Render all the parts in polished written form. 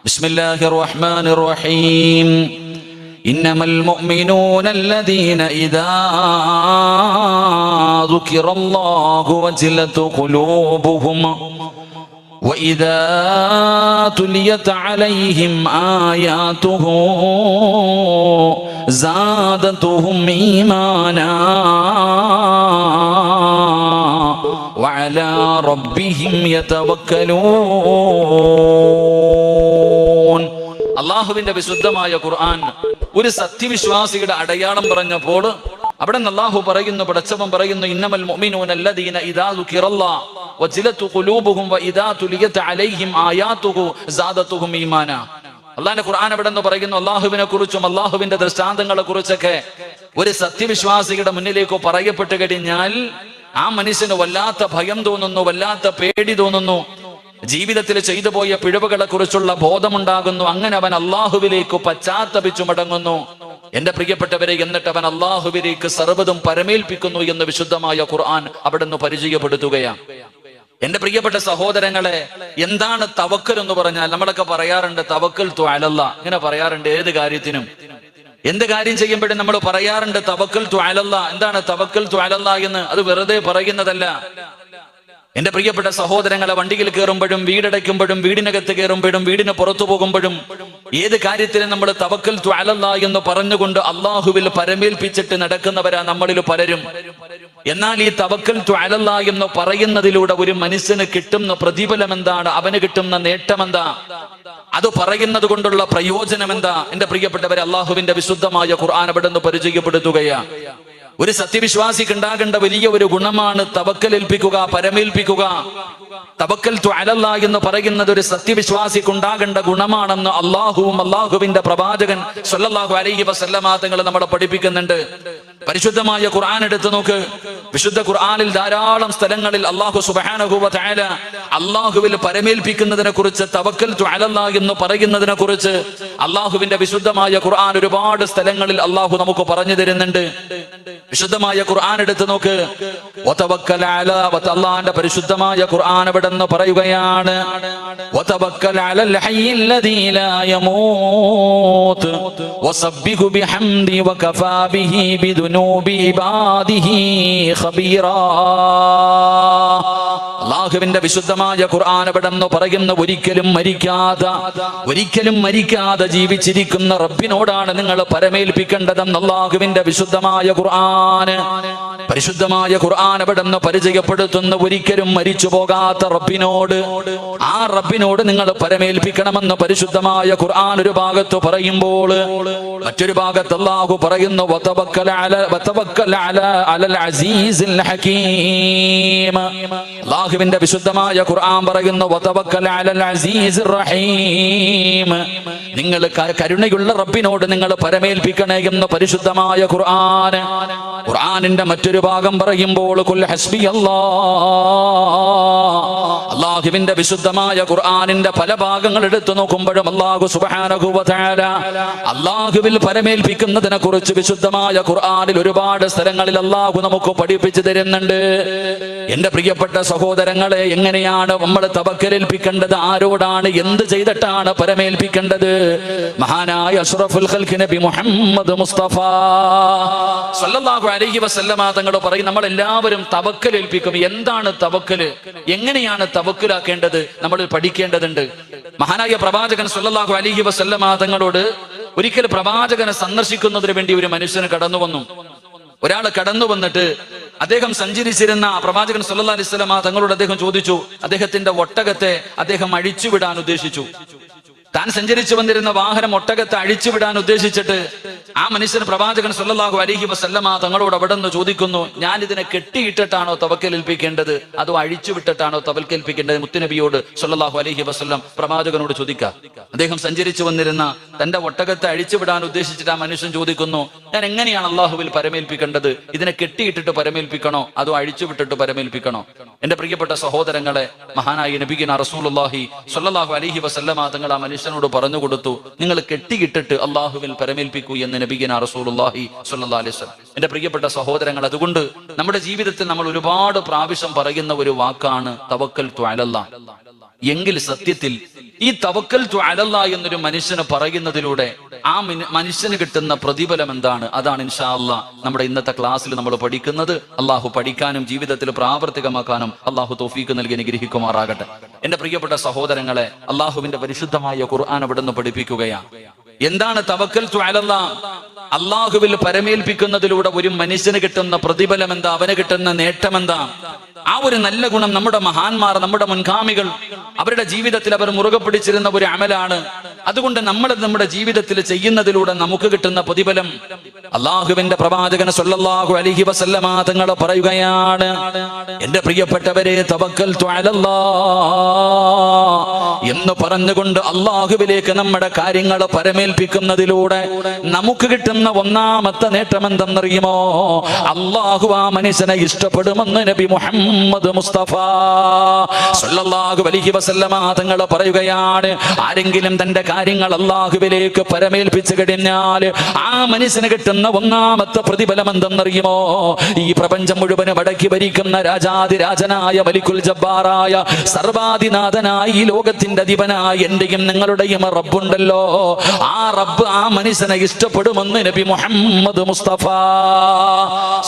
ബിസ്മില്ലാഹിർ റഹ്മാനിർ റഹീം. ഇന്നമൽ മുഅ്മിനൂന അല്ലദീന ഇദാ ദുകിറല്ലാഹു വജിലത് ഖുലൂബുഹും وإذا تليت عليهم آياته زادتهم إيمانا وعلى ربهم يتوكلون. അള്ളാഹുവിന്റെ വിശുദ്ധമായ ഖുർആൻ ഒരു സത്യവിശ്വാസിയുടെ അടയാളം പറഞ്ഞപ്പോൾ അവിടെ അല്ലാഹു പറയുന്നു, പടച്ചവൻ പറയുന്നു, ഇന്നമൽ മുഅ്മിനൂന അല്ലദീന ഇദാ ദുകിറല്ലാഹു വജിലത് ഖുലൂബുഹും വഇദാ തുലിയത് അലൈഹിം ആയാതുഹു സാദതുഹും ഈമാനാ. അല്ലാഹുവിന്റെ ഖുർആൻ അവിടെ നിന്ന് പറയുന്നു, അള്ളാഹുവിനെ കുറിച്ചും അള്ളാഹുവിന്റെ ദൃഷ്ടാന്തങ്ങളെ കുറിച്ചൊക്കെ ഒരു സത്യവിശ്വാസിയുടെ മുന്നിലേക്ക് പറയപ്പെട്ടു കഴിഞ്ഞാൽ ആ മനുഷ്യന് വല്ലാത്ത ഭയം തോന്നുന്നു, വല്ലാത്ത പേടി തോന്നുന്നു, ജീവിതത്തിൽ ചെയ്തു പോയ പിഴവുകളെ കുറിച്ചുള്ള ബോധമുണ്ടാകുന്നു. അങ്ങനെ അവൻ അള്ളാഹുവിലേക്ക് പശ്ചാത്തപിച്ചു മടങ്ങുന്നു. എന്റെ പ്രിയപ്പെട്ടവരെ, എന്നിട്ട് അവൻ അള്ളാഹുവിലേക്ക് സർവ്വതും പരമേൽപ്പിക്കുന്നു എന്ന് വിശുദ്ധമായ ഖുർആൻ അവിടെ നിന്ന് പരിചയപ്പെടുത്തുകയാണ്. എന്റെ പ്രിയപ്പെട്ട സഹോദരങ്ങളെ, എന്താണ് തവക്കൽ എന്ന് പറഞ്ഞാൽ? നമ്മളൊക്കെ പറയാറുണ്ട് തവക്കൽതു അലല്ലാഹ്, ഇങ്ങനെ പറയാറുണ്ട് ഏത് കാര്യത്തിനും, എന്ത് കാര്യം ചെയ്യുമ്പോഴും നമ്മൾ പറയാറുണ്ട് തവക്കൽതു അലല്ലാഹ്. എന്താണ് തവക്കൽതു അലല്ലാഹ് എന്ന്? അത് വെറുതെ പറയുന്നതല്ല. എന്റെ പ്രിയപ്പെട്ട സഹോദരങ്ങളെ, വണ്ടിയിൽ കയറുമ്പോഴും, വീടടയ്ക്കുമ്പോഴും, വീടിനകത്ത് കയറുമ്പോഴും, വീടിന് പുറത്തു പോകുമ്പോഴും, ഏത് കാര്യത്തിനും നമ്മൾ തവക്കൽതു അലല്ലാഹ് എന്ന് പറഞ്ഞുകൊണ്ട് അള്ളാഹുവിൽ പരമേൽപ്പിച്ചിട്ട് നടക്കുന്നവരാ നമ്മളിൽ പലരും. എന്നാൽ ഈ തവക്കൽതു അലല്ലാഹ് എന്ന് പറയുന്നതിലൂടെ ഒരു മനുഷ്യന് കിട്ടുന്ന പ്രതിഫലം എന്താണ്? അവന് കിട്ടുന്ന നേട്ടം എന്താ? അത് പറയുന്നത് കൊണ്ടുള്ള പ്രയോജനം എന്താ? എന്റെ പ്രിയപ്പെട്ടവരെ, അള്ളാഹുവിന്റെ വിശുദ്ധമായ ഖുർആൻ അവിടെ നിന്ന് പരിചയപ്പെടുത്തുകയാ. ഒരു സത്യവിശ്വാസിക്ക് ഉണ്ടാകേണ്ട വലിയ ഒരു ഗുണമാണ് തവക്കലേൽപ്പിക്കുക, പരമേൽപ്പിക്കുക. തവക്കൽതു അലല്ലാഹ് എന്ന് പറയുന്നത് ഒരു സത്യവിശ്വാസിക്ക് ഉണ്ടാകേണ്ട ഗുണമാണെന്ന് അള്ളാഹുവും അള്ളാഹുവിന്റെ പ്രവാചകൻ സ്വല്ലല്ലാഹു അലൈഹി വസല്ലമ തങ്ങൾ നമ്മളെ പഠിപ്പിക്കുന്നുണ്ട്. പരിശുദ്ധമായ ഖുർആൻ എടുത്തു നോക്ക്. വിശുദ്ധ ഖുർആനിൽ ധാരാളം സ്ഥലങ്ങളിൽ അല്ലാഹു സുബ്ഹാനഹു വ തആല അല്ലാഹുവിൽ പരമേൽപ്പിക്കുന്നതിനെ കുറിച്ച്, തവക്കൽതു അലല്ലാഹ് എന്ന് പറയുന്നതിനെ കുറിച്ച് അല്ലാഹുവിന്റെ വിശുദ്ധമായ ഖുർആൻ ഒരുപാട് സ്ഥലങ്ങളിൽ അല്ലാഹു നമുക്ക് പറഞ്ഞു തരുന്നുണ്ട്. വിശുദ്ധമായ ഖുർആൻ എടുത്തു നോക്ക്. വതവക്കൽ അലാ, അല്ലാഹുവിന്റെ പരിശുദ്ധമായ ഖുർആൻ അവിടെ നിന്ന് പറയുകയാണ്, വതവക്കൽ അലൽ ഹയ്യിൽ ലദീ ലാ യമൂത് വസബ്ബിഹു ബിഹംദി വകഫാ ബിഹി ബിദുനൂബി ഇബാദിഹി ഖബീറാ. അല്ലാഹുവിന്റെ വിശുദ്ധമായ ഖുർആൻ അവിടെ നിന്ന് പറയുന്ന, ഒരിക്കലും മരിക്കാതെ ജീവിച്ചിരിക്കുന്ന റബ്ബിനോടാണ് നിങ്ങൾ പരമേൽപ്പിക്കേണ്ടതെന്ന് അല്ലാഹുവിന്റെ വിശുദ്ധമായ ഖുർആൻ. പരിശുദ്ധമായ ഖുർആൻ അവിടെ നിന്ന് പരിചയപ്പെടുത്തുന്ന ഒരിക്കലും മരിച്ചു പോകാത്ത റബ്ബിനോട്, ആ റബ്ബിനോട് നിങ്ങൾ പരമേൽപ്പിക്കണമെന്ന് പരിശുദ്ധമായ ഖുർആൻ ഒരു ഭാഗത്ത് പറയുമ്പോൾ, മറ്റൊരു ഭാഗത്ത് അല്ലാഹു പറയുന്നു, വതവക്കൽ അലൽ അസീസിൽ ഹകീം. അല്ലാഹുവിന്റെ വിശുദ്ധമായ ഖുർആൻ പറയുന്നു, വതവക്കൽ അലൽ അസീസിർ റഹീം. നിങ്ങൾ കരുണയുള്ള റബ്ബിനോട് നിങ്ങൾ പരമേൽപ്പിക്കണേ എന്ന് പരിശുദ്ധമായ ഖുർആൻ. ഖുർആനിന്റെ മറ്റൊരു ഭാഗം പറയുമ്പോൾ, ഖുൽ ഹസ്ബിയല്ലാഹ്. അല്ലാഹുവിന്റെ വിശുദ്ധമായ ഖുർആനിന്റെ പല ഭാഗങ്ങൾ എടുത്തു നോക്കുമ്പോഴും അല്ലാഹു സുബ്ഹാനഹു വ തആല അല്ലാഹുവിൽ പരമേൽപ്പിക്കുന്നതിനെ കുറിച്ച് വിശുദ്ധമായ ഖുർആനിൽ ഒരുപാട് സ്ഥലങ്ങളിൽ അല്ലാഹു നമുക്ക് പഠിപ്പിച്ചു തരുന്നുണ്ട്. എന്റെ പ്രിയപ്പെട്ട സഹോദരങ്ങളെ, എങ്ങനെയാണ് നമ്മൾ തവക്കലേൽപ്പിക്കേണ്ടത്? ആരോടാണ്, എന്ത് ചെയ്തിട്ടാണ് പരമേൽപ്പിക്കേണ്ടത്? മഹാനായ അഷ്റഫുൽ ഖൽഖ് നബി മുഹമ്മദ് മുസ്തഫ സ്വല്ലല്ലാഹു അലൈഹി വസല്ലമ തങ്ങൾ പറയും, നമ്മൾ എല്ലാവരും തവക്കലേൽപ്പിക്കും. എന്താണ് തവക്കല്? എങ്ങനെയാണ് തവക്കലാക്കേണ്ടത്? നമ്മൾ പഠിക്കേണ്ടതുണ്ട്. മഹാനായ പ്രവാചകൻ സ്വല്ലല്ലാഹു അലൈഹി വസല്ലമ തങ്ങളോട് ഒരിക്കൽ പ്രവാചകനെ സന്ദർശിക്കുന്നതിന് വേണ്ടി ഒരു മനുഷ്യന് കടന്നു വന്നു. ഒരാൾ കടന്നു വന്നിട്ട് അദ്ദേഹം സഞ്ചരിച്ചിരുന്ന പ്രവാചകൻ സ്വല്ലല്ലാഹു അലൈഹി വസല്ലമ തങ്ങളോട് അദ്ദേഹം ചോദിച്ചു, അദ്ദേഹത്തിന്റെ ഒട്ടകത്തെ അദ്ദേഹം അഴിച്ചുവിടാൻ ഉദ്ദേശിച്ചു. താൻ സഞ്ചരിച്ചു വന്നിരുന്ന വാഹനം ഒട്ടകത്തെ അഴിച്ചുവിടാൻ ഉദ്ദേശിച്ചിട്ട് ആ മനുഷ്യന് പ്രവാചകൻ സ്വല്ലല്ലാഹു അലൈഹി വസല്ലമ തങ്ങളോട് അവിടെ നിന്ന് ചോദിക്കുന്നു, ഞാൻ ഇതിനെ കെട്ടിയിട്ടിട്ടാണോ തവക്കലേൽപ്പിക്കേണ്ടത്, അതോ അഴിച്ചുവിട്ടിട്ടാണോ തവക്കലേൽപ്പിക്കേണ്ടത്? മുത്തുനബിയോട് സ്വല്ലല്ലാഹു അലൈഹി വസല്ലം പ്രവാചകനോട് ചോദിക്കുക. അദ്ദേഹം സഞ്ചരിച്ചു വന്നിരുന്ന തന്റെ ഒട്ടകത്തെ അഴിച്ചുവിടാൻ ഉദ്ദേശിച്ചിട്ട് ആ മനുഷ്യൻ ചോദിക്കുന്നു, ഞാൻ എങ്ങനെയാണ് അള്ളാഹുവിൽ പരമേൽപ്പിക്കേണ്ടത്? ഇതിനെ കെട്ടിയിട്ടിട്ട് പരമേൽപ്പിക്കണോ അതോ അഴിച്ചുവിട്ടിട്ട് പരമേൽപ്പിക്കണോ? എന്റെ പ്രിയപ്പെട്ട സഹോദരങ്ങളെ, മഹാനായ നബിഗിന റസൂലുള്ളാഹി സ്വല്ലല്ലാഹു അലൈഹി വസല്ലമ തങ്ങൾ ആ മനുഷ്യനോട് പറഞ്ഞു കൊടുത്തു, നിങ്ങൾ കെട്ടിയിട്ടിട്ട് അള്ളാഹുവിൽ പരമേൽപ്പിക്കൂ എന്ന് നബിഗിന റസൂലുള്ളാഹി സ്വല്ലല്ലാഹു അലൈഹി വസല്ലം. എന്റെ പ്രിയപ്പെട്ട സഹോദരങ്ങൾ, അതുകൊണ്ട് നമ്മുടെ ജീവിതത്തിൽ നമ്മൾ ഒരുപാട് പ്രാവശ്യം പറയുന്ന ഒരു വാക്കാണ് തവക്കൽതു അലല്ലാഹ്. എങ്കിൽ സത്യത്തിൽ ഈ തവക്കൽതു അലല്ലാഹ് എന്നൊരു മനുഷ്യന് പറയുന്നതിലൂടെ ആ മനുഷ്യന് കിട്ടുന്ന പ്രതിഫലം എന്താണ്? അതാണ് ഇൻഷാ അല്ലാഹ് നമ്മുടെ ഇന്നത്തെ ക്ലാസ്സിൽ നമ്മൾ പഠിക്കുന്നത്. അള്ളാഹു പഠിക്കാനും ജീവിതത്തിൽ പ്രാവർത്തികമാക്കാനും അള്ളാഹു തൗഫീഖ് നൽകി അനുഗ്രഹിക്കുമാറാകട്ടെ. എന്റെ പ്രിയപ്പെട്ട സഹോദരങ്ങളെ, അള്ളാഹുവിന്റെ പരിശുദ്ധമായ ഖുർആൻ അവിടുന്ന് പഠിപ്പിക്കുകയാണ്. എന്താണ് തവക്കൽതു അലല്ലാഹ്? അള്ളാഹുവിൽ പരമേൽപ്പിക്കുന്നതിലൂടെ ഒരു മനുഷ്യന് കിട്ടുന്ന പ്രതിഫലം എന്താ? അവന് കിട്ടുന്ന നേട്ടം എന്താ? ആ ഒരു നല്ല ഗുണം നമ്മുടെ മഹാന്മാർ, നമ്മുടെ മുൻഗാമികൾ അവരുടെ ജീവിതത്തിൽ അവർ മുറുകെ പിടിച്ചിരുന്ന ഒരു അമലാണ്. അതുകൊണ്ട് നമ്മൾ നമ്മുടെ ജീവിതത്തിൽ ചെയ്യുന്നതിലൂടെ നമുക്ക് കിട്ടുന്ന പ്രതിഫലം അള്ളാഹുവിന്റെ പ്രവാചകൻ സല്ലല്ലാഹു അലൈഹി വസല്ലമ തങ്ങൾ പറയുകയാണ്, എന്റെ പ്രിയപ്പെട്ടവരെ, തവക്കൽതു അലല്ലാഹ് എന്ന് പറഞ്ഞുകൊണ്ട് അള്ളാഹുവിലേക്ക് നമ്മുടെ കാര്യങ്ങൾ പരമേൽപ്പിക്കുന്നതിലൂടെ നമുക്ക് കിട്ടുന്ന ഒന്നാമത്തെ നേട്ടം എന്തെന്നറിയുമോ? അള്ളാഹു ആ മനുഷ്യനെ ഇഷ്ടപ്പെടുമെന്ന് നബി മുഹമ്മദ് മുസ്തഫ സല്ലല്ലാഹു അലൈഹി വസല്ലമ തങ്ങൾ പറയുകയാണ്. ആരെങ്കിലും തന്റെ കാര്യങ്ങൾ അള്ളാഹുവിലേക്ക് പരമേൽപ്പിച്ചു കഴിഞ്ഞാൽ ആ മനുഷ്യന് കിട്ടുന്ന ഒന്നാമത്തെ പ്രതിഫലം എന്തെന്നറിയുമോ? ഈ പ്രപഞ്ചം മുഴുവനും അടക്കി ഭരിക്കുന്ന രാജാതിരാജനായ മലിക്കുൽ ജബ്ബാറായ സർവാധിനാഥനായ ഈ ലോകത്തിന്റെ അധിപനായ എന്റെയും നിങ്ങളുടെയും റബ്ബുണ്ടല്ലോ, ആ റബ്ബ് ആ മനുഷ്യനെ ഇഷ്ടപ്പെടുമെന്ന് നബി മുഹമ്മദ് മുസ്തഫ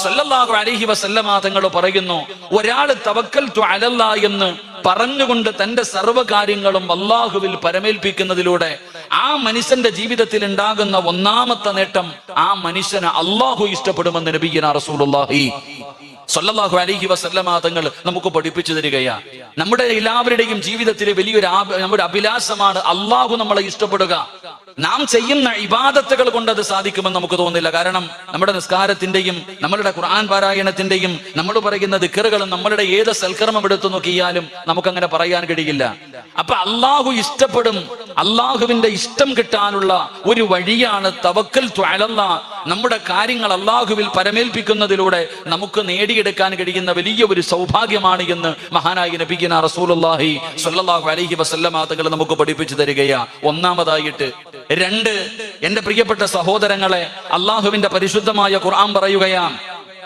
സല്ലല്ലാഹു അലൈഹി വസല്ലമ തങ്ങൾ പറയുന്നു. ഒരാൾ തവക്കൽതു അലല്ലാഹ് എന്ന് പറഞ്ഞുകൊണ്ട് തന്റെ സർവ്വകാര്യങ്ങളും അള്ളാഹുവിൽ പരമേൽപ്പിക്കുന്നതിലൂടെ ആ മനുഷ്യന്റെ ജീവിതത്തിൽ ഉണ്ടാകുന്ന ഒന്നാമത്തെ നേട്ടം, ആ മനുഷ്യനെ അള്ളാഹു ഇഷ്ടപ്പെടുമെന്ന് നബിയുനാ റസൂലുള്ളാഹി സ്വല്ലല്ലാഹു അലൈഹി വസല്ലമ തങ്ങൾ നമുക്ക് പഠിപ്പിച്ചു തരികയാണ്. നമ്മുടെ എല്ലാവരുടെയും ജീവിതത്തിലെ വലിയൊരു നമ്മുടെ അഭിലാഷമാണ് അള്ളാഹു നമ്മളെ ഇഷ്ടപ്പെടുക. നാം ചെയ്യുന്ന ഇബാദത്തുകൾ കൊണ്ട് അത് സാധിക്കുമെന്ന് നമുക്ക് തോന്നുന്നില്ല. കാരണം നമ്മുടെ നിസ്കാരത്തിന്റെയും നമ്മളുടെ ഖുർആൻ പാരായണത്തിന്റെയും നമ്മൾ പറയുന്ന ദിക്റുകളും നമ്മളുടെ ഏത് സൽക്കർമ്മം എടുത്തു നോക്കിയാലും നമുക്കങ്ങനെ പറയാൻ കഴിയില്ല. അപ്പൊ അള്ളാഹു ഇഷ്ടപ്പെടും, അള്ളാഹുവിന്റെ ഇഷ്ടം കിട്ടാനുള്ള ഒരു വഴിയാണ് തവക്കൽതു അലല്ലാഹ്. നമ്മുടെ കാര്യങ്ങൾ അള്ളാഹുവിൽ പരമേൽപ്പിക്കുന്നതിലൂടെ നമുക്ക് നേടിയെടുക്കാൻ കഴിയുന്ന വലിയ ഒരു സൗഭാഗ്യമാണ് എന്ന് മഹാനായ നബിയുനാ റസൂലുള്ളാഹി സ്വല്ലല്ലാഹു അലൈഹി വസല്ലമ തങ്ങൾ നമുക്ക് പഠിപ്പിച്ചു തരികയാ. ഒന്നാമതായിട്ട്. രണ്ട്, എന്റെ പ്രിയപ്പെട്ട സഹോദരങ്ങളെ, അള്ളാഹുവിന്റെ പരിശുദ്ധമായ ഖുർആൻ പറയുകയാണ്,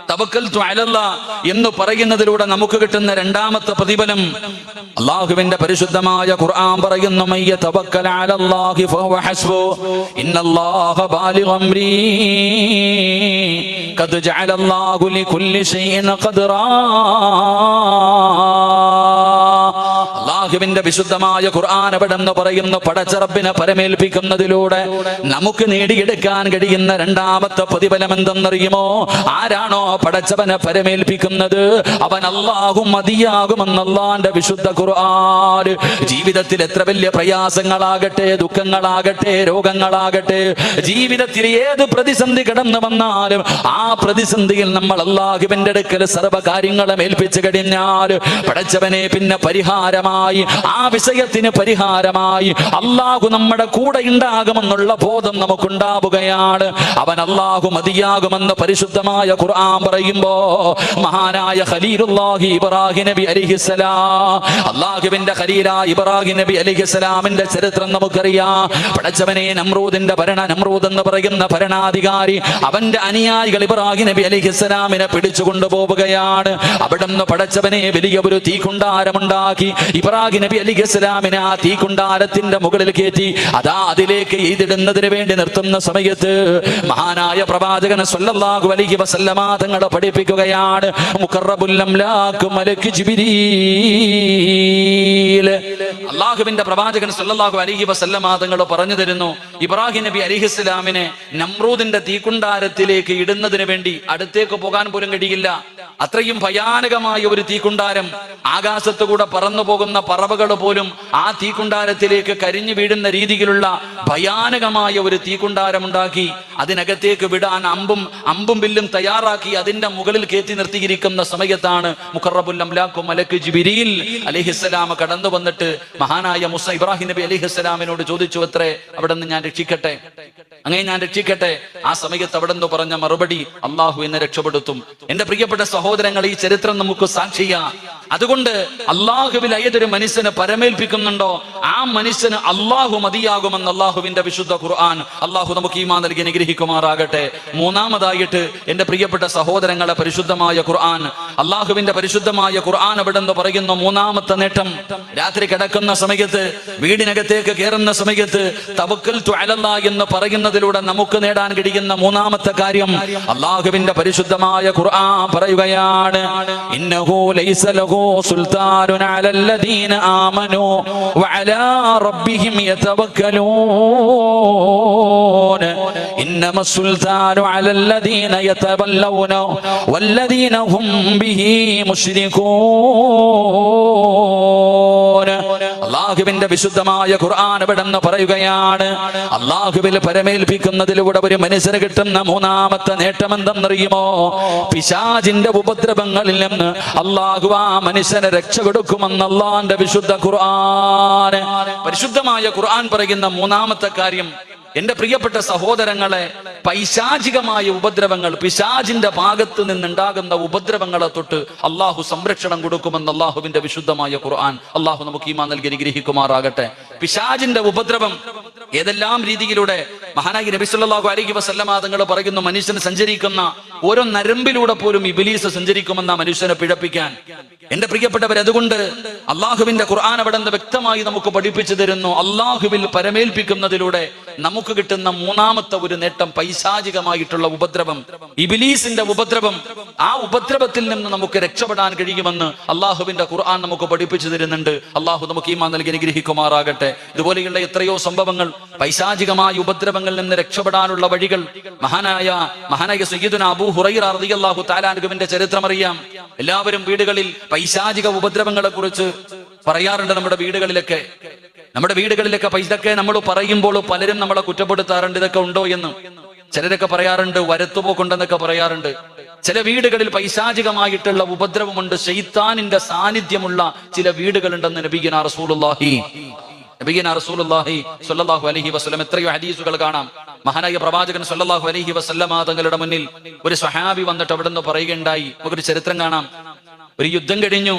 തവക്കൽതു അലല്ലാഹ് എന്ന് പറയുന്നതിലൂടെ നമുക്ക് കിട്ടുന്ന രണ്ടാമത്തെ പ്രതിഫലം അള്ളാഹുവിന്റെ പരിശുദ്ധമായ ഖുർആൻ പറയുന്നു, മയ്യ തവക്കൽ അലല്ലാഹി ഫഹുവ ഹസ്ബു ഇന്നല്ലാഹ ബാലിഗു അംരി ഖദ് ജഅലല്ലാഹു ലികുല്ലി ഷൈഇൻ ഖദ്റാ. അള്ളാഹുവിന്റെ വിശുദ്ധമായ ഖുർആൻ അവിടെന്ന് പറയുന്നു, പടച്ച റബ്ബിനെ പരമേൽപ്പിക്കുന്നതിലൂടെ നമുക്ക് നേടിയെടുക്കാൻ കഴിയുന്ന രണ്ടാമത്തെ പ്രതിഫലം എന്തെന്നറിയുമോ? ആരാണോ പടച്ചവനെ പരമേൽപ്പിക്കുന്നത് അവൻ അല്ലാഹു മതിയാകുമെന്ന് അല്ലാഹുവിന്റെ വിശുദ്ധ ഖുർആൻ. ജീവിതത്തിൽ എത്ര വലിയ പ്രയാസങ്ങളാകട്ടെ, ദുഃഖങ്ങളാകട്ടെ, രോഗങ്ങളാകട്ടെ, ജീവിതത്തിൽ ഏത് പ്രതിസന്ധി കടന്നു വന്നാലും ആ പ്രതിസന്ധിയിൽ നമ്മൾ അല്ലാഹുവിന്റെ അടുക്കൽ സർവ്വ കാര്യങ്ങളും ഏൽപ്പിച്ചു കഴിഞ്ഞാൽ പടച്ചവനെ പിന്നെ പരിഹാരമായി, ആ വിഷയത്തിന് പരിഹാരമായി അല്ലാഹു നമ്മുടെ കൂടെ ഉണ്ടാകുമെന്നുള്ള ബോധം നമുക്കുണ്ടാവുകയാണ്. അവൻ അല്ലാഹു മതിയാകുമെന്ന് പരിശുദ്ധമായ ഖുർആൻ പറയുമ്പോ മഹാനായ ഖലീലുല്ലാഹി ഇബ്രാഹിം നബി അലൈഹിസ്സലാം, അല്ലാഹുവിന്റെ ഖലീലായ ഇബ്രാഹിം നബി അലൈഹിസ്സലാമിന്റെ ചരിത്രം നമുക്കറിയാം. പടച്ചവനെ നമ്രൂദിന്റെ നമ്രൂദ് എന്ന് പറയുന്ന ഭരണാധികാരി അവന്റെ അനുയായികൾ ഇബ്രാഹിം നബി അലൈഹിസ്സലാമിനെ പിടിച്ചു കൊണ്ടുപോവുകയാണ്. അവിടുന്ന് പടച്ചവനെ വലിയ ഒരു തീക്കുണ്ടാരമുണ്ടാക്കി ഇബ്രാഹിം നബി അലൈഹിസ്സലാമിനെ ആ തീക്കുണ്ടാരത്തിന്റെ മുകളിൽ കയറ്റി അതാ അതിലേക്ക് എഴുതിടുന്നതിന് വേണ്ടി നിർത്തുന്ന സമയത്ത് മഹാനായ പ്രവാചകൻ സല്ലല്ലാഹു അലൈഹി വസല്ലമ തങ്ങളെ പഠിപ്പിക്കുകയാണ്, മുഖറബുൽ അംലാഖ് മലക്ക് ജിബ്രീൽ. അല്ലാഹുവിന്റെ പ്രവാചകൻ സല്ലല്ലാഹു അലൈഹി വസല്ലമ തങ്ങൾ പറഞ്ഞു തരുന്നു, ഇബ്രാഹിം നബി അലൈഹിസ്സലാമിനെ നമ്രൂദിന്റെ തീക്കുണ്ടാരത്തിലേക്ക് ഇടുന്നതിന് വേണ്ടി അടുത്തേക്ക് പോകാൻ പോലും കഴിയില്ല. അത്രയും ഭയാനകമായ ഒരു തീക്കുണ്ടാരം, ആകാശത്തു കൂടെ പറന്നു പോകുന്ന പറവകൾ പോലും ആ തീക്കുണ്ടാരത്തിലേക്ക് കരിഞ്ഞു വീഴുന്ന രീതിയിലുള്ള ഭയാനകമായ ഒരു തീക്കുണ്ടാരമുണ്ടാക്കി അതിനകത്തേക്ക് വിടാൻ അമ്പും വില്ലും തയ്യാറാക്കി അതിന്റെ മുകളിൽ കയറ്റി നിർത്തിയിരിക്കുന്ന സമയത്താണ് മുഖറബുൽ അംലാഖ് മലക്ക് ജിബ്രീൽ അലൈഹിസ്സലാം കടന്നു വന്നിട്ട് മഹാനായ ഇബ്രാഹിം നബി അലൈഹിസ്സലാമിനോട് ചോദിച്ചു, അത്രേ അവിടെ നിന്ന് ഞാൻ രക്ഷിക്കട്ടെ, അങ്ങനെ ഞാൻ രക്ഷിക്കട്ടെ. ആ സമയത്ത് അവിടെ നിന്ന് പറഞ്ഞ മറുപടി, അള്ളാഹു എന്നെ രക്ഷപ്പെടുത്തും. എന്റെ പ്രിയപ്പെട്ട സഹോദരങ്ങൾ, ഈ ചരിത്രം നമുക്ക് സാക്ഷിയാ. അതുകൊണ്ട് അള്ളാഹുവിൽ ഏതൊരു മനുഷ്യന് പരമേൽപ്പിക്കുന്നുണ്ടോ ആ മനുഷ്യന് അള്ളാഹു മതിയാകുമെന്ന് അള്ളാഹുവിന്റെ വിശുദ്ധ ഖുർആൻ. അള്ളാഹു നമുക്ക് ഈമാൻ നൽകി അനുഗ്രഹിക്കുമാറാകട്ടെ. മൂന്നാമതായിട്ട് എന്റെ പ്രിയപ്പെട്ട സഹോദരങ്ങളെ, പരിശുദ്ധമായ ഖുർആൻ, അള്ളാഹുവിന്റെ പരിശുദ്ധമായ ഖുർആൻ എവിടെന്ന് പറയുന്നു മൂന്നാമത്തെ നേട്ടം, രാത്രി കിടക്കുന്ന സമയത്ത്, വീടിനകത്തേക്ക് കയറുന്ന സമയത്ത് തവക്കൽതു അലല്ലാഹ് എന്ന് പറയുന്നതിലൂടെ നമുക്ക് നേടാൻ കഴിയുന്ന മൂന്നാമത്തെ കാര്യം, അള്ളാഹുവിന്റെ പരിശുദ്ധമായ ഖുർആൻ പറയുകയാണ്, ഇന്നഹു ലൈസ ലഹു സുൽത്താനുൻ അലല്ലദീന ആമനൂ വഅലാ റബ്ബിഹിം യതവക്കലൂൻ ഇന്നമ സുൽത്താനു അലല്ലദീന യതവല്ലൗന വല്ലദീന ഹും ബിഹി മുശ്രികൂൻ. അള്ളാഹുവിന്റെ വിശുദ്ധമായ ഖുർആൻ എവിടെന്ന് പറയുകയാണ്, അള്ളാഹുവിൽ പരമേൽപ്പിക്കുന്നതിലൂടെ ഒരു മനുഷ്യന് കിട്ടുന്ന മൂന്നാമത്തെ നേട്ടം എന്തെന്നറിയുമോ? പിശാചിന്റെ ഉപദ്രവങ്ങളിൽ നിന്ന് അള്ളാഹു ആ മനുഷ്യനെ രക്ഷ കൊടുക്കുമെന്ന് അള്ളാന്റെ വിശുദ്ധ ഖുർആൻ. പരിശുദ്ധമായ ഖുർആൻ പറയുന്ന മൂന്നാമത്തെ കാര്യം, എന്റെ പ്രിയപ്പെട്ട സഹോദരങ്ങളെ, പൈശാചികമായ ഉപദ്രവങ്ങൾ, പിശാചിന്റെ ഭാഗത്ത് നിന്നുണ്ടാകുന്ന ഉപദ്രവങ്ങളെ തൊട്ട് അള്ളാഹു സംരക്ഷണം കൊടുക്കുമെന്ന് അള്ളാഹുവിന്റെ വിശുദ്ധമായ ഖുർആൻ. അള്ളാഹു നമുക്ക് ഈമാൻ നൽകി അനുഗ്രഹിക്കുമാറാകട്ടെ. പിശാചിന്റെ ഉപദ്രവം ഏതെല്ലാം രീതിയിലൂടെ മഹാനായി നബി സല്ലല്ലാഹു അലൈഹി വസല്ലമ തങ്ങൾ പറയുന്നു, മനുഷ്യന് സഞ്ചരിക്കുന്ന ഓരോ നരമ്പിലൂടെ പോലും ഇബ്ലീസ് സഞ്ചരിക്കുമെന്ന മനുഷ്യനെ പിഴപ്പിക്കാൻ. എന്റെ പ്രിയപ്പെട്ടവർ, അതുകൊണ്ട് അള്ളാഹുവിന്റെ ഖുർആൻ അവിടെ നിന്ന് വ്യക്തമായി നമുക്ക് പഠിപ്പിച്ചു തരുന്നു, അള്ളാഹുവിൽ പരമേൽപ്പിക്കുന്നതിലൂടെ നമുക്ക് കിട്ടുന്ന മൂന്നാമത്തെ ഒരു നേട്ടം പൈശാചികമായിട്ടുള്ള ഉപദ്രവം, ഇബ്ലീസിന്റെ ഉപദ്രവം. ആ ഉപദ്രവത്തിൽ നിന്ന് നമുക്ക് രക്ഷപ്പെടാൻ കഴിയുമെന്ന് അള്ളാഹുവിന്റെ ഖുർആൻ നമുക്ക് പഠിപ്പിച്ചു തരുന്നുണ്ട്. അള്ളാഹു നമുക്ക് ഈമാൻ നൽകി അനുഗ്രഹിക്കുമാറാകട്ടെ. ഇതുപോലെയുള്ള എത്രയോ സംഭവങ്ങൾ, പൈശാചികമായ ഉപദ്രവങ്ങളിൽ നിന്ന് രക്ഷപ്പെടാനുള്ള വഴികൾ. മഹാനായ സയ്യിദുനാ അബൂ ഹുറൈറ റളിയല്ലാഹു തആല അൻഹുവിന്റെ ചരിത്രം അറിയാം. എല്ലാവരും വീടുകളിൽ പൈശാചിക ഉപദ്രവങ്ങളെ കുറിച്ച് പറയാറുണ്ട്. നമ്മുടെ വീടുകളിലൊക്കെ ഇതൊക്കെ നമ്മൾ പറയുമ്പോൾ പലരും നമ്മളെ കുറ്റപ്പെടുത്താറുണ്ട്, ഇതൊക്കെ ഉണ്ടോ എന്ന്. ചിലരൊക്കെ പറയാറുണ്ട് വരത്തുപോക്കുണ്ടെന്നൊക്കെ പറയാറുണ്ട്. ചില വീടുകളിൽ പൈശാചികമായിട്ടുള്ള ഉപദ്രവമുണ്ട്, ശൈത്താനിന്റെ സാന്നിധ്യമുള്ള ചില വീടുകളുണ്ടെന്ന് നബിയുനാ റസൂലുള്ളാഹി സ്വല്ലല്ലാഹു അലൈഹി വസല്ലം എത്രയോ ഹദീസുകൾ കാണാം. മഹാനായ പ്രവാചകൻ സ്വല്ലല്ലാഹു അലൈഹി വസല്ലമ തങ്ങളുടെ മുന്നിൽ ഒരു സ്വഹാബി വന്നിട്ട് അവിടെ നിന്ന് പറയുകയുണ്ടായി. നമുക്കൊരു ചരിത്രം കാണാം. ഒരു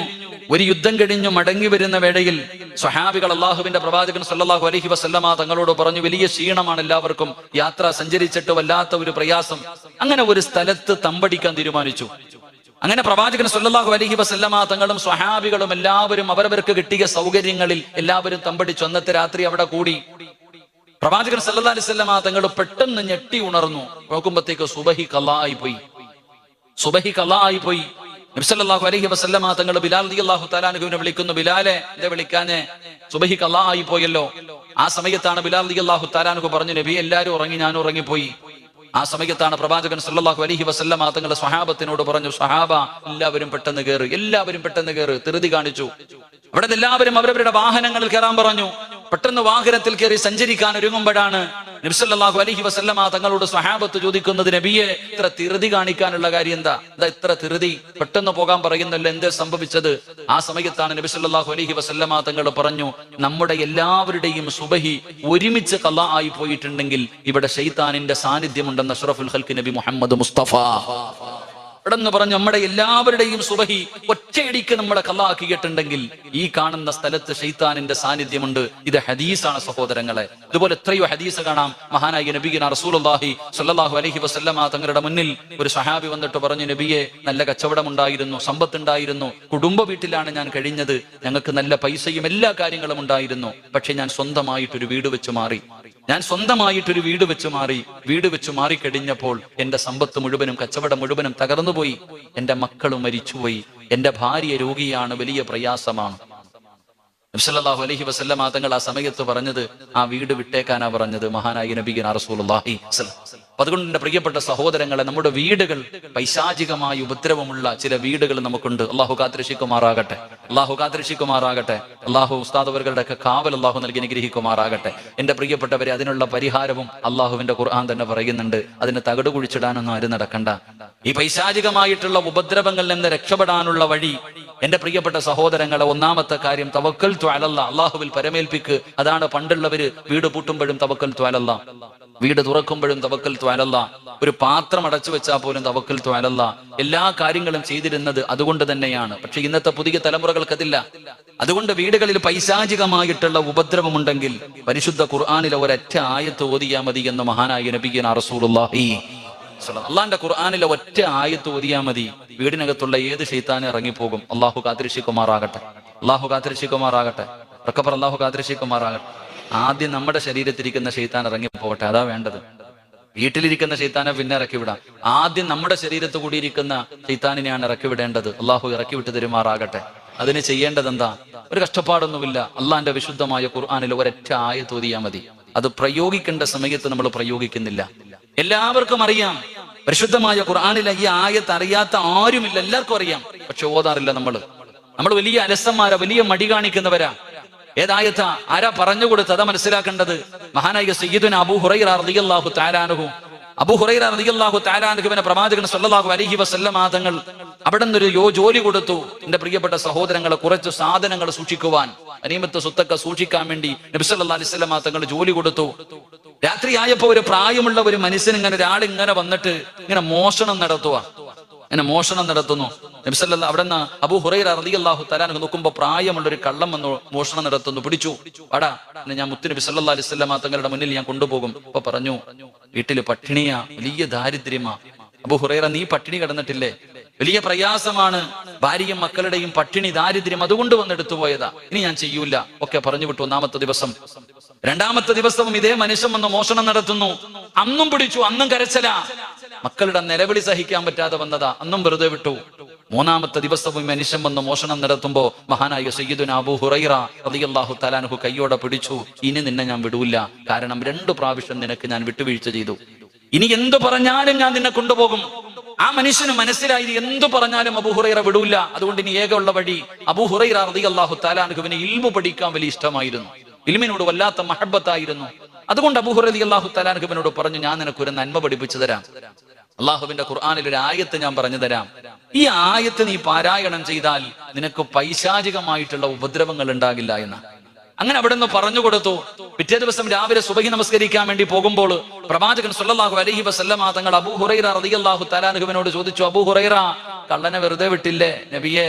യുദ്ധം കഴിഞ്ഞു മടങ്ങി വരുന്ന വേളയിൽ സ്വഹാബികൾ അള്ളാഹുവിന്റെ പ്രവാചകൻ സ്വല്ലല്ലാഹു അലൈഹി വസല്ലമ തങ്ങളോട് പറഞ്ഞു, വലിയ ക്ഷീണമാണ് എല്ലാവർക്കും, യാത്ര സഞ്ചരിച്ചിട്ട് വല്ലാത്ത ഒരു പ്രയാസം. അങ്ങനെ ഒരു സ്ഥലത്ത് തമ്പടിക്കാൻ തീരുമാനിച്ചു. അങ്ങനെ പ്രവാചകൻ സ്വല്ലല്ലാഹു അലൈഹി വസല്ലമ തങ്ങളും സ്വഹാബികളും എല്ലാവരും അവരവർക്ക് കിട്ടിയ സൗകര്യങ്ങളിൽ എല്ലാവരും തമ്പടിച്ചു. അന്നത്തെ രാത്രി അവിടെ കൂടി. പ്രവാചകൻ സല്ലല്ലാഹു അലൈഹി വസല്ലമ തങ്ങൾ പെട്ടെന്ന് ഞെട്ടി ഉണർന്നു. നോക്കുമ്പോഴത്തേക്ക് സുബഹി ഖളായി പോയി. നബി സല്ലല്ലാഹു അലൈഹി വസല്ലമ തങ്ങൾ ബിലാൽ റളിയല്ലാഹു തആല അൻഹുവിനെ വിളിക്കുന്നു. ബിലാലെ, എന്താ വിളിക്കാഞ്ഞേ? സുബഹി ഖളായി പോയല്ലോ. ആ സമയത്താണ് ബിലാൽ റളിയല്ലാഹു തആല അൻഹു പറഞ്ഞു, നബി എല്ലാവരും ഉറങ്ങി, ഞാൻ ഉറങ്ങിപ്പോയി. ആ സമയത്താണ് പ്രവാചകൻ സല്ലല്ലാഹു അലൈഹി വസല്ലമ തങ്ങളുടെ സ്വഹാബത്തിനോട് പറഞ്ഞു, സ്വഹാബ എല്ലാവരും പെട്ടെന്ന് കയറ്, ധൃതി കാണിച്ചു. അവിടെ എല്ലാവരും അവരവരുടെ വാഹനങ്ങളിൽ കയറാൻ പറഞ്ഞു. പെട്ടെന്ന് വാഹനത്തിൽ കയറി സഞ്ചരിക്കാൻ ഒരുങ്ങുമ്പോഴാണ് നബി സല്ലല്ലാഹു അലൈഹി വസല്ലമ തങ്ങളോട് സ്വഹാബത്ത് ചോദിക്കുന്നത്, നബിയെ ഇത്ര ധൃതി കാണിക്കാനുള്ള കാര്യം എന്താ ഇത്ര ധൃതി, പെട്ടെന്ന് പോകാൻ പറയുന്നല്ലോ, എന്തേ സംഭവിച്ചത്? ആ സമയത്താണ് നബി സല്ലല്ലാഹു അലൈഹി വസല്ലമ തങ്ങൾ പറഞ്ഞു, നമ്മുടെ എല്ലാവരുടെയും സുബഹി ഒരുമിച്ച് ഖളാ ആയി പോയിട്ടുണ്ടെങ്കിൽ ഇവിടെ ശൈത്താനിന്റെ സാന്നിധ്യമുണ്ടെന്ന് അഷ്റഫുൽ ഖൽഖ് നബി മുഹമ്മദ് മുസ്തഫ എന്ന് പറഞ്ഞു. നമ്മുടെ എല്ലാവരുടെയും സുബഹി ഒറ്റയടിക്ക് നമ്മളെ ഖളാക്കിയിട്ടുണ്ടെങ്കിൽ ഈ കാണുന്ന സ്ഥലത്ത് ശൈത്താനിന്റെ സാന്നിധ്യമുണ്ട്. ഇത് ഹദീസാണ് സഹോദരങ്ങളെ. ഇതുപോലെ എത്രയോ ഹദീസ് കാണാം. മഹാനായ നബിയുനാ റസൂലുള്ളാഹി സ്വല്ലല്ലാഹു അലൈഹി വസല്ലമ തങ്ങളുടെ മുന്നിൽ ഒരു സ്വഹാബി വന്നിട്ട് പറഞ്ഞു, നബിയെ നല്ല കച്ചവടമുണ്ടായിരുന്നു, സമ്പത്തുണ്ടായിരുന്നു, കുടുംബ വീട്ടിലാണ് ഞാൻ കഴിഞ്ഞത്, ഞങ്ങൾക്ക് നല്ല പൈസയും എല്ലാ കാര്യങ്ങളും ഉണ്ടായിരുന്നു. പക്ഷെ ഞാൻ സ്വന്തമായിട്ടൊരു വീട് വെച്ച് മാറിക്കഴിഞ്ഞപ്പോൾ എന്റെ സമ്പത്ത് മുഴുവനും കച്ചവടം മുഴുവനും തകർന്നുപോയി, എന്റെ മക്കളും മരിച്ചുപോയി, എന്റെ ഭാര്യ രോഗിയാണ്, വലിയ പ്രയാസമാണ്. നബി സല്ലല്ലാഹു അലൈഹി വസല്ലമ തങ്ങൾ ആ സമയത്ത് പറഞ്ഞത്, ആ വീട് വിട്ടേക്കാനാ പറഞ്ഞത് മഹാനായ നബിയുനാ റസൂലുള്ളാഹി സ്വല്ലല്ലാഹു അലൈഹി വസല്ലം. അതുകൊണ്ട് എന്റെ പ്രിയപ്പെട്ട സഹോദരങ്ങളെ, നമ്മുടെ വീടുകൾ പൈശാചികമായ ഉപദ്രവമുള്ള ചില വീടുകൾ നമുക്കുണ്ട്. അള്ളാഹു കാത്തിരക്ഷിക്കുമാറാകട്ടെ. അള്ളാഹു ഉസ്താദ് അവരുടെ ഒക്കെ കാവൽ അള്ളാഹു നൽകി അനുഗ്രഹിക്കുമാറാകട്ടെ. എന്റെ പ്രിയപ്പെട്ടവരെ, അതിനുള്ള പരിഹാരവും അള്ളാഹുവിന്റെ ഖുർആൻ തന്നെ പറയുന്നുണ്ട്. അതിന് തകട് കുഴിച്ചിടാനൊന്നും ആരും നടക്കണ്ട. ഈ പൈശാചികമായിട്ടുള്ള ഉപദ്രവങ്ങളിൽ നിന്ന് രക്ഷപ്പെടാനുള്ള വഴി, എന്റെ പ്രിയപ്പെട്ട സഹോദരങ്ങളെ, ഒന്നാമത്തെ കാര്യം തവക്കൽതു അലല്ലാഹ്, അള്ളാഹുവിൽ പരമേൽപ്പിക്ക്. അതാണ് പണ്ടുള്ളവര് വീട് പൂട്ടുമ്പോഴും തവക്കൽതു അലല്ലാഹ്, വീട് തുറക്കുമ്പോഴും തവക്കൽതു അലല്ലാഹ്, ഒരു പാത്രം അടച്ചു വെച്ചാൽ പോലും തവക്കൽതു അലല്ലാഹ്. എല്ലാ കാര്യങ്ങളും ചെയ്തിരുന്നത് അതുകൊണ്ട് തന്നെയാണ്. പക്ഷെ ഇന്നത്തെ പുതിയ തലമുറകൾക്ക് അതില്ല. അതുകൊണ്ട് വീടുകളിൽ പൈശാചികമായിട്ടുള്ള ഉപദ്രവമുണ്ടെങ്കിൽ പരിശുദ്ധ ഖുർആനിലെ ഒരൊറ്റ ആയത്ത് ഓതിയാ മതി എന്ന് മഹാനായ നബിയുനാ റസൂലുള്ളാഹി. അള്ളാന്റെ ഖുർആനിലെ ഒറ്റ ആയത്ത് ഓതിയാ മതി, വീടിനകത്തുള്ള ഏത് ശൈത്താനും ഇറങ്ങിപ്പോകും. അള്ളാഹു കാത്തിരക്ഷിക്കുമാറാകട്ടെ, അള്ളാഹു കാത്തിരക്ഷിക്കുമാറാകട്ടെ, അള്ളാഹു കാത്തിരക്ഷിക്കുമാറാകട്ടെ. ആദ്യം നമ്മുടെ ശരീരത്തിരിക്കുന്ന ശൈത്താൻ ഇറങ്ങിപ്പോകട്ടെ, അതാ വേണ്ടത്. വീട്ടിലിരിക്കുന്ന ശൈത്താനെ പിന്നെ ഇറക്കിവിടാം. ആദ്യം നമ്മുടെ ശരീരത്ത് കൂടിയിരിക്കുന്ന ശൈത്താനിനെയാണ് ഇറക്കിവിടേണ്ടത്. അള്ളാഹു ഇറക്കിവിട്ട് തരുമാറാകട്ടെ. അതിന് ചെയ്യേണ്ടത് എന്താ? ഒരു കഷ്ടപ്പാടൊന്നുമില്ല. അള്ളാന്റെ വിശുദ്ധമായ ഖുർആനിൽ ഒരൊറ്റ ആയത്ത് ഓതിയാ മതി. അത് പ്രയോഗിക്കേണ്ട സമയത്ത് നമ്മൾ പ്രയോഗിക്കുന്നില്ല. എല്ലാവർക്കും അറിയാം, പരിശുദ്ധമായ ഖുർആനിലെ ഈ ആയത്ത് അറിയാത്ത ആരുമില്ല, എല്ലാവർക്കും അറിയാം. പക്ഷെ ഓതാറില്ല. നമ്മൾ വലിയ അലസന്മാരാ, വലിയ മടി കാണിക്കുന്നവരാ. ഏതായത്താ? ആരാ പറഞ്ഞു കൊടുത്തത്? അതാ മനസ്സിലാക്കേണ്ടത്. മഹാനായ സയ്യിദുനാ അബൂ ഹുറൈറ റളിയല്ലാഹു തആല അൻഹു, അബൂ ഹുറൈറ റളിയല്ലാഹു തആല അൻഹുവിനെ പ്രവാചകൻ സ്വല്ലല്ലാഹു അലൈഹി വസല്ലം തങ്ങൾ അവിടെ നിന്നൊരു ജോലി കൊടുത്തു. എന്റെ പ്രിയപ്പെട്ട സഹോദരങ്ങളെ, കുറച്ച് സാധനങ്ങൾ സൂക്ഷിക്കുവാൻ, അനീമത്ത് സ്വത്തൊക്കെ സൂക്ഷിക്കാൻ വേണ്ടി നബി സല്ലല്ലാഹു അലൈഹി വസല്ലം തങ്ങൾ ജോലി കൊടുത്തു. രാത്രിയായപ്പോ ഒരു പ്രായമുള്ള ഒരു മനുഷ്യൻ ഒരാളിങ്ങനെ വന്നിട്ട് ഇങ്ങനെ മോഷണം നടത്തുന്നു. നബി സല്ലല്ലാഹു അവിടെ നിന്ന് അബൂ ഹുറൈറ റളിയല്ലാഹു തആല അൻഹു നോക്കുമ്പോ പ്രായമുള്ള ഒരു കള്ളം വന്ന് മോഷണം നടത്തുന്നു. പിടിച്ചു, വാടാ, ഞാൻ മുത്തുനബി സല്ലല്ലാഹു അലൈഹി വസല്ലം തങ്ങളുടെ മുന്നിൽ ഞാൻ കൊണ്ടുപോകും. അപ്പൊ പറഞ്ഞു, വീട്ടില് പട്ടിണിയാ, വലിയ ദാരിദ്ര്യമാ. അബൂ ഹുറൈറ, നീ പട്ടിണി കിടന്നിട്ടില്ലേ? വലിയ പ്രയാസമാണ്, ഭാര്യയും മക്കളുടെയും പട്ടിണി, ദാരിദ്ര്യം, അതുകൊണ്ട് വന്നെടുത്തു പോയതാ. ഇനി ഞാൻ ചെയ്യൂല ഒക്കെ പറഞ്ഞു വിട്ടു. ഒന്നാമത്തെ ദിവസം. രണ്ടാമത്തെ ദിവസവും ഇതേ മനുഷ്യൻ വന്ന് മോഷണം നടത്തുന്നു. അന്നും പിടിച്ചു, അന്നും കരച്ചല. മക്കളുടെ നിലവിളി സഹിക്കാൻ പറ്റാതെ വന്നതാ, അന്നും വെറുതെ വിട്ടു. മൂന്നാമത്തെ ദിവസവും മനുഷ്യൻ വന്ന് മോഷണം നടത്തുമ്പോ മഹാനായ സയ്യിദുനാ അബൂ ഹുറൈറ റളിയല്ലാഹു തആല അൻഹു കയ്യോടെ പിടിച്ചു. ഇനി നിന്നെ ഞാൻ വിടൂല, കാരണം 2 പ്രാവശ്യം നിനക്ക് ഞാൻ വിട്ടുവീഴ്ച ചെയ്തു. ഇനി എന്തു പറഞ്ഞാലും ഞാൻ നിന്നെ കൊണ്ടുപോകും. ആ മനുഷ്യന് മനസ്സിലായി, എന്തു പറഞ്ഞാലും അബൂ ഹുറൈറ വിടൂല. അതുകൊണ്ട് ഇനി ഏകയുള്ള വഴി, അബൂ ഹുറൈറ റളിയല്ലാഹു തആല അൻഹുവിന് ഇൽമു പഠിക്കാൻ വലിയ ഇഷ്ടമായിരുന്നു, ഇൽമിനോട് വല്ലാത്ത മഹബ്ബത്തായിരുന്നു. അതുകൊണ്ട് അബൂ ഹുറൈറ റളിയല്ലാഹു തആല അൻഹുവിനോട് പറഞ്ഞു, ഞാൻ നിനക്കൊരു നന്മ പഠിപ്പിച്ചു തരാം. അള്ളാഹുവിന്റെ ഖുർആനിൽ ഒരു ആയത്ത് ഞാൻ പറഞ്ഞു തരാം. ഈ ആയത്ത് നീ പാരായണം ചെയ്താൽ നിനക്ക് പൈശാചികമായിട്ടുള്ള ഉപദ്രവങ്ങൾ ഉണ്ടാകില്ല എന്ന്. അങ്ങനെ അവിടെ നിന്ന് പറഞ്ഞു കൊടുത്തു. പിറ്റേ ദിവസം രാവിലെ സുബഹി നമസ്കരിക്കാൻ വേണ്ടി പോകുമ്പോൾ പ്രവാചകൻ സ്വല്ലല്ലാഹു അലൈഹി വസല്ലം തങ്ങൾ അബൂ ഹുറൈറ റളിയല്ലാഹു തആല അൻഹുവിനോട് ചോദിച്ചു, അബൂ ഹുറൈറ, കള്ളനെ വെറുതെ വിട്ടില്ലേ? നബിയെ,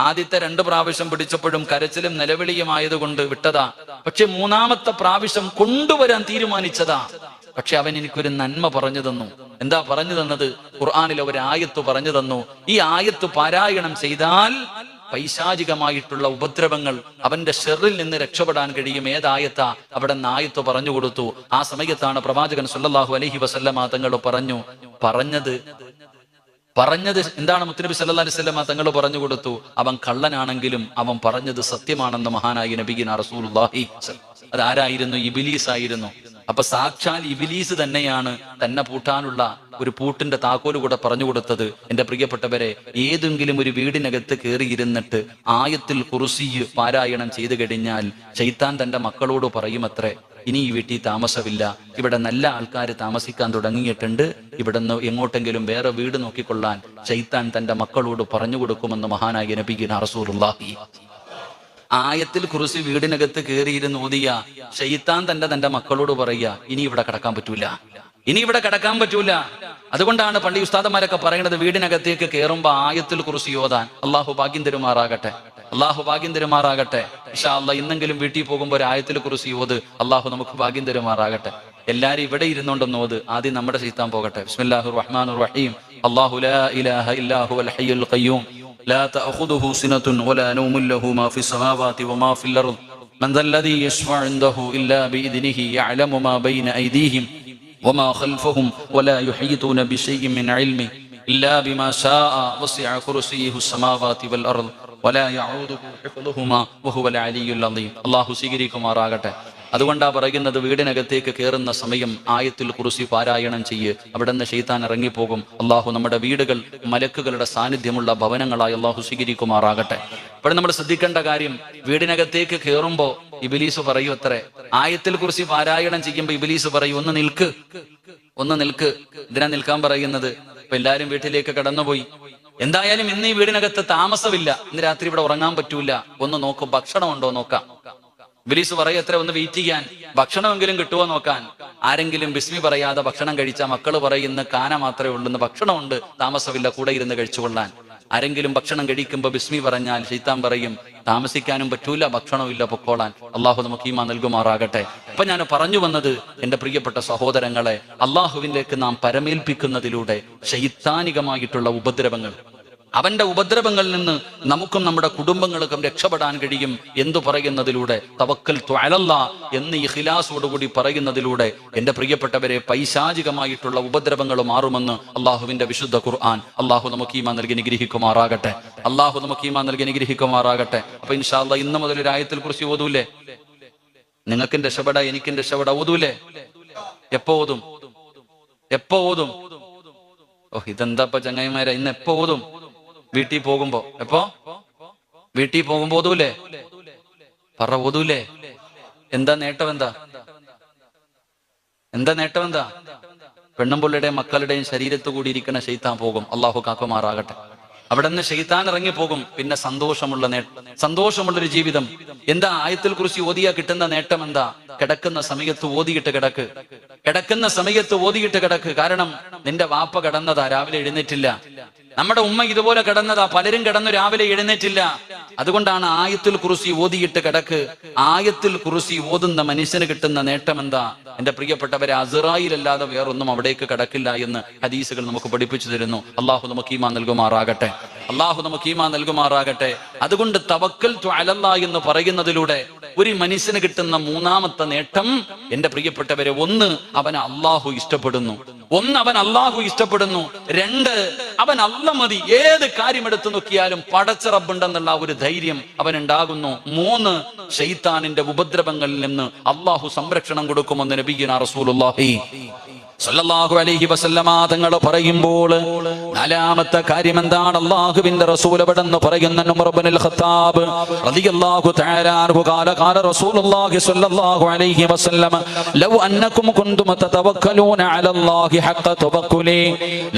ആദ്യത്തെ 2 പ്രാവശ്യം പിടിച്ചപ്പോഴും കരച്ചിലും നിലവിളിയും ആയതുകൊണ്ട് വിട്ടതാ. പക്ഷെ 3ാമത്തെ പ്രാവശ്യം കൊണ്ടുവരാൻ തീരുമാനിച്ചതാ. പക്ഷെ അവൻ എനിക്കൊരു നന്മ പറഞ്ഞു തന്നു. എന്താ പറഞ്ഞു തന്നത്? ഖുർആനിലെ ഒരു ആയത്ത് പറഞ്ഞു തന്നു. ഈ ആയത്ത് പാരായണം ചെയ്താൽ പൈശാചികമായിട്ടുള്ള ഉപദ്രവങ്ങൾ, അവന്റെ ഷെറിൽ നിന്ന് രക്ഷപ്പെടാൻ കഴിയും. ഏതായത്താ? അവിടെ നിന്ന് ആയത്ത് പറഞ്ഞു കൊടുത്തു. ആ സമയത്താണ് പ്രവാചകൻ സ്വല്ലല്ലാഹു അലൈഹി വസല്ലം തങ്ങൾ പറഞ്ഞത് എന്താണ്? മുത്തുനബി സല്ലല്ലാഹു അലൈഹി വസല്ലം തങ്ങൾ പറഞ്ഞു കൊടുത്തു, അവൻ കള്ളനാണെങ്കിലും അവൻ പറഞ്ഞത് സത്യമാണെന്ന് മഹാനായ നബിയുനാ റസൂലുള്ളാഹി. അതാരായിരുന്നു? ഇബ്ലീസ് ആയിരുന്നു. അപ്പൊ സാക്ഷാൽ ഇബ്ലീസ് തന്നെയാണ് തന്നെ പൂട്ടാനുള്ള ഒരു പൂട്ടിന്റെ താക്കോല് കൂടെ പറഞ്ഞു കൊടുത്തത്. എന്റെ പ്രിയപ്പെട്ടവരെ, ഏതെങ്കിലും ഒരു വീടിനകത്ത് കയറിയിരുന്നിട്ട് ആയത്തുൽ കുർസി പാരായണം ചെയ്തു കഴിഞ്ഞാൽ ശൈത്താൻ തന്റെ മക്കളോട് പറയുമത്രേ, ഇനി ഈ വീട്ടിൽ താമസമില്ല, ഇവിടെ നല്ല ആൾക്കാർ താമസിക്കാൻ തുടങ്ങിയിട്ടുണ്ട്, ഇവിടെ നിന്ന് എങ്ങോട്ടെങ്കിലും വേറെ വീട് നോക്കിക്കൊള്ളാൻ ശൈത്താൻ തന്റെ മക്കളോട് പറഞ്ഞു കൊടുക്കുമെന്ന് മഹാനായ നബിയുനാ റസൂലുള്ളാഹി. ആയത്തിൽ കുറിച്ച് വീടിനകത്ത് കയറിയിരുന്ന് ഓതിയ ശൈത്താൻ തന്റെ മക്കളോട് പറയുക, ഇനി ഇവിടെ കിടക്കാൻ പറ്റൂല. അതുകൊണ്ടാണ് പള്ളി ഉസ്താദന്മാരൊക്കെ പറയുന്നത്, വീടിനകത്തേക്ക് കയറുമ്പോ ആയത്തിൽ കുറിച്ച് ഓതാൻ. അള്ളാഹു ഭാഗ്യം തരുമാറാകട്ടെ. ഇൻഷാ അല്ലാഹ് ഇന്നെങ്കിലും വീട്ടിൽ പോകുമ്പോൾ ഒരു ആയത്തിൽ കുറിച്ച് ഓത്. അള്ളാഹു നമുക്ക് ഭാഗ്യം തരുമാറാകട്ടെ. എല്ലാരും ഇവിടെ ഇരുന്നുണ്ടെന്ന് ഓത്. ആദ്യം നമ്മുടെ ശൈത്താൻ പോകട്ടെ. ബിസ്മില്ലാഹിർ റഹ്മാനിർ റഹീം. അല്ലാഹു ലാ ഇലാഹ ഇല്ലാ ഹുവൽ ഹയ്യുൽ ഖയ്യൂം لا تأخذه سنة ولا نوم له ما في السماوات وما في الأرض من ذا الذي يشفع عنده إلا بإذنه يعلم ما بين أيديهم وما خلفهم ولا يحيطون بشيء من علمه إلا بما شاء وسع كرسيه السماوات والأرض ولا يعوده حفظهما وهو العلي العظيم. الله സ്വീകരിക്കുമാറാകട്ടെ. അതുകൊണ്ടാ പറയുന്നത്, വീടിനകത്തേക്ക് കയറുന്ന സമയം ആയത്തുൽ കുർസി പാരായണം ചെയ്യ്. അവിടെ നിന്ന് ശൈത്താൻ ഇറങ്ങിപ്പോകും. അള്ളാഹു നമ്മുടെ വീടുകൾ മലക്കുകളുടെ സാന്നിധ്യമുള്ള ഭവനങ്ങളായി അള്ളാഹു സ്വീകരിക്കുമാറാകട്ടെ. അപ്പോൾ നമ്മൾ ശ്രദ്ധിക്കേണ്ട കാര്യം, വീടിനകത്തേക്ക് കയറുമ്പോ ഇബ്ലീസ് പറയൂ അത്രേ, ആയത്തുൽ കുർസി പാരായണം ചെയ്യുമ്പോ ഇബ്ലീസ് പറയും, ഒന്ന് നിൽക്ക്. ഇതിനാ നിൽക്കാൻ പറയുന്നത്? ഇപ്പൊ എല്ലാരും വീട്ടിലേക്ക് കടന്നുപോയി. എന്തായാലും ഇന്ന് ഈ വീടിനകത്ത് താമസമില്ല, ഇന്ന് രാത്രി ഇവിടെ ഉറങ്ങാൻ പറ്റൂല, ഒന്ന് നോക്കും, ഭക്ഷണം ഉണ്ടോ നോക്കാം. ഇബ്ലീസ് പറയും എത്ര ഒന്ന് വെയിറ്റ് ചെയ്യാൻ, ഭക്ഷണമെങ്കിലും കിട്ടുമോ നോക്കാൻ. ആരെങ്കിലും ബിസ്മി പറയാതെ ഭക്ഷണം കഴിച്ചാൽ മക്കള് പറയുന്ന കാന മാത്രമേ ഉള്ളൂ, ഭക്ഷണമുണ്ട് താമസമില്ല കൂടെ ഇരുന്ന് കഴിച്ചുകൊള്ളാൻ. ആരെങ്കിലും ഭക്ഷണം കഴിക്കുമ്പോ ബിസ്മി പറഞ്ഞാൽ ശൈത്താൻ പറയും താമസിക്കാനും പറ്റൂല, ഭക്ഷണമില്ല, പൊക്കോളാൻ. അള്ളാഹു നമുക്ക് ഈമാൻ നൽകുമാറാകട്ടെ. അപ്പൊ ഞാൻ പറഞ്ഞു വന്നത്, എന്റെ പ്രിയപ്പെട്ട സഹോദരങ്ങളെ, അള്ളാഹുവിലേക്ക് നാം പരമേൽപ്പിക്കുന്നതിലൂടെ ശൈത്താനികമായിട്ടുള്ള ഉപദ്രവങ്ങൾ, അവന്റെ ഉപദ്രവങ്ങളിൽ നിന്ന് നമുക്കും നമ്മുടെ കുടുംബങ്ങൾക്കും രക്ഷപ്പെടാൻ കഴിയും എന്തു പറയുന്നതിലൂടെ, തവക്കൽതു അലല്ലാഹ് എന്ന് ഇഖ്ലാസോടുകൂടി പറയുന്നതിലൂടെ എന്റെ പ്രിയപ്പെട്ടവരെ പൈശാചികമായിട്ടുള്ള ഉപദ്രവങ്ങൾ മാറുമെന്ന് അള്ളാഹുവിന്റെ വിശുദ്ധ ഖുർആൻ. അള്ളാഹു നമുക്ക് ഈമാൻ നൽകി അനുഗ്രഹിക്കുമാറാകട്ടെ. അള്ളാഹു നമുക്ക് ഈമാൻ നൽകി അനുഗ്രഹിക്കുമാറാകട്ടെ. അപ്പൊ ഇൻഷാ അല്ലാഹ് ഇന്ന് മുതൽ ഒരു ആയത്തുൽ കുർസി ഓതൂലേ? നിങ്ങൾക്കും രക്ഷപ്പെടാ, എനിക്കും രക്ഷപ്പെടാ. ഓതൂലേ? എപ്പോ ഓതും? എപ്പോ ഓതും? ഓ, ഇതെന്താ ചങ്ങായിമാരെ, ഇന്ന് എപ്പോ ഓതും? വീട്ടിൽ പോകുമ്പോ. എപ്പോ? വീട്ടിൽ പോകുമ്പോ ഓതൂലേ? പറ, ഓതൂലേ? എന്താ നേട്ടം? എന്താ നേട്ടം? പെണ്ണും പുള്ളിയുടെയും മക്കളുടെയും ശരീരത്ത് കൂടി ഇരിക്കുന്ന ശൈത്താൻ പോകും. അള്ളാഹു കാക്കുമാറാകട്ടെ. അവിടെ നിന്ന് ശൈത്താൻ ഇറങ്ങി പോകും. പിന്നെ സന്തോഷമുള്ളൊരു ജീവിതം. എന്താ ആയത്തുൽ കുർസി ഓതിയാ കിട്ടുന്ന നേട്ടം? എന്താ? കിടക്കുന്ന സമയത്ത് ഓതിയിട്ട് കിടക്ക്. കിടക്കുന്ന സമയത്ത് ഓതിയിട്ട് കിടക്ക്. കാരണം നിന്റെ വാപ്പ കിടന്നതാ, രാവിലെ എഴുന്നേറ്റില്ല. നമ്മുടെ ഉമ്മ ഇതുപോലെ കിടന്നതാ, പലരും കിടന്നു രാവിലെ എഴുന്നേറ്റില്ല. അതുകൊണ്ടാണ് ആയത്തുൽ കുർസി ഓതിയിട്ട് കിടക്ക്. ആയത്തുൽ കുർസി ഓതുന്ന മനുഷ്യന് കിട്ടുന്ന നേട്ടം എന്താ? എന്റെ പ്രിയപ്പെട്ടവരെ, അസ്റായിൽ അല്ലാതെ വേറൊന്നും അവിടേക്ക് കിടക്കില്ല എന്ന് ഹദീസുകൾ നമുക്ക് പഠിപ്പിച്ചു തരുന്നു. അള്ളാഹു നമുക്ക് ഈമാൻ നൽകുമാറാകട്ടെ. അള്ളാഹു നമുക്ക് ഈമാൻ നൽകുമാറാകട്ടെ. അതുകൊണ്ട് തവക്കൽതു അലല്ലാഹ് എന്ന് പറയുന്നതിലൂടെ ഒരു മനുഷ്യന് കിട്ടുന്ന മൂന്നാമത്തെ നേട്ടം, എന്റെ പ്രിയപ്പെട്ടവരെ, ഒന്ന്, അവൻ അള്ളാഹു ഇഷ്ടപ്പെടുന്നു. രണ്ട്, അവൻ അല്ല മതി, ഏത് കാര്യം എടുത്തു നോക്കിയാലും പടച്ച റബ്ബുണ്ടെന്നുള്ള ഒരു ധൈര്യം അവനുണ്ടാകുന്നു. മൂന്ന്, ശൈത്താനിന്റെ ഉപദ്രവങ്ങളിൽ നിന്ന് അള്ളാഹു സംരക്ഷണം കൊടുക്കുമെന്ന് നബിയുനാ റസൂലുള്ളാഹി സ്വല്ലല്ലാഹു അലൈഹി വസല്ലമ തങ്ങൾ പറയുമ്പോൾ നാലാമത്തെ കാര്യം എന്താണ്? അല്ലാഹുവിന്റെ റസൂൽ എവിടെന്ന് പറയുന്ന ഉമർ ഇബ്നുൽ ഖത്താബ് റളിയല്ലാഹു തആല അൻഹു ഖാല റസൂലുള്ളാഹി സ്വല്ലല്ലാഹു അലൈഹി വസല്ലമ ലൗ അന്നകും കുൻതും തതവക്കലൂന അലല്ലാഹി ഹഖ്ക തവക്കുലി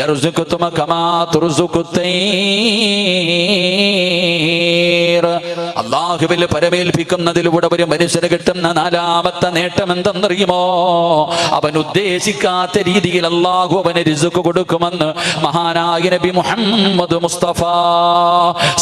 ലർസുഖതും കമാ തുർസുഖുത്തൈർ. അല്ലാഹുവിൽ പരമേൽപ്പിക്കുന്നതിലൂടെ ഒരു മനുഷ്യന് കിട്ടുന്ന നാലാമത്തെ നേട്ടം എന്തെന്നറിയുമോ? അവൻ ഉദ്ദേശിക്കാത്ത രീതിയിൽ അല്ലാഹു അവന് റിസ്ക് കൊടുക്കുമെന്ന് മഹാനായ നബി മുഹമ്മദ് മുസ്തഫ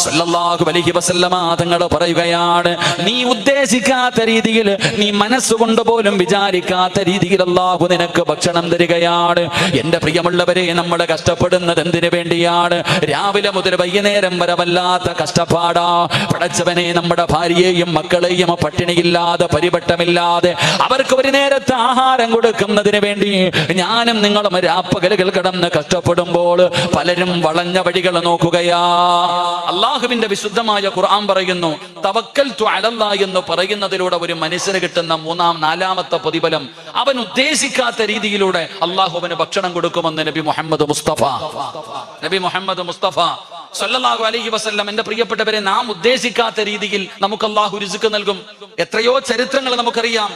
സല്ലല്ലാഹു അലൈഹി വസല്ലമ തങ്ങൾ പറയുകയാണ്. നീ ഉദ്ദേശിക്കാത്ത രീതിയിൽ, നീ മനസ്സുകൊണ്ട് പോലും വിചാരിക്കാത്ത രീതിയിൽ അല്ലാഹു നിനക്ക് ഭക്ഷണം തരികയാണ്. എന്റെ പ്രിയമുള്ളവരെ, നമ്മൾ കഷ്ടപ്പെടുന്നത് എന്തിനു വേണ്ടിയാണ്? രാവിലെ മുതൽ വൈകുന്നേരം വരെ വല്ലാത്ത കഷ്ടപ്പാടാ. പടച്ചവനെ, നമ്മുടെ ഭാര്യയെയും മക്കളെയും പട്ടിണിയില്ലാതെ പരിവട്ടമില്ലാതെ അവർക്ക് ഒരു നേരത്തെ ആഹാരം കൊടുക്കുന്നതിന് വേണ്ടി ഞാനും നിങ്ങളും രാപ്പകലുകൾ കടന്ന് കഷ്ടപ്പെടുമ്പോൾ പലരും വളഞ്ഞ വഴികൾ നോക്കുകയാ. അള്ളാഹുവിന്റെ വിശുദ്ധമായ ഖുർആൻ പറയുന്നു, തവക്കൽതു അലല്ലാഹ് എന്ന് പറയുന്നതിലൂടെ ഒരു മനുഷ്യന് കിട്ടുന്ന നാലാമത്തെ പ്രതിഫലം, അവൻ ഉദ്ദേശിക്കാത്ത രീതിയിലൂടെ അള്ളാഹു അവന് ഭക്ഷണം കൊടുക്കുമെന്ന് നബി മുഹമ്മദ് മുസ്തഫ സല്ലല്ലാഹു അലൈഹി വസല്ലം. എന്റെ പ്രിയപ്പെട്ടവരെ, നാം ഉദ്ദേശിക്കാത്ത രീതിയിൽ നമുക്ക് അള്ളാഹു റിസ്ക് നൽകും. എത്രയോ ചരിത്രങ്ങൾ നമുക്കറിയാം,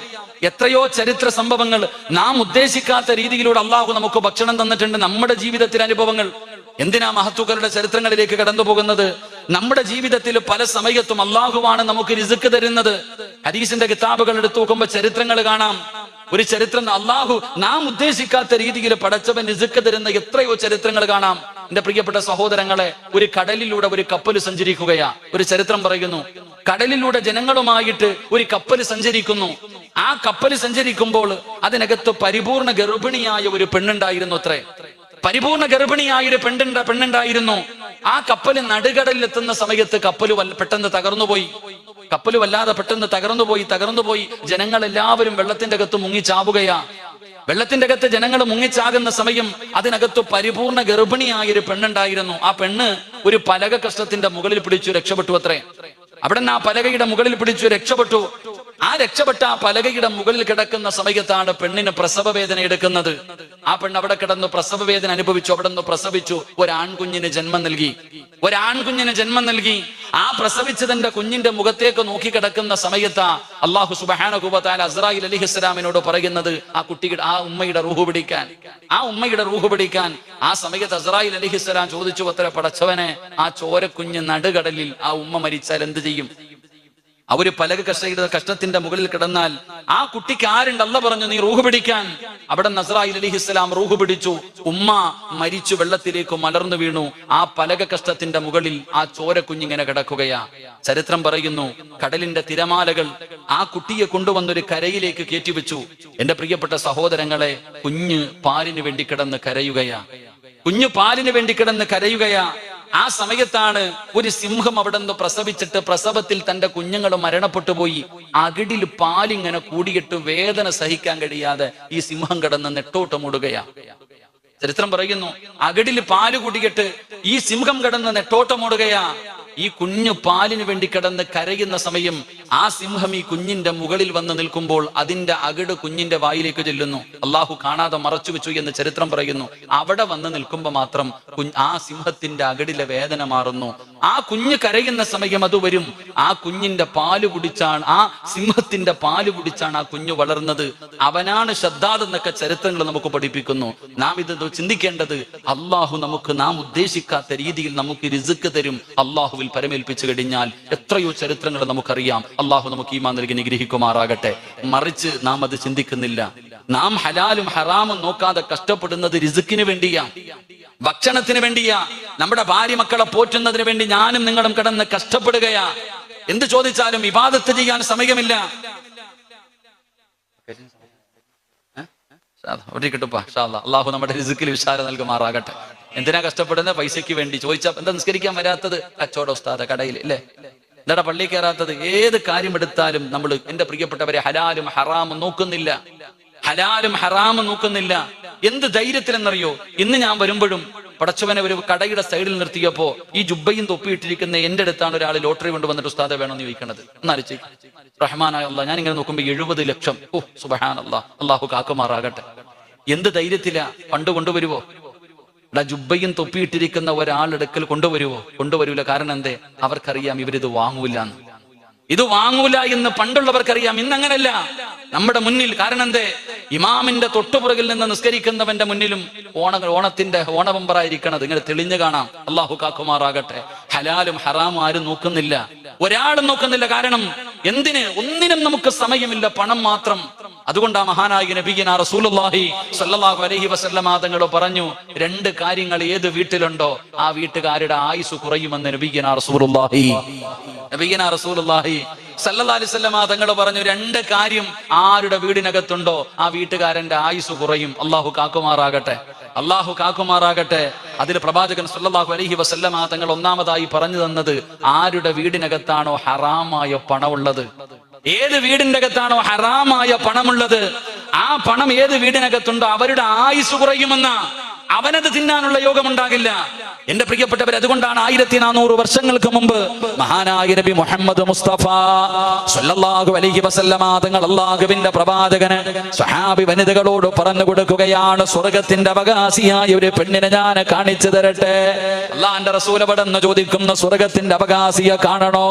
എത്രയോ ചരിത്ര സംഭവങ്ങൾ നാം ഉദ്ദേശിക്കാത്ത രീതിയിലൂടെ അള്ളാഹു നമുക്ക് ഭക്ഷണം തന്നിട്ടുണ്ട്. നമ്മുടെ ജീവിതത്തിലെ അനുഭവങ്ങൾ. എന്തിനാ മഹത്തുക്കളുടെ ചരിത്രങ്ങളിലേക്ക് കടന്നു പോകുന്നത്? നമ്മുടെ ജീവിതത്തിൽ പല സമയത്തും അള്ളാഹുവാണ് നമുക്ക് റിസ്ക് തരുന്നത്. ഹദീസിന്റെ കിതാബുകൾ എടുത്തു നോക്കുമ്പോൾ ചരിത്രങ്ങൾ കാണാം. ഒരു ചരിത്രം, അള്ളാഹു നാം ഉദ്ദേശിക്കാത്ത രീതിയിൽ പടച്ചവൻ റിസ്ക് തരുന്ന എത്രയോ ചരിത്രങ്ങൾ കാണാം. എന്റെ പ്രിയപ്പെട്ട സഹോദരങ്ങളെ, ഒരു കടലിലൂടെ ഒരു കപ്പൽ സഞ്ചരിക്കുകയാ. ഒരു ചരിത്രം പറയുന്നു, കടലിലൂടെ ജനങ്ങളുമായിട്ട് ഒരു കപ്പൽ സഞ്ചരിക്കുന്നു. ആ കപ്പൽ സഞ്ചരിക്കുമ്പോൾ അതിനകത്ത് പരിപൂർണ ഗർഭിണിയായ ഒരു പെണ്ണുണ്ടായിരുന്നു. പരിപൂർണ ഗർഭിണിയായ ഒരു പെണ്ണുണ്ടായിരുന്നു. ആ കപ്പൽ നടുകടലിൽ എത്തുന്ന സമയത്ത് കപ്പൽ പെട്ടെന്ന് തകർന്നുപോയി. തകർന്നുപോയി. ജനങ്ങൾ എല്ലാവരും വെള്ളത്തിന്റെ അകത്ത് മുങ്ങിച്ചാവുകയാ. വെള്ളത്തിന്റെ അകത്ത് ജനങ്ങൾ മുങ്ങിച്ചാകുന്ന സമയം അതിനകത്ത് പരിപൂർണ ഗർഭിണിയായ ഒരു പെണ്ണുണ്ടായിരുന്നു. ആ പെണ്ണ് ഒരു പലക കഷ്ണത്തിന്റെ മുകളിൽ പിടിച്ചു രക്ഷപ്പെട്ടു. അവിടെ നിന്ന് ആ പലകയുടെ മുകളിൽ പിടിച്ചു രക്ഷപ്പെട്ടു. ആ രക്ഷപ്പെട്ട ആ പലകയുടെ മുകളിൽ കിടക്കുന്ന സമയത്താണ് പെണ്ണിന് പ്രസവ വേദന എടുക്കുന്നത്. ആ പെണ്ണ് അവിടെ കിടന്നു പ്രസവ വേദന അനുഭവിച്ചു. അവിടെ നിന്ന് പ്രസവിച്ചു. ഒരു ആൺകുഞ്ഞിന് ജന്മം നൽകി. ആ പ്രസവിച്ചതിന്റെ കുഞ്ഞിന്റെ മുഖത്തേക്ക് നോക്കി കിടക്കുന്ന സമയത്ത് അല്ലാഹു സുബ്ഹാനഹു വ തആല അസ്റായിൽ അലൈഹിസ്സലാമിനോട് പറയുന്നത്, ആ ഉമ്മയുടെ റൂഹ് പിടിക്കാൻ. ആ സമയത്ത് അസ്റായിൽ അലൈഹിസ്സലാം ചോദിച്ചു, പടച്ചവനെ, ആ ചോരക്കുഞ്ഞ് നടുകടലിൽ ആ ഉമ്മ മരിച്ചാൽ എന്ത് ചെയ്യും? അവര് പലക കഷ്ണത്തിന്റെ മുകളിൽ കിടന്നാൽ ആ കുട്ടിക്ക് ആരുണ്ട്? അല്ലാഹ് പറഞ്ഞു നീ റൂഹ് പിടിക്കാൻ. അവിടെ നസ്രായിൽ അലൈഹിസ്സലാം റൂഹ് പിടിച്ചു. ഉമ്മ മരിച്ചു വെള്ളത്തിലേക്ക് മലർന്നു വീണു. ആ പലക കഷ്ണത്തിന്റെ മുകളിൽ ആ ചോരക്കുഞ്ഞിങ്ങനെ കിടക്കുകയാ. ചരിത്രം പറയുന്നു, കടലിന്റെ തിരമാലകൾ ആ കുട്ടിയെ കൊണ്ടുവന്നൊരു കരയിലേക്ക് കയറ്റിവെച്ചു. എന്റെ പ്രിയപ്പെട്ട സഹോദരങ്ങളെ, കുഞ്ഞ് പാലിന് വേണ്ടി കിടന്ന് കരയുകയാ. കുഞ്ഞു പാലിന് വേണ്ടി കിടന്ന് കരയുകയാ. ആ സമയത്താണ് ഒരു സിംഹം അവിടെ നിന്ന് പ്രസവിച്ചിട്ട് പ്രസവത്തിൽ തന്റെ കുഞ്ഞുങ്ങൾ മരണപ്പെട്ടു പോയി. അകിടിൽ പാലിങ്ങനെ കൂടിയിട്ട് വേദന സഹിക്കാൻ കഴിയാതെ ഈ സിംഹം കിടന്ന് നെട്ടോട്ടമോടുകയാ. ചരിത്രം പറയുന്നു, അകിടിൽ പാല് കൂടിയിട്ട് ഈ സിംഹം കിടന്ന് നെട്ടോട്ടമോടുകയാ. ഈ കുഞ്ഞു പാലിന് വേണ്ടി കിടന്ന് കരയുന്ന സമയം ആ സിംഹം ഈ കുഞ്ഞിന്റെ മുകളിൽ വന്ന് നിൽക്കുമ്പോൾ അതിന്റെ അകിട് കുഞ്ഞിന്റെ വായിലേക്ക് ചെല്ലുന്നു. അള്ളാഹു കാണാതെ മറച്ചു വെച്ചു എന്ന് ചരിത്രം പറയുന്നു. അവിടെ വന്ന് നിൽക്കുമ്പോ മാത്രം ആ സിംഹത്തിന്റെ അകിടിലെ വേദന മാറുന്നു. ആ കുഞ്ഞ് കരയുന്ന സമയം അത് വരും. ആ കുഞ്ഞിന്റെ പാല് കുടിച്ചാണ്, ആ സിംഹത്തിന്റെ പാല് കുടിച്ചാണ് ആ കുഞ്ഞു വളർന്നത്. അവനാണ് ഷദ്ദാദ് എന്നൊക്കെ ചരിത്രങ്ങൾ നമുക്ക് പഠിപ്പിക്കുന്നു. നാം ഇത് ചിന്തിക്കേണ്ടത്, അള്ളാഹു നമുക്ക് നാം ഉദ്ദേശിക്കാത്ത രീതിയിൽ നമുക്ക് റിസ്ക് തരും. അള്ളാഹു പരമേൽപ്പിച്ചു കഴിഞ്ഞാൽ എത്രയോ ചരിത്രങ്ങൾ നമുക്കറിയാം. അള്ളാഹു നമുക്ക് ഈമാൻ നൽകി നിഗ്രഹിക്കുമാറാകട്ടെ. മറിച്ച് നാം അത് ചിന്തിക്കുന്നില്ല. നാം ഹലാലും ഹറാമും നോക്കാതെ കഷ്ടപ്പെടുന്നത് റിസ്കിന് വേണ്ടിയാ, ഭക്ഷണത്തിന് വേണ്ടിയാ, നമ്മുടെ ഭാര്യ മക്കളെ പോറ്റുന്നതിന് വേണ്ടി ഞാനും നിങ്ങളും കിടന്ന് കഷ്ടപ്പെടുകയാ. എന്ത് ചോദിച്ചാലും ഇബാദത്ത് ചെയ്യാൻ സമയമില്ല. അള്ളാഹു നമ്മുടെ റിസ്കിൽ വിശാല നൽകുമാറാകട്ടെ. എന്തിനാ കഷ്ടപ്പെടുന്നത്? പൈസയ്ക്ക് വേണ്ടി. ചോദിച്ചാ എന്താ നിസ്കരിക്കാൻ വരാത്തത്? കച്ചവട ഉസ്താദ കടയിൽ അല്ലേ? എന്താ പള്ളി കയറാത്തത്? ഏത് കാര്യം എടുത്താലും നമ്മൾ, എന്റെ പ്രിയപ്പെട്ടവരെ, ഹലാലും ഹറാമും നോക്കുന്നില്ല. ഹലാലും ഹറാമും നോക്കുന്നില്ല. എന്ത് ധൈര്യത്തിലെന്നറിയോ? ഇന്ന് ഞാൻ വരുമ്പോഴും പടച്ചവനെ ഒരു കടയുടെ സൈഡിൽ നിർത്തിയപ്പോ ഈ ജുബ്ബയും തൊപ്പിയിട്ടിരിക്കുന്ന എന്റെ അടുത്താണ് ഒരാൾ ലോട്ടറി കൊണ്ടുവന്നിട്ട് ഉസ്താദെ വേണമെന്ന് ചോദിക്കണത്. എന്നാലിച്ച് റഹ്മാനായ അല്ലാഹ്, ഞാൻ ഇങ്ങനെ നോക്കുമ്പോ 70 ലക്ഷം. ഓ സുബ്ഹാനല്ലാഹ്, അള്ളാഹു കാക്കുമാറാകട്ടെ. എന്ത് ധൈര്യത്തിലാ? പണ്ട് കൊണ്ടുവരുവോ? ജുബ്ബയും തൊപ്പിയിട്ടിരിക്കുന്ന ഒരാളെടുക്കൽ കൊണ്ടുവരൂല. കാരണം എന്തേ? അവർക്കറിയാം ഇവരിത് വാങ്ങൂല. ഇത് വാങ്ങൂല എന്ന് പണ്ടുള്ളവർക്കറിയാം. ഇന്നങ്ങനല്ല. നമ്മുടെ മുന്നിൽ, കാരണം എന്തേ? ഇമാമിന്റെ തൊട്ടുപുറകിൽ നിന്ന് നിസ്കരിക്കുന്നവന്റെ മുന്നിലും ഓണത്തിന്റെ ഓണബമ്പറായിരിക്കണത് ഇങ്ങനെ തെളിഞ്ഞു കാണാം. അള്ളാഹു കാക്കുമാറാകട്ടെ. ഹലാലും ഹറാമും ആരും നോക്കുന്നില്ല, ഒരാളും നോക്കുന്നില്ല. കാരണം എന്തിന്? ഒന്നിനും നമുക്ക് സമയമില്ല, പണം മാത്രം. അതുകൊണ്ടാ മഹാനായ നബിയുനാ റസൂലുള്ളാഹി സ്വല്ലല്ലാഹു അലൈഹി വസല്ലമ തങ്ങൾ പറഞ്ഞു, 2 കാര്യങ്ങൾ ഏത് വീട്ടിലുണ്ടോ ആ വീട്ടുകാരുടെ ആയുസ് കുറയുമെന്ന് നബിയുനാ റസൂലുള്ളാഹി സല്ലല്ലാഹു അലൈഹി വസല്ലമ തങ്ങൾ പറഞ്ഞു, 2 കാര്യം ആരുടെ വീടിനകത്തുണ്ടോ ആ വീട്ടുകാരന്റെ ആയുസ് കുറയും. അള്ളാഹു കാക്കുമാറാകട്ടെ, അള്ളാഹു കാക്കുമാറാകട്ടെ. അതിൽ പ്രവാചകൻ സല്ലല്ലാഹു അലൈഹി വസല്ലമ തങ്ങൾ ഒന്നാമതായി പറഞ്ഞു തന്നത്, ആരുടെ വീടിനകത്താണോ ഹറാമായ പണമുള്ളത്, ഏത് വീടിന്റെ അകത്താണോ ഹറാമായ പണമുള്ളത്, ആ പണം ഏത് വീടിനകത്തുണ്ടോ അവരുടെ ആയുസ് കുറയുമെന്ന. അവനത് തിന്നാനുള്ള യോഗമുണ്ടാകില്ല. എന്റെ പ്രിയപ്പെട്ടവർ, അതുകൊണ്ടാണ് 1400 വർഷങ്ങൾക്ക് മുമ്പ് മഹാനായ നബി മുഹമ്മദ് മുസ്തഫ സല്ലല്ലാഹു അലൈഹി വസല്ലമ തങ്ങൾ അല്ലാഹുവിന്റെ പ്രവാചകന് സ്വഹാബി വനിതകളോട് പറഞ്ഞു കൊടുക്കുകയാണ്, സ്വർഗ്ഗത്തിന്റെ അവകാശിയായ ഒരു പെണ്ണിനെ ഞാൻ കാണിച്ചു തരട്ടെ. അല്ലാഹുവിന്റെ റസൂൽ പടന്ന് ചോദിക്കുന്ന, സ്വർഗ്ഗത്തിന്റെ അവകാശിയെ കാണണോ?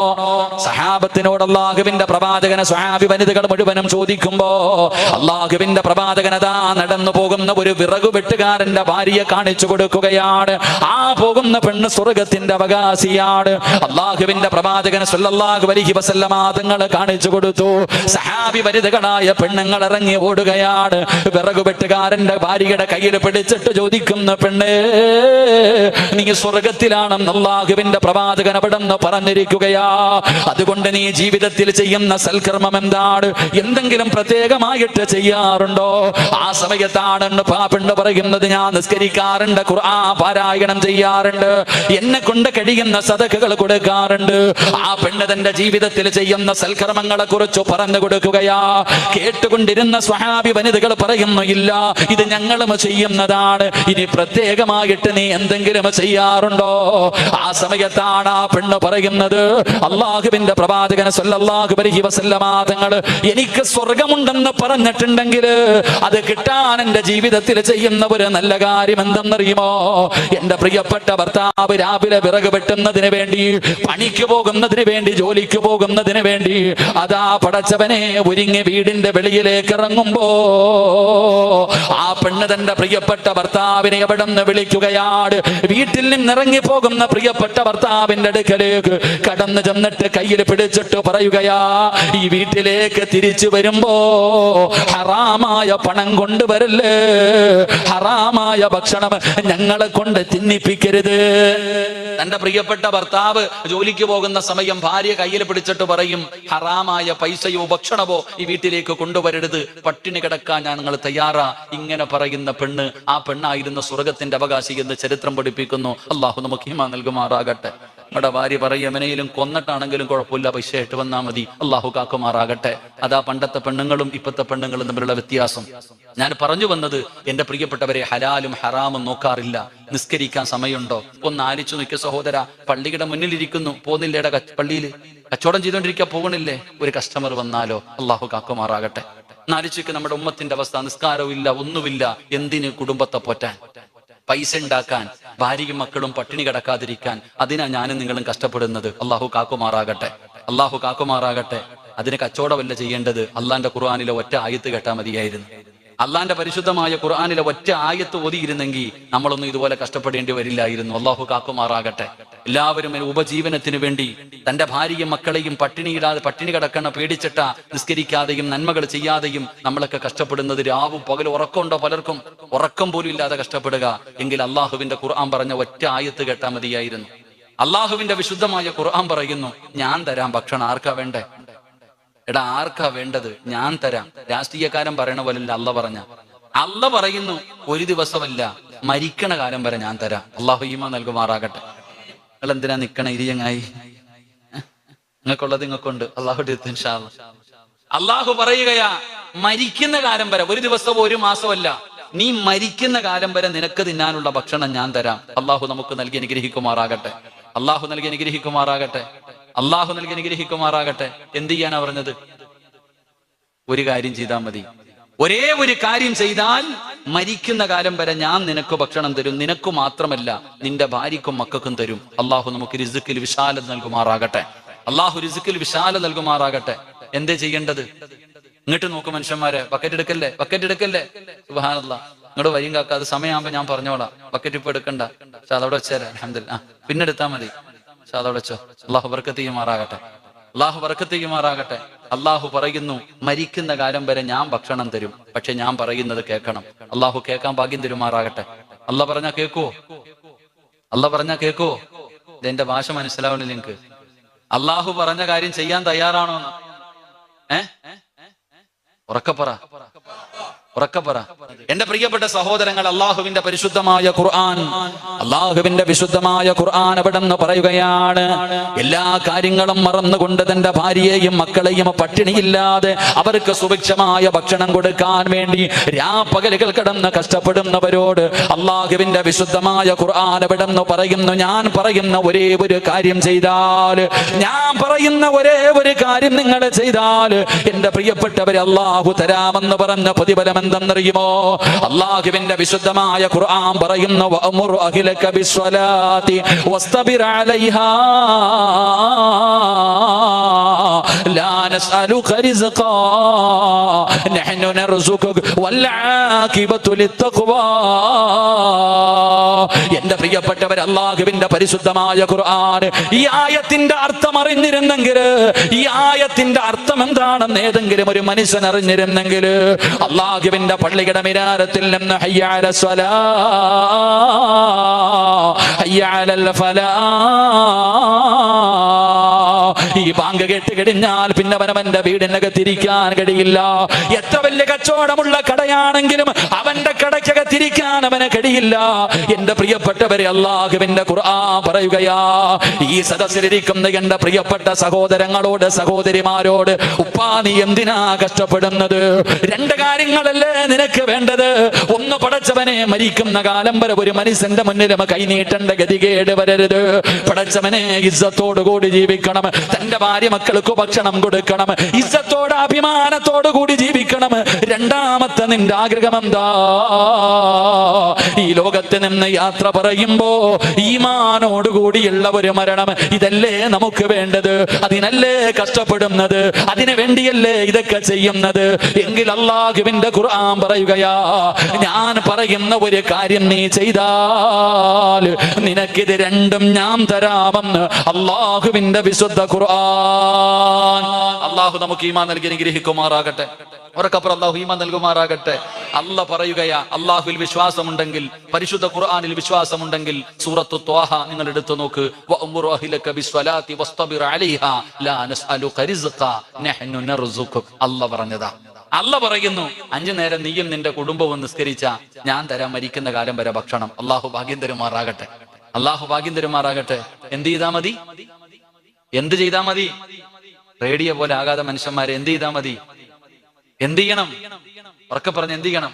സഹാബത്തിനോട് അല്ലാഹുവിന്റെ പ്രവാചകന് സ്വഹാബി വനിതകൾ മുഴുവനും ചോദിക്കുമ്പോ അല്ലാഹുവിന്റെ പ്രവാചകനതാ നടന്നു പോകുന്ന ഒരു വിറകു വെട്ടുകാരന്റെ ഭാര്യയെ കാണിച്ചു കൊടുക്കുകയാണ്. ആ പോകുന്ന പെണ്ണ് സ്വർഗ്ഗത്തിന്റെ അവകാശിയാണ്. അല്ലാഹുവിന്റെ പ്രവാചകൻ സല്ലല്ലാഹു അലൈഹി വസല്ലമ തങ്ങൾ കാണിച്ചു കൊടുത്തു. സഹാബി വനിതകളായ പെണ്ണുങ്ങൾ ഇറങ്ങി ഓടുകയാണ്. വിറകുവെട്ടുകാരന്റെ ഭാര്യയുടെ കയ്യിൽ പിടിച്ചിട്ട് ചോദിക്കുന്ന, പെണ്ണേ നീ സ്വർഗ്ഗത്തിലാണെന്ന് അല്ലാഹുവിന്റെ പ്രവാചകൻ അവിടെ നിന്ന് പറഞ്ഞിരിക്കുകയാ. അതുകൊണ്ട് നീ ജീവിതത്തിൽ ചെയ്യുന്ന സൽക്കർമ്മം എന്താണ്? എന്തെങ്കിലും പ്രത്യേകമായിട്ട് ചെയ്യാറുണ്ടോ? ആ സമയത്താണ് പെണ്ണ് പറയുന്നത്, ഞാൻ നിസ്കരിക്കാറുണ്ട്, ഖുർആൻ പാരായണം ചെയ്യാറുണ്ട്, എന്നെ കൊണ്ട് കഴിയുന്ന സദഖകൾ കൊടുക്കാറുണ്ട്. ആ പെണ്ണ് തന്റെ ജീവിതത്തിൽ ചെയ്യുന്ന സൽക്കർമ്മങ്ങളെ കുറിച്ച് പറഞ്ഞു കൊടുക്കുകയാ. കേട്ടുകൊണ്ടിരുന്ന സ്വഹാബി വനിതകൾ പറയുന്നു, ഇല്ല, ഇത് ഞങ്ങളും ചെയ്യുന്നതാണ്, ഇനി പ്രത്യേകമായിട്ട് നീ എന്തെങ്കിലും ചെയ്യാറുണ്ടോ? ആ സമയത്താണ് ആ പെണ്ണ് പറയുന്നത്, അല്ലാഹുവിന്റെ പ്രവാചകൻ സല്ലല്ലാഹു അലൈഹി വസല്ലമ തങ്ങൾ എനിക്ക് സ്വർഗമുണ്ടെന്ന് പറഞ്ഞിട്ടുണ്ടെങ്കിൽ അത് കിട്ടാൻ എന്റെ ജീവിതത്തിൽ ചെയ്യുന്ന ഒരു നല്ല കാര്യം എന്തെന്നറിയുമോ? എന്റെ പ്രിയപ്പെട്ട ഭർത്താവ് രാവിലെ വിറക് വെട്ടുന്നതിന് വേണ്ടി, പണിക്ക് പോകുന്നതിന് വേണ്ടി, ജോലിക്ക് പോകുന്നതിന് വേണ്ടി അതാ പടച്ചവനെ ഒരുങ്ങി വീടിന്റെ വെളിയിലേക്ക് ഇറങ്ങുമ്പോ ആ പെണ്ണ് തന്റെ പ്രിയപ്പെട്ട ഭർത്താവിനെ എവിടെ നിന്ന് വിളിക്കുകയാണ്. വീട്ടിൽ നിന്നിറങ്ങി പോകുന്ന പ്രിയപ്പെട്ട ഭർത്താവിന്റെ അടുക്കലേക്ക് കടന്നു ചെന്നിട്ട് കയ്യിൽ പിടിച്ചിട്ട് പറയുകയാ, ഈ വീട്ടിലേക്ക് തിരിച്ചു വരുമ്പോ ഹറാമായ പണം കൊണ്ടുവരല്ലേ, ഹറാമായ ഭക്ഷണം ഞങ്ങളെ കൊണ്ട് തിന്നിപ്പിക്കരുത്. തന്റെ പ്രിയപ്പെട്ട ഭർത്താവ് ജോലിക്ക് പോകുന്ന സമയം ഭാര്യ കയ്യിൽ പിടിച്ചിട്ട് പറയും, ഹറാമായ പൈസയോ ഭക്ഷണമോ ഈ വീട്ടിലേക്ക് കൊണ്ടുവരരുത്, പട്ടിണി കിടക്കാൻ ഞങ്ങൾ തയ്യാറാ. ഇങ്ങനെ പറയുന്ന പെണ്ണ് ആ പെണ്ണായിരുന്ന സ്വർഗത്തിന്റെ അവകാശി എന്ന് ചരിത്രം പഠിപ്പിക്കുന്നു. അള്ളാഹു നമുക്ക് ഹിമ നൽകുമാറാകട്ടെ. നമ്മുടെ ഭാര്യ പറയും, എവനെയും കൊന്നിട്ടാണെങ്കിലും കുഴപ്പമില്ല, പൈസ ആയിട്ട് വന്നാൽ മതി. അള്ളാഹു കാക്കുമാറാകട്ടെ. അതാ പണ്ടത്തെ പെണ്ണുങ്ങളും ഇപ്പത്തെ പെണ്ണുങ്ങളും തമ്മിലുള്ള വ്യത്യാസം. ഞാൻ പറഞ്ഞു വന്നത്, എന്റെ പ്രിയപ്പെട്ടവരെ, ഹലാലും ഹറാമും നോക്കാറില്ല. നിസ്കരിക്കാൻ സമയമുണ്ടോ? ഒന്ന് ആലിച്ചു നിൽക്കുക സഹോദര. പള്ളിയുടെ മുന്നിലിരിക്കുന്നു, പോകുന്നില്ലേടെ പള്ളിയിൽ കച്ചവടം ചെയ്തോണ്ടിരിക്കുക, പോകണില്ലേ? ഒരു കസ്റ്റമർ വന്നാലോ? അള്ളാഹു കാക്കുമാറാകട്ടെ. നാലിച്ചയ്ക്ക് നമ്മുടെ ഉമ്മത്തിന്റെ അവസ്ഥ, നിസ്കാരവും ഇല്ല, ഒന്നുമില്ല. എന്തിന്? കുടുംബത്തെ പോറ്റാൻ, പൈസ ഉണ്ടാക്കാൻ, ഭാര്യയും മക്കളും പട്ടിണി കിടക്കാതിരിക്കാൻ. അതിനാ ഞാനും നിങ്ങളും കഷ്ടപ്പെടുന്നത്. അള്ളാഹു കാക്കുമാറാകട്ടെ, അള്ളാഹു കാക്കുമാറാകട്ടെ. അതിന് കച്ചവടമല്ല ചെയ്യേണ്ടത്. അള്ളാന്റെ ഖുർആനിലെ ഒറ്റ ആയത്ത് കേട്ടാൽ മതിയായിരുന്നു. അള്ളാന്റെ പരിശുദ്ധമായ ഖുർആനിലെ ഒറ്റ ആയത്ത് ഓതിയിരുന്നെങ്കിൽ നമ്മളൊന്നും ഇതുപോലെ കഷ്ടപ്പെടേണ്ടി വരില്ലായിരുന്നു. അള്ളാഹു കാക്കുമാറാകട്ടെ. എല്ലാവരും ഉപജീവനത്തിന് വേണ്ടി തന്റെ ഭാര്യയും മക്കളെയും പട്ടിണി കിടക്കണ പേടിച്ചിട്ട നിസ്കരിക്കാതെയും നന്മകൾ ചെയ്യാതെയും നമ്മളൊക്കെ കഷ്ടപ്പെടുന്നത്. രാവും പകലും ഉറക്കമുണ്ടോ? പലർക്കും ഉറക്കം പോലും ഇല്ലാതെ കഷ്ടപ്പെടുക. എങ്കിൽ അള്ളാഹുവിന്റെ ഖുർആൻ പറഞ്ഞ ഒറ്റ ആയത്ത് കേട്ടാൽ മതിയായിരുന്നു. അള്ളാഹുവിന്റെ വിശുദ്ധമായ ഖുർആൻ പറയുന്നു, ഞാൻ തരാം ഭക്ഷണം. ആർക്കാ വേണ്ടേ? എടാ, ആർക്കാ വേണ്ടത്? ഞാൻ തരാം. രാഷ്ട്രീയക്കാരൻ പറയണ പോലല്ല അള്ള പറഞ്ഞ. അള്ള പറയുന്നു, ഒരു ദിവസമല്ല, മരിക്കണ കാലം വരെ ഞാൻ തരാം. അള്ളാഹു ഈമാൻ നൽകുമാറാകട്ടെ. നിങ്ങൾ എന്തിനാ നിക്കണ ഇരിയങ്ങായി? നിങ്ങൾക്കുള്ളത് നിങ്ങൾക്കുണ്ട്. അള്ളാഹു പറയുകയാ, മരിക്കുന്ന കാലം വരെ, ഒരു ദിവസമോ ഒരു മാസമല്ല, നീ മരിക്കുന്ന കാലം വരെ നിനക്ക് തിന്നാനുള്ള ഭക്ഷണം ഞാൻ തരാം. അള്ളാഹു നമുക്ക് നൽകി അനുഗ്രഹിക്കുമാറാകട്ടെ. അള്ളാഹു നൽകി അനുഗ്രഹിക്കുമാറാകട്ടെ. അള്ളാഹു നൽകി അനുഗ്രഹിക്കുമാറാകട്ടെ. എന്ത് ചെയ്യാനാ പറഞ്ഞത്? ഒരു കാര്യം ചെയ്താൽ മതി. ഒരേ ഒരു കാര്യം ചെയ്താൽ മരിക്കുന്ന കാലം വരെ ഞാൻ നിനക്ക് ഭക്ഷണം തരും. നിനക്ക് മാത്രമല്ല, നിന്റെ ഭാര്യക്കും മക്കൾക്കും തരും. അള്ളാഹു നമുക്ക് റിസ്ക്കിൽ വിശാലത നൽകുമാറാകട്ടെ. അള്ളാഹു റിസ്ക്കിൽ വിശാലത നൽകുമാറാകട്ടെ. എന്തേ ചെയ്യേണ്ടത്? ഇങ്ങോട്ട് നോക്ക് മനുഷ്യന്മാരെ, ബക്കറ്റ് എടുക്കല്ലേ, ബക്കറ്റ് എടുക്കല്ലേ. സുബ്ഹാനല്ലാഹ്, ഇങ്ങോട്ട് വരും കാക്ക, അത് സമയമാകുമ്പോ ഞാൻ പറഞ്ഞോളാം. ബക്കറ്റ് ഇപ്പൊ എടുക്കണ്ട, പക്ഷെ അതവിടെ വെച്ചേരാ. അൽഹംദുലില്ലാഹ്, പിന്നെ എടുത്താൽ മതി. അതവിടെ വെച്ചോ. അള്ളാഹു ബർക്കത്ത് ചെയ്യുമാറാകട്ടെ. അള്ളാഹു ബർക്കത്ത് ചെയ്യുമാറാകട്ടെ. അള്ളാഹു പറയുന്നു, മരിക്കുന്ന കാലം വരെ ഞാൻ ഭക്ഷണം തരും, പക്ഷെ ഞാൻ പറയുന്നത് കേൾക്കണം. അള്ളാഹു കേൾക്കാൻ ഭാഗ്യം തരുമാറാകട്ടെ. അള്ളാഹ് പറഞ്ഞാ കേൾക്കുവോ? അള്ളാഹ് പറഞ്ഞാ കേൾക്കുവോ? ഇതെന്റെ ഭാഷ മനസ്സിലാവണില്ല എനിക്ക്. അള്ളാഹു പറഞ്ഞ കാര്യം ചെയ്യാൻ തയ്യാറാണോ? ഉറക്കപ്പറ, ഉറക്കപ്പറ. എന്റെ പ്രിയപ്പെട്ട സഹോദരങ്ങൾ, അള്ളാഹുവിന്റെ പരിശുദ്ധമായ ഖുർആൻ, അള്ളാഹുവിന്റെ വിശുദ്ധമായ ഖുർആൻ അവിടെ നിന്ന് പറയുകയാണ്, എല്ലാ കാര്യങ്ങളും മറന്നുകൊണ്ട് തന്റെ ഭാര്യയെയും മക്കളെയും പട്ടിണിയില്ലാതെ അവർക്ക് സുഭിക്ഷമായ ഭക്ഷണം കൊടുക്കാൻ വേണ്ടി രാപ്പകലുകൾ കടന്ന് കഷ്ടപ്പെടുന്നവരോട് അള്ളാഹുവിന്റെ വിശുദ്ധമായ ഖുർആൻ അവിടെ നിന്ന് പറയുന്നു, ഞാൻ പറയുന്ന ഒരേ ഒരു കാര്യം ചെയ്താൽ, ഞാൻ പറയുന്ന ഒരേ ഒരു കാര്യം നിങ്ങൾ ചെയ്താൽ എന്റെ പ്രിയപ്പെട്ടവരെ അള്ളാഹു തരാമെന്ന് പറഞ്ഞ പ്രതിഫലം എന്തെന്നറിയുമോ? അല്ലാഹുവിന്റെ വിശുദ്ധമായ ഖുർആൻ പറയുന്നു, വഅമുർ അഹ്ലക ബിസ്സലാത്തി വസ്തബിർ അലൈഹാ ലാ നസ്അലുക റിസ്ഖാ നഹ്നു നർസുകുക വൽ ആഖിബതു ലിത്തഖ്വാ. എന്റെ പ്രിയപ്പെട്ടവർ, അല്ലാഹുവിന്റെ പരിശുദ്ധമായ ഖുർആൻ ഈ ആയത്തിന്റെ അർത്ഥം അറിഞ്ഞിരുന്നെങ്കിൽ, ഈ ആയത്തിന്റെ അർത്ഥം എന്താണെന്ന് ഏതെങ്കിലും ഒരു മനുഷ്യൻ അറിഞ്ഞിരുന്നെങ്കിൽ, അല്ലാഹുവിന്റെ പള്ളിയുടെ മിനാരത്തിൽ നിന്ന് ഹയ്യ അലൽ സ്വലാ ഹയ്യ അലൽ ഫലാ, ഈ ബാങ്ക് കേട്ട് കഴിഞ്ഞാൽ പിന്നെ അവനവന്റെ വീടിനകത്തിരിക്കാൻ കഴിയില്ല. എത്ര വലിയ കച്ചവടമുള്ള കടയാണെങ്കിലും അവന്റെ കടയ്ക്കകത്തിരിക്കാൻ അവന് കഴിയില്ല. എന്റെ പ്രിയപ്പെട്ടവരെ, അല്ലാഹുവിന്റെ ഖുർആൻ പറയുകയാ, ഈ സദസ്സിലിരിക്കുന്ന എന്റെ പ്രിയപ്പെട്ട സഹോദരങ്ങളോട്, സഹോദരിമാരോട്, ഉപ്പാ നീ എന്തിനാ കഷ്ടപ്പെടുന്നത്? രണ്ട് കാര്യങ്ങളല്ലേ നിനക്ക് വേണ്ടത്. ഒന്ന്, പടച്ചവനെ, മരിക്കുന്ന കാലം വരെ ഒരു മനുഷ്യന്റെ മുന്നിൽ മുന്നിലും കൈനീട്ടേണ്ട ഗതികേട് വരരുത്. പടച്ചവനെ ഇസ്സത്തോടു കൂടി ജീവിക്കണം. തന്റെ ഭാര്യ മക്കൾക്ക് ഭക്ഷണം കൊടുക്കണം. ഇസ്സത്തോട് അഭിമാനത്തോടു കൂടി ജീവിക്കണം. രണ്ടാമത്തെ നിന്റെ ആഗ്രഹം എന്താ? ഈ ലോകത്ത് നിന്ന് യാത്ര പറയുമ്പോ ഈമാനോടുകൂടിയുള്ള ഒരു മരണം. ഇതല്ലേ നമുക്ക് വേണ്ടത്? അതിനല്ലേ കഷ്ടപ്പെടുന്നത്? അതിനു വേണ്ടിയല്ലേ ഇതൊക്കെ ചെയ്യുന്നത്? എങ്കിൽ അല്ലാഹുവിന്റെ ഖുർആൻ പറയുകയാ, ഞാൻ പറയുന്ന ഒരു കാര്യം നീ ചെയ്താൽ നിനക്കിത് രണ്ടും ഞാൻ തരാമെന്ന് അല്ലാഹുവിന്റെ വിശുദ്ധ ഖുർആൻ. അല്ലാഹു നമുക്ക് ഈമാൻ നൽകി അനുഗ്രഹിക്കുമാറാകട്ടെ. ഉറക്കപ്പുറം അല്ലാഹു ഈമാൻ നൽകുമാറാകട്ടെ. അല്ലാഹ് പറയുകയാ, അല്ലാഹുവിൽ വിശ്വാസമുണ്ടെങ്കിൽ, പരിശുദ്ധ ഖുർആനിൽ വിശ്വാസമുണ്ടെങ്കിൽ സൂറത്തു ത്വാഹ നിങ്ങൾ എടുത്തു നോക്ക്. വഅ്മുർ അഹ്ലക ബിസ്സലാത്തി വസ്തബിർ അലൈഹാ ലാ നസ്അലുക റിസ്ഖ നഹ്നു നർസുഖുക. അല്ലാഹ് പറഞ്ഞതാ. അല്ലാഹ് പറയുന്നു, 5 നേരം നീയും നിന്റെ കുടുംബവും നിസ്കരിച്ച ഞാൻ തരാൻ മരിക്കുന്ന കാലം വരെ ഭക്ഷണം. അല്ലാഹു ഭാഗ്യം തരുമാറാകട്ടെ. അല്ലാഹു ഭാഗ്യം തരുമാറാകട്ടെ. എന്ത് ചെയ്താ മതി? എന്ത് ചെയ്താ മതി? റേഡിയോ പോലെ ആകാതെ മനുഷ്യന്മാരെ എന്ത് ചെയ്താ മതി? എന്ത് ചെയ്യണം? ഉറക്കെ പറഞ്ഞ് എന്ത് ചെയ്യണം?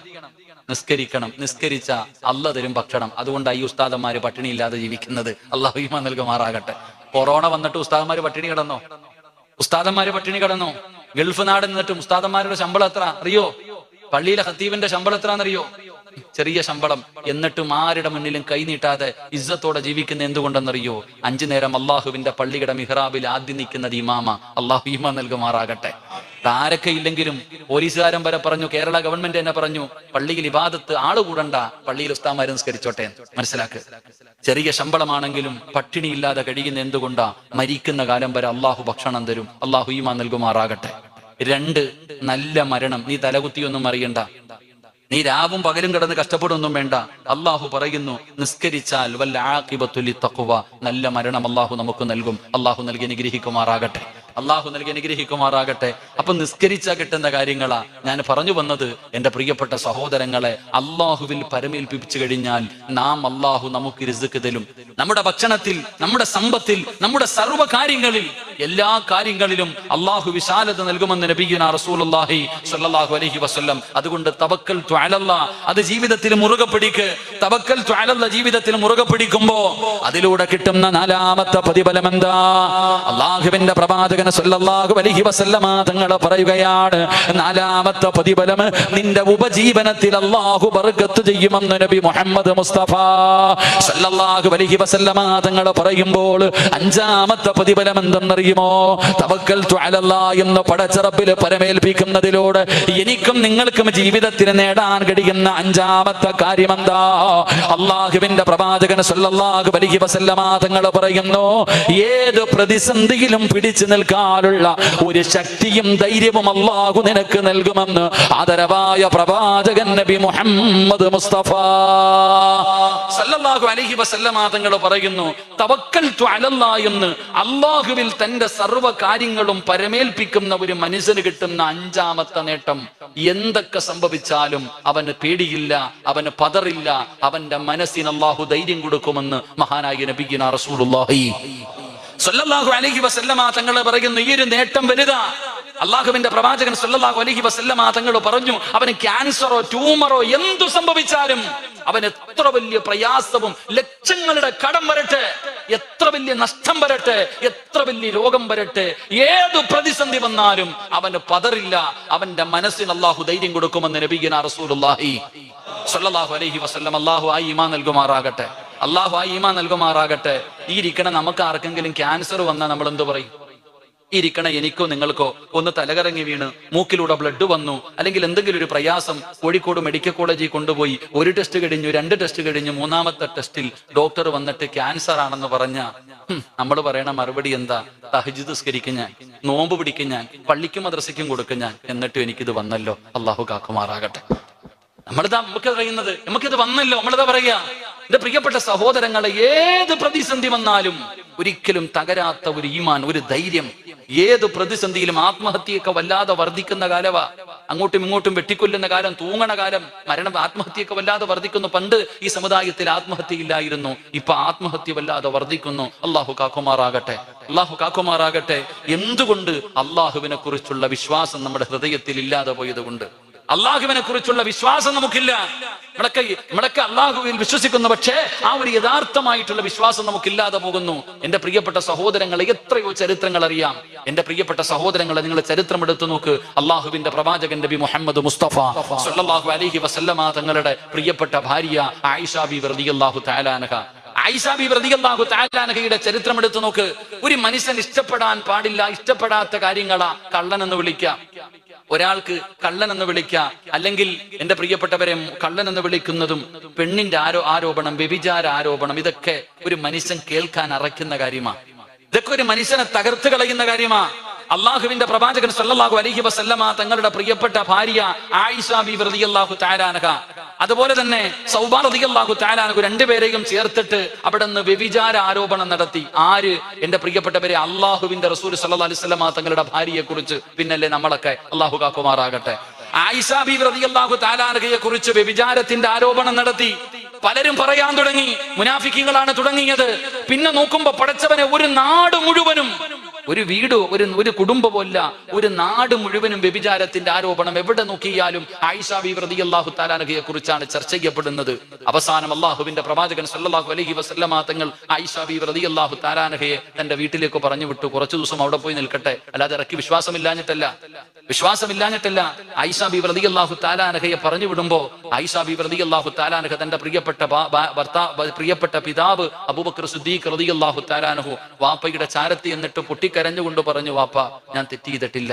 നിസ്കരിക്കണം. നിസ്കരിച്ച അല്ലാഹ് തരും ഭക്ഷണം. അതുകൊണ്ടാണ് ഈ ഉസ്താദന്മാര് പട്ടിണി ഇല്ലാതെ ജീവിക്കുന്നത്. അല്ലാഹു ഈമാൻ നൽകുമാറാകട്ടെ. കൊറോണ വന്നിട്ട് ഉസ്താദന്മാര് പട്ടിണി കിടന്നോ? ഉസ്താദന്മാര് പട്ടിണി കിടന്നോ? ഗൾഫ് നാട് നിന്നിട്ടും ഉസ്താദന്മാരുടെ ശമ്പളം എത്ര അറിയോ? പള്ളിയിലെ ഖത്തീബിന്റെ ശമ്പളം എത്രയാണെന്നറിയോ? ചെറിയ ശമ്പളം. എന്നിട്ടും ആരുടെ മുന്നിലും കൈനീട്ടാതെ ഇസ്സത്തോടെ ജീവിക്കുന്ന എന്തുകൊണ്ടെന്നറിയോ? 5 നേരം അള്ളാഹുവിന്റെ പള്ളിയുടെ മിഹ്റാബിൽ ആദ്യം നിൽക്കുന്നത് ഇമാമ. അള്ളാഹു ഈമാൻ നൽകുമാറാകട്ടെ. ആരൊക്കെ ഇല്ലെങ്കിലും പോലീസുകാരൻ വരെ പറഞ്ഞു, കേരള ഗവൺമെന്റ് തന്നെ പറഞ്ഞു, പള്ളിയിൽ ഇബാദത്ത് ആള് കൂടണ്ട, പള്ളിയിൽ ഉസ്താദന്മാര് നിസ്കരിച്ചോട്ടെ. മനസ്സിലാക്ക്. ചെറിയ ശമ്പളമാണെങ്കിലും പട്ടിണി ഇല്ലാതെ കഴിയുന്ന എന്തുകൊണ്ടാ? മരിക്കുന്ന കാലം വരെ അള്ളാഹു ഭക്ഷണം തരും. അള്ളാഹു ഈമാൻ നൽകുമാറാകട്ടെ. 2, നല്ല മരണം. നീ തലകുത്തിയൊന്നും അറിയണ്ട. നീ രാവും പകലും കിടന്ന് കഷ്ടപ്പെടുമൊന്നും വേണ്ട. അള്ളാഹു പറയുന്നു, നിസ്കരിച്ചാൽ വൽ ആഖിബത്തു ലിത്തഖ്വ, നല്ല മരണം അള്ളാഹു നമുക്ക് നൽകും. അള്ളാഹു നൽകി അനുഗ്രഹിക്കുമാറാകട്ടെ. അള്ളാഹു നൽകി അനുഗ്രഹിക്കുമാറാകട്ടെ. അപ്പൊ നിസ്കരിച്ചാൽ കിട്ടുന്ന കാര്യങ്ങളാ ഞാൻ പറഞ്ഞു വന്നത്. എന്റെ പ്രിയപ്പെട്ട സഹോദരങ്ങളെ, അള്ളാഹുവിൽ പരമേൽപ്പിച്ചു കഴിഞ്ഞാൽ നാം അള്ളാഹു നമുക്ക് റിസ്ക് തരും. നമ്മുടെ ഭക്ഷണത്തിൽ, നമ്മുടെ സമ്പത്തിൽ, നമ്മുടെ സർവ്വ കാര്യങ്ങളിൽ, എല്ലാ കാര്യങ്ങളിലും അള്ളാഹു വിശാലത നൽകുമെന്ന് നബിയുനാ റസൂലുള്ളാഹി സ്വല്ലല്ലാഹു അലൈഹി വസല്ലം. അതുകൊണ്ട് തവക്കൽതു അലല്ലാഹ്, അത് ജീവിതത്തിൽ മുറുകെ പിടിക്ക്. തവക്കൽതു അലല്ലാഹ് ജീവിതത്തിൽ മുറുകെ പിടിക്കുമ്പോ അതിലൂടെ കിട്ടുന്ന 4ാമത്തെ പ്രതിഫലം എന്താ? അള്ളാഹുവിന്റെ പ്രവാചകൻ സ്വല്ലല്ലാഹു അലൈഹി വസല്ലമ തങ്ങൾ പറയുകയാണ്, 4ാമത്തെ പ്രതിഫലം നിന്റെ ഉപജീവനത്തിൽ അള്ളാഹു ബർക്കത്ത് ചെയ്യുമെന്ന് നബി മുഹമ്മദ് മുസ്തഫ സ്വല്ലല്ലാഹു അലൈഹി വസല്ലമ തങ്ങൾ പറയുമ്പോൾ 5ാമത്തെ പ്രതിഫലം എന്തെന്നറിയുമോ? തവക്കൽതു അലല്ലാഹ് എന്ന് പടച്ച റബ്ബിൽ പരമേൽപ്പിക്കുന്നതിലൂടെ എനിക്കും നിങ്ങൾക്കും ജീവിതത്തിൽ നേടാൻ കഴിയുന്ന 5ാമത്തെ കാര്യം എന്താ? അള്ളാഹുവിന്റെ പ്രവാചകൻ സ്വല്ലല്ലാഹു അലൈഹി വസല്ലമ തങ്ങൾ പറയുന്നു, ഏത് പ്രതിസന്ധിയിലും പിടിച്ചു നിൽക്കാനുള്ള ഒരു ശക്തിയും ധൈര്യവും അള്ളാഹു നിനക്ക് നൽകുമെന്ന് ആദരവായ പ്രവാചകൻ നബി മുഹമ്മദ് മുസ്തഫ സല്ലല്ലാഹു അലൈഹി വസല്ലമ തങ്ങൾ പറയുന്നു, തവക്കൽതു അലല്ലാഹ് എന്ന് അള്ളാഹുവിൽ തന്റെ സർവ്വ കാര്യങ്ങളും പരമേൽപ്പിക്കുന്ന ഒരു മനുഷ്യന് കിട്ടുന്ന 5ാമത്തെ നേട്ടം, എന്തൊക്കെ സംഭവിച്ചാലും അവന് പേടിയില്ല, അവന് പതറില്ല, അവന്റെ മനസ്സിന് അള്ളാഹു ധൈര്യം കൊടുക്കുമെന്ന് മഹാനായ നബിയുനാ റസൂലുള്ളാഹി സ്വല്ലല്ലാഹു അലൈഹി വസല്ലമ തങ്ങൾ പറയുന്നു. ഈ ഒരു നേട്ടം വലുതാ. അള്ളാഹുവിന്റെ പ്രവാചകൻ സ്വല്ലല്ലാഹു അലൈഹി വസല്ലമ തങ്ങൾ പറഞ്ഞു, അവന് ക്യാൻസറോ ട്യൂമറോ എന്തു സംഭവിച്ചാലും, അവൻ എത്ര വലിയ പ്രയാസവും ലക്ഷങ്ങളുടെ കടം വരട്ടെ, എത്ര വലിയ നഷ്ടം വരട്ടെ, എത്ര വലിയ രോഗം വരട്ടെ, ഏതു പ്രതിസന്ധി വന്നാലും അവന് പതറില്ല, അവന്റെ മനസ്സിന് അള്ളാഹു ധൈര്യം കൊടുക്കുമെന്ന് നബിയുനാ റസൂലുള്ളാഹി സ്വല്ലല്ലാഹു അലൈഹി വസല്ലം. അള്ളാഹു ആ ഈമാൻ നൽകുമാറാകട്ടെ. അള്ളാഹു ആ ഈമാൻ നൽകുമാറാകട്ടെ. ഈ ഇരിക്കണ നമുക്ക് ആർക്കെങ്കിലും ക്യാൻസർ വന്നാൽ നമ്മൾ എന്ത് പറയും? ഇരിക്കണ എനിക്കോ നിങ്ങൾക്കോ ഒന്ന് തലകറങ്ങി വീണ് മൂക്കിലൂടെ ബ്ലഡ് വന്നു, അല്ലെങ്കിൽ എന്തെങ്കിലും ഒരു പ്രയാസം, കോഴിക്കോട് മെഡിക്കൽ കോളേജിൽ കൊണ്ടുപോയി 1 ടെസ്റ്റ് കഴിഞ്ഞു, 2 ടെസ്റ്റ് കഴിഞ്ഞു, 3ാമത്തെ ടെസ്റ്റിൽ ഡോക്ടർ വന്നിട്ട് ക്യാൻസർ ആണെന്ന് പറഞ്ഞ നമ്മൾ പറയണ മറുപടി എന്താ? തഹജ്ജുദ് നിസ്കരിക്കും ഞാൻ, നോമ്പ് പിടിക്കും ഞാൻ, പള്ളിക്കും മദ്രസയ്ക്കും കൊടുക്കും ഞാൻ, എന്നിട്ടും എനിക്കിത് വന്നല്ലോ. അള്ളാഹു കാക്കുമാറാകട്ടെ. നമുക്ക് അറിയുന്നത് നമുക്കിത് വന്നല്ലോ, നമ്മളിതാ പറയാ. എന്റെ പ്രിയപ്പെട്ട സഹോദരങ്ങളെ, ഏത് പ്രതിസന്ധി വന്നാലും ഒരിക്കലും തകരാത്ത ഒരു ഈമാൻ, ഒരു ധൈര്യം. ഏത് പ്രതിസന്ധിയിലും ആത്മഹത്യയൊക്കെ വല്ലാതെ വർദ്ധിക്കുന്ന കാലവാ. അങ്ങോട്ടും ഇങ്ങോട്ടും വെട്ടിക്കൊല്ലുന്ന കാലം, തൂങ്ങണ കാലം, മരണം, ആത്മഹത്യയൊക്കെ വല്ലാതെ വർദ്ധിക്കുന്നു. പണ്ട് ഈ സമുദായത്തിൽ ആത്മഹത്യ ഇല്ലായിരുന്നു, ഇപ്പൊ ആത്മഹത്യ വല്ലാതെ വർദ്ധിക്കുന്നു. അള്ളാഹു കാക്കുമാറാകട്ടെ. അള്ളാഹു കാക്കുമാറാകട്ടെ. എന്തുകൊണ്ട്? അള്ളാഹുവിനെ കുറിച്ചുള്ള വിശ്വാസം നമ്മുടെ ഹൃദയത്തിൽ ഇല്ലാതെ പോയത് കൊണ്ട്. അള്ളാഹുവിനെ കുറിച്ചുള്ള വിശ്വാസം നമുക്കില്ല. നമ്മളൊക്കെ അള്ളാഹുവിൽ വിശ്വസിക്കുന്നു, പക്ഷേ ആ ഒരു യഥാർത്ഥമായിട്ടുള്ള വിശ്വാസം നമുക്കില്ലാതെ പോകുന്നു. എന്റെ പ്രിയപ്പെട്ട സഹോദരങ്ങളെ, എത്രയോ ചരിത്രങ്ങൾ അറിയാം. എന്റെ പ്രിയപ്പെട്ട സഹോദരങ്ങളെ, നിങ്ങൾ ചരിത്രം എടുത്തു നോക്ക്. അള്ളാഹുവിന്റെ പ്രവാചകൻ നബി മുഹമ്മദ് മുസ്തഫ സ്വല്ലല്ലാഹു അലൈഹി വസല്ലമ തങ്ങളുടെ പ്രിയപ്പെട്ട ഭാര്യ ആയിഷ ബീവി റളിയല്ലാഹു തആല അൻഹ, ആയിഷ ബീവി റളിയല്ലാഹു തആല അൻഹയുടെ ചരിത്രം എടുത്തു നോക്ക്. ഒരു മനുഷ്യൻ ഇഷ്ടപ്പെടാൻ പാടില്ല, ഇഷ്ടപ്പെടാത്ത കാര്യങ്ങളാ കള്ളൻ എന്ന് വിളിക്കുക. ഒരാൾക്ക് കള്ളൻ എന്ന് വിളിക്കുക, അല്ലെങ്കിൽ എന്റെ പ്രിയപ്പെട്ടവരെ, കള്ളൻ എന്ന് വിളിക്കുന്നതും പെണ്ണിന്റെ ആരോപണം, വ്യഭിചാര ആരോപണം, ഇതൊക്കെ ഒരു മനുഷ്യൻ കേൾക്കാൻ അറയ്ക്കുന്ന കാര്യമാണ്. ഇതൊക്കെ ഒരു മനുഷ്യനെ തകർത്ത് കളയുന്ന കാര്യമാണ്. അള്ളാഹുവിന്റെ പ്രവാചകൻ സല്ലല്ലാഹു അലൈഹി വസല്ലമ തങ്ങളുടെ പ്രിയപ്പെട്ട ഭാര്യ ആയിഷ ബീവി റളിയല്ലാഹു തആല അൻഹ, അതുപോലെ തന്നെ സൗബ റളിയല്ലാഹു തആല അൻഹ, രണ്ടുപേരെയും ചേർത്തിട്ട് അവിടെ നിന്ന് വ്യഭിചാര ആരോപണം നടത്തി. ആര്? എന്റെ പ്രിയപ്പെട്ടവരെ, അള്ളാഹുവിന്റെ റസൂൽ സല്ലല്ലാഹു അലൈഹി വസല്ലമ തങ്ങളുടെ ഭാര്യയെ കുറിച്ച്. പിന്നല്ലേ നമ്മളൊക്കെ, അള്ളാഹു കാക്കുമാറാകട്ടെ. ആയിഷ ബീവി റളിയല്ലാഹു തആല അൻഹയെ കുറിച്ച് വ്യഭിചാരത്തിന്റെ ആരോപണം നടത്തി. പലരും പറയാൻ തുടങ്ങി, മുനാഫിക്കീങ്ങളാണ് തുടങ്ങിയത്. പിന്നെ നോക്കുമ്പോ പടച്ചവനെ, ഒരു നാട് മുഴുവനും, ഒരു വീട്, ഒരു കുടുംബമല്ല, ഒരു നാട് മുഴുവനും വ്യഭിചാരത്തിന്റെ ആരോപണം. എവിടെ നോക്കിയാലും ആയിഷ ബീവി റളിയല്ലാഹു തആല അൻഹയെ കുറിച്ചാണ് ചർച്ച ചെയ്യപ്പെടുന്നത്. അവസാനം അള്ളാഹുവിന്റെ പ്രവാചകൻ സല്ലല്ലാഹു അലൈഹി വസല്ലമ തങ്ങൾ ആയിഷ ബീവി റളിയല്ലാഹു തആല അൻഹയെ തന്റെ വീട്ടിലേക്ക് പറഞ്ഞു വിട്ടു. കുറച്ചു ദിവസം അവിടെ പോയി നിൽക്കട്ടെ, അല്ലാതെ ഇറക്കി വിശ്വാസമില്ലാഞ്ഞിട്ടല്ല. ആയിഷ ബീവി റളിയല്ലാഹു തആല അൻഹയെ പറഞ്ഞു വിടുമ്പോ ആയിഷ ബീവി റളിയല്ലാഹു തആല അൻഹ തന്റെ പ്രിയപ്പെട്ട പിതാവ് അബൂബക്കർ സിദ്ദീഖ് റളിയല്ലാഹു തആല അൻഹു വാപ്പയുടെ ചാരത്തി എന്നിട്ട് പൊട്ടിക്കരഞ്ഞുകൊണ്ട് പറഞ്ഞു, വാപ്പ, ഞാൻ തെറ്റ് ചെയ്തിട്ടില്ല.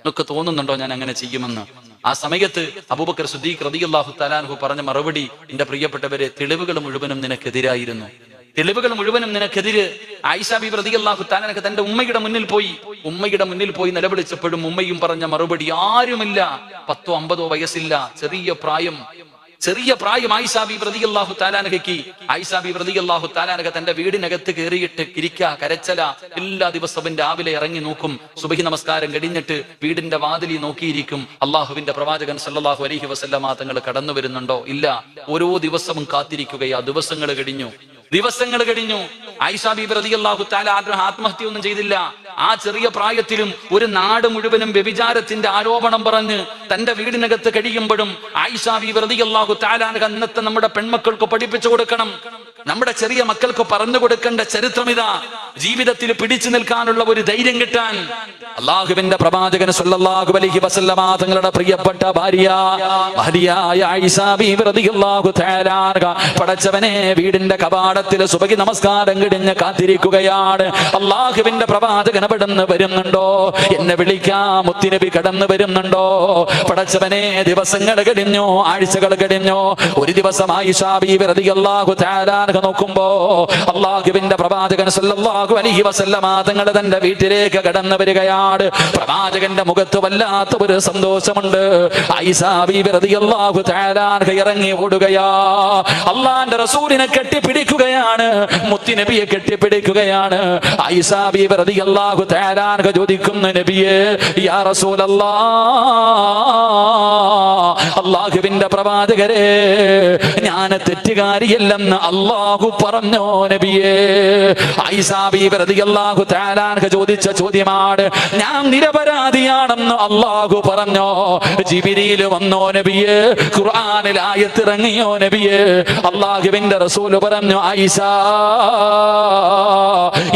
നിനക്ക് തോന്നുന്നുണ്ടോ ഞാൻ അങ്ങനെ ചെയ്യുമെന്ന്? ആ സമയത്ത് അബൂബക്കർ സിദ്ദീഖ് റളിയല്ലാഹു തആല അൻഹു പറഞ്ഞ മറുപടി, എന്റെ പ്രിയപ്പെട്ടവരെ, തെളിവുകൾ മുഴുവനും നിനക്കെതിരായിരുന്നു. തെളിവുകൾ മുഴുവനും നിനക്കെതിര്. ആയിഷ ബീവി റളിയല്ലാഹു തആല അൻഹ തന്റെ ഉമ്മയുടെ മുന്നിൽ പോയി നിലവിളിച്ചപ്പോഴും ഉമ്മയും പറഞ്ഞ മറുപടി, ആരുമില്ല, 10-50 വയസ്സില്ല, ചെറിയ പ്രായം ആയിഷ ബീവി റളിയല്ലാഹു തആല അൻഹയ്ക്ക്. ആയിഷ ബീവി റളിയല്ലാഹു തആല അൻഹ തന്റെ വീടിനകത്ത് കയറിയിട്ട് കരച്ചല. എല്ലാ ദിവസവും രാവിലെ ഇറങ്ങി നോക്കും. സുബഹി നമസ്കാരം കഴിഞ്ഞിട്ട് വീടിന്റെ വാതിലിൽ നോക്കിയിരിക്കും. അള്ളാഹുവിന്റെ പ്രവാചകൻ സല്ലല്ലാഹു അലൈഹി വസല്ലമ തങ്ങൾ കടന്നു വരുന്നുണ്ടോ? ഇല്ല. ഓരോ ദിവസവും കാത്തിരിക്കുകയാ. ദിവസങ്ങൾ കഴിഞ്ഞു. ആയിഷ ബീബി റളിയല്ലാഹു തആല ആത്മഹത്യ ഒന്നും ചെയ്തില്ല. ആ ചെറിയ പ്രായത്തിലും ഒരു നാട് മുഴുവനും വ്യഭിചാരത്തിന്റെ ആരോപണം പറഞ്ഞ് തന്റെ വീടിനകത്ത് കഴിയുമ്പോഴും ആയിഷ ബീബി റളിയല്ലാഹു തആല അന്നത്തെ നമ്മുടെ പെൺമക്കൾക്ക് പഠിപ്പിച്ചു കൊടുക്കണം. നമ്മുടെ ചെറിയ മക്കൾക്ക് പറഞ്ഞു കൊടുക്കേണ്ട ചരിത്രം ഇതാ. ജീവിതത്തിൽ പിടിച്ചു നിൽക്കാനുള്ള ഒരു ധൈര്യം കിട്ടാൻ അള്ളാഹുവിന്റെ പ്രവാചകൻ സല്ലല്ലാഹു അലൈഹി വസല്ലമ തങ്ങളുടെ പ്രിയപ്പെട്ട ഭാര്യ ആയിഷ ബീബി റളിയല്ലാഹു തആല അൻഹ പടച്ചവനെ വീടിന്റെ കവാടത്തിൽ സുബഹി നമസ്കാരം കഴിഞ്ഞ് കാത്തിരിക്കുകയാണ്. അള്ളാഹുവിന്റെ പ്രവാചകൻ അവിടുന്ന് വരുന്നുണ്ടോ? എന്നെ വിളിക്കാൻ മുത്തുനബി കടന്നു വരുന്നുണ്ടോ? പടച്ചവനെ, ദിവസങ്ങൾ കഴിഞ്ഞു, ആഴ്ചകൾ കഴിഞ്ഞു. ഒരു ദിവസം ആയിഷ ബീബി റളിയല്ലാഹു തആല അൻഹ നോക്കുമ്പോ അള്ളാഹുവിന്റെ പ്രവാചകൻ സല്ലല്ലാഹു അലൈഹി വസല്ലമ തങ്ങൾ തന്റെ വീട്ടിലേക്ക് കടന്നു വരികയാണ്. പ്രവാചകന്റെ മുഖത്ത് വല്ലാത്ത ഒരു സന്തോഷമുണ്ട്. ആയിഷ ബീബി റളിയല്ലാഹു തആല അൻഹ ഇറങ്ങി ഓടുകയാ. അള്ളാഹുവിന്റെ റസൂലിനെ കെട്ടിപ്പിടിക്കുകയാണ്, മുത്തുനബിയെ കെട്ടിപ്പിടിക്കുകയാണ്. ആയിഷ ബീബി റളിയല്ലാഹു തആല അൻഹ ചോദിക്കുന്നു, നബിയേ, യാ റസൂലല്ലാഹ്, അള്ളാഹുവിന്റെ പ്രവാചകരെ, ഞാൻ തെറ്റുകാരിയല്ലെന്ന് അള്ളാഹു പറഞ്ഞോ നബിയേ? ആയിഷ ബീബി റളിയല്ലാഹു തആല അൻഹ ചോദിച്ച ചോദ്യമാണ്, ഞാൻ നിരപരാധിയാണെന്ന് അള്ളാഹു പറഞ്ഞോ? ജിബ്രീൽ വന്നോ നബിയേ? ഖുർആനിൽ ആയത്ത് ഇറങ്ങിയോ നബിയേ? അള്ളാഹുവിന്റെ റസൂൽ പറഞ്ഞു, ആയിഷ,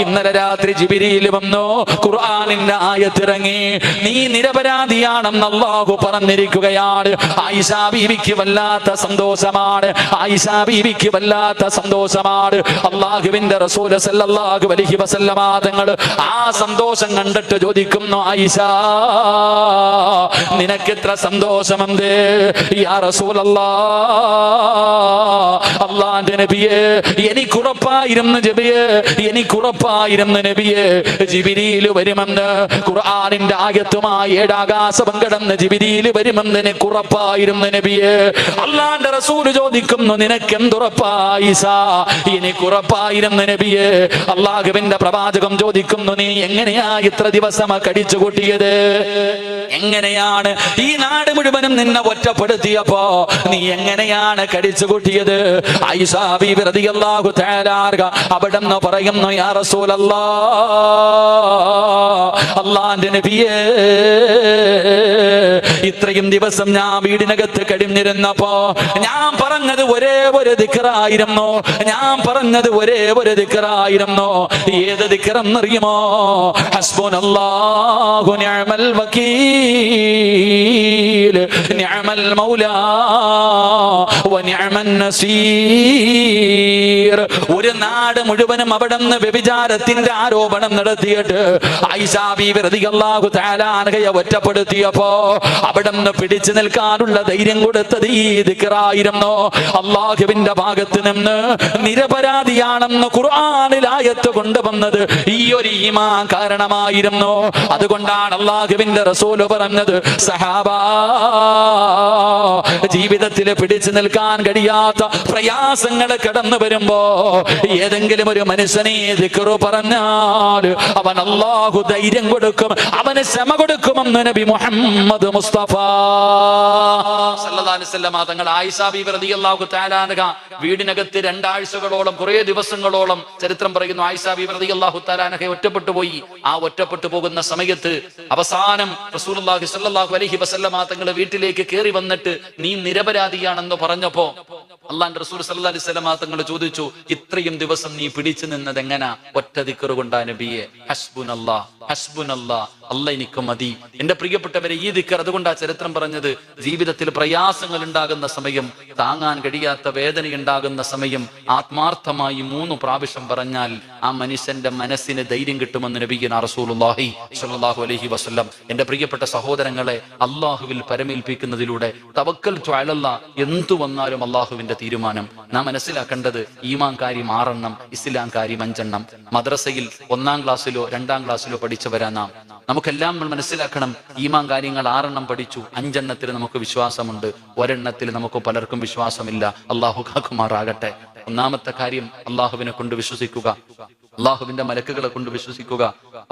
ഇന്നലെ രാത്രി ജിബ്രീൽ വന്നു, ഖുർആനിന്റെ ആയത്ത് ഇറങ്ങി, നീ നിരപരാധിയാണെന്ന് അള്ളാഹു പറഞ്ഞിരിക്കുകയാണ്. ആയിഷ ബീവിക്ക് വല്ലാത്ത സന്തോഷമാണ്. ആയിഷ ബീവിക്ക് വല്ലാത്ത സന്തോഷമാണ്. അള്ളാഹുവിന്റെ റസൂൽ സല്ലല്ലാഹു അലൈഹി വസല്ലമ തങ്ങൾ ആ സന്തോഷം കണ്ടിട്ട് ചോദിക്കുന്നു, ആയിഷ, നിനക്ക് ഇത്ര സന്തോഷമെന്തേ? യാ റസൂലല്ലാഹ്, അല്ലാഹുവിന്റെ നബിയേ, എനിക്കുറപ്പായിരുന്നു നബിയേ, ജിബ്രീൽ വരുമെന്ന്, ഖുർആനിന്റെ ആയത്തുമായി ഏഴാകാശം കടന്ന് ജിബ്രീൽ വരുമെന്ന് എനിക്കുറപ്പായിരുന്നു നബിയേ. അല്ലാഹുവിന്റെ റസൂൽ ചോദിക്കുന്നു, നിനക്ക് എന്തുറപ്പാ ആയിഷ? എനിക്കുറപ്പായിരുന്നു നബിയേ. അള്ളാഹുവിന്റെ പ്രവാചകം ചോദിക്കുന്നു, നീ എങ്ങനെയാ ഇത്ര ദിവസം കടിച്ചു കൂട്ടിയത്? എങ്ങനെയാണ് ഈ നാട് മുഴുവനും നിന്നെ ഒറ്റപ്പെടുത്തിയപ്പോ നീ എങ്ങനെയാണ് കടിച്ചു കൂട്ടിയത്? ആയിഷ ആയിഷ ബീബി റളിയല്ലാഹു തആല അൻഹ അവിടെന്ന് പറയുന്നു, യാ റസൂലല്ലാഹ്, അല്ലാഹുവിന്റെ നബിയേ, ഇത്രയും ദിവസം ഞാൻ വീടിനകത്ത് കഴിഞ്ഞിരുന്നപ്പോ ഞാൻ പറഞ്ഞത് ഒരേ ഒരു ദിക്റായിരുന്നു. ഏത് ദിക്റെന്നറിയുമോ? ഹസ്ബുനല്ലാഹു നിഅമൽ വകീൽ നിഅമൽ മൗലാ വ നിഅമൻ നസീർ. ഒരു നാട് മുഴുവനും അവിടുന്ന് വ്യഭിചാരത്തിന്റെ ആരോപണം നടത്തിയിട്ട് ആയിഷ ബീബി റളിയല്ലാഹു തആല അൻഹയെ ഒറ്റപ്പെടുത്തിയപ്പോ അവിടുന്ന് പിടിച്ചു നിൽക്കാനുള്ള ധൈര്യം കൊടുത്തത് ഈ ദിക്റായിരുന്നു. അല്ലാഹുവിന്റെ ഭാഗത്ത് നിന്ന് നിരപരാധിയാണെന്ന് ഖുർആനിൽ ആയത്ത് കൊണ്ടുവന്നത് ഈ ഒരു ഈമാൻ കാരണമായിരുന്നു. അതുകൊണ്ടാണ് അല്ലാഹുവിന്റെ റസൂല് പറഞ്ഞത്, സഹാബാ, ജീവിതത്തിൽ പിടിച്ചു നിൽക്കാൻ കഴിയാത്ത പ്രയാസങ്ങൾ കടന്നു വരുമ്പോ ഏതെങ്കിലും ഒരു മനുഷ്യനെ ദിക്ർ പറഞ്ഞാൽ അവൻ അല്ലാഹു ധൈര്യം കൊടുക്കും, അവന് ക്ഷമ കൊടുക്കുമെന്ന് നബി മുഹമ്മദ് മുസ്തഫ സല്ലല്ലാഹു അലൈഹി വസല്ലം തങ്ങൾ ആയിഷ ബീബി റളിയല്ലാഹു തആല അൻഹ വീടിനകത്ത് 2 ആഴ്ചകളോളം കുറേ ദിവസങ്ങളോളം ചരിത്രം പറയുന്നു ആയിഷ ബീബി റളിയല്ലാഹു തആല അൻഹ ഒറ്റപ്പെട്ടു പോയി. ആ ഒറ്റപ്പെട്ടു പോകുന്ന സമയത്ത് അവസാനം റസൂലുള്ളാഹി സ്വല്ലല്ലാഹു അലൈഹി വസല്ലം തങ്ങൾ വീട്ടിലേക്ക് കയറി വന്നിട്ട് നീ നിരപരാധിയാണെന്ന് പറഞ്ഞപ്പോ അല്ലാഹുവിന്റെ റസൂൽ സല്ലല്ലാഹു അലൈഹി വസല്ലം തങ്ങൾ ചോദിച്ചു, ഇത്രയും ദിവസം നീ പിടിച്ചു നിന്നത് എങ്ങനെ? ഒറ്റ ദിക്ർ കൊണ്ടാ നബിയെ. ഹസ്ബുനല്ലാഹ് ഹസ്ബുനല്ലാഹ്, അല്ലാഹ് എനിക്ക് മതി. എന്റെ പ്രിയപ്പെട്ടവരെ, ഈ ദിക്ർ അതുകൊണ്ടാ ചരിത്രം പറഞ്ഞത്, ജീവിതത്തിൽ പ്രയാസങ്ങൾ ഉണ്ടാകുന്ന സമയം, താങ്ങാൻ കഴിയാത്ത വേദന ഉണ്ടാകുന്ന സമയം ആത്മാർത്ഥമായി 3 പ്രാവശ്യം പറഞ്ഞാൽ ആ മനുഷ്യന്റെ മനസ്സിന് ധൈര്യം കിട്ടുമെന്ന് നബിയുനാ റസൂലുള്ളാഹി സ്വല്ലല്ലാഹു അലൈഹി വസല്ലം. എന്റെ പ്രിയപ്പെട്ട സഹോദരങ്ങളെ, അല്ലാഹുവിൽ പരമേൽപ്പിക്കുന്നതിലൂടെ തവക്കൽതു അലല്ലാഹ്, എന്തു വന്നാലും അല്ലാഹുവിന്റെ തീരുമാനം. നാം മനസ്സിലാക്കേണ്ടത് ഈമാൻ കാര്യം 6 എണ്ണം, ഇസ്ലാം കാര്യം 5 എണ്ണം. മദ്രസയിൽ 1-ാം ക്ലാസ്സിലോ 2-ാം ക്ലാസ്സിലോ പഠിച്ചവരാ നാം. നമുക്കെല്ലാം മനസ്സിലാക്കണം, ഈമാൻ കാര്യങ്ങൾ 6 എണ്ണം പഠിച്ചു, 5 എണ്ണത്തിൽ നമുക്ക് വിശ്വാസമുണ്ട്, 1 എണ്ണത്തിൽ നമുക്ക് പലർക്കും വിശ്വാസമില്ല. അല്ലാഹു കാക്കുമാറാകട്ടെ. ഒന്നാമത്തെ കാര്യം, അല്ലാഹുവിനെ കൊണ്ട് വിശ്വസിക്കുക, അല്ലാഹുവിന്റെ മലക്കുകളെ കൊണ്ട് വിശ്വസിക്കുക,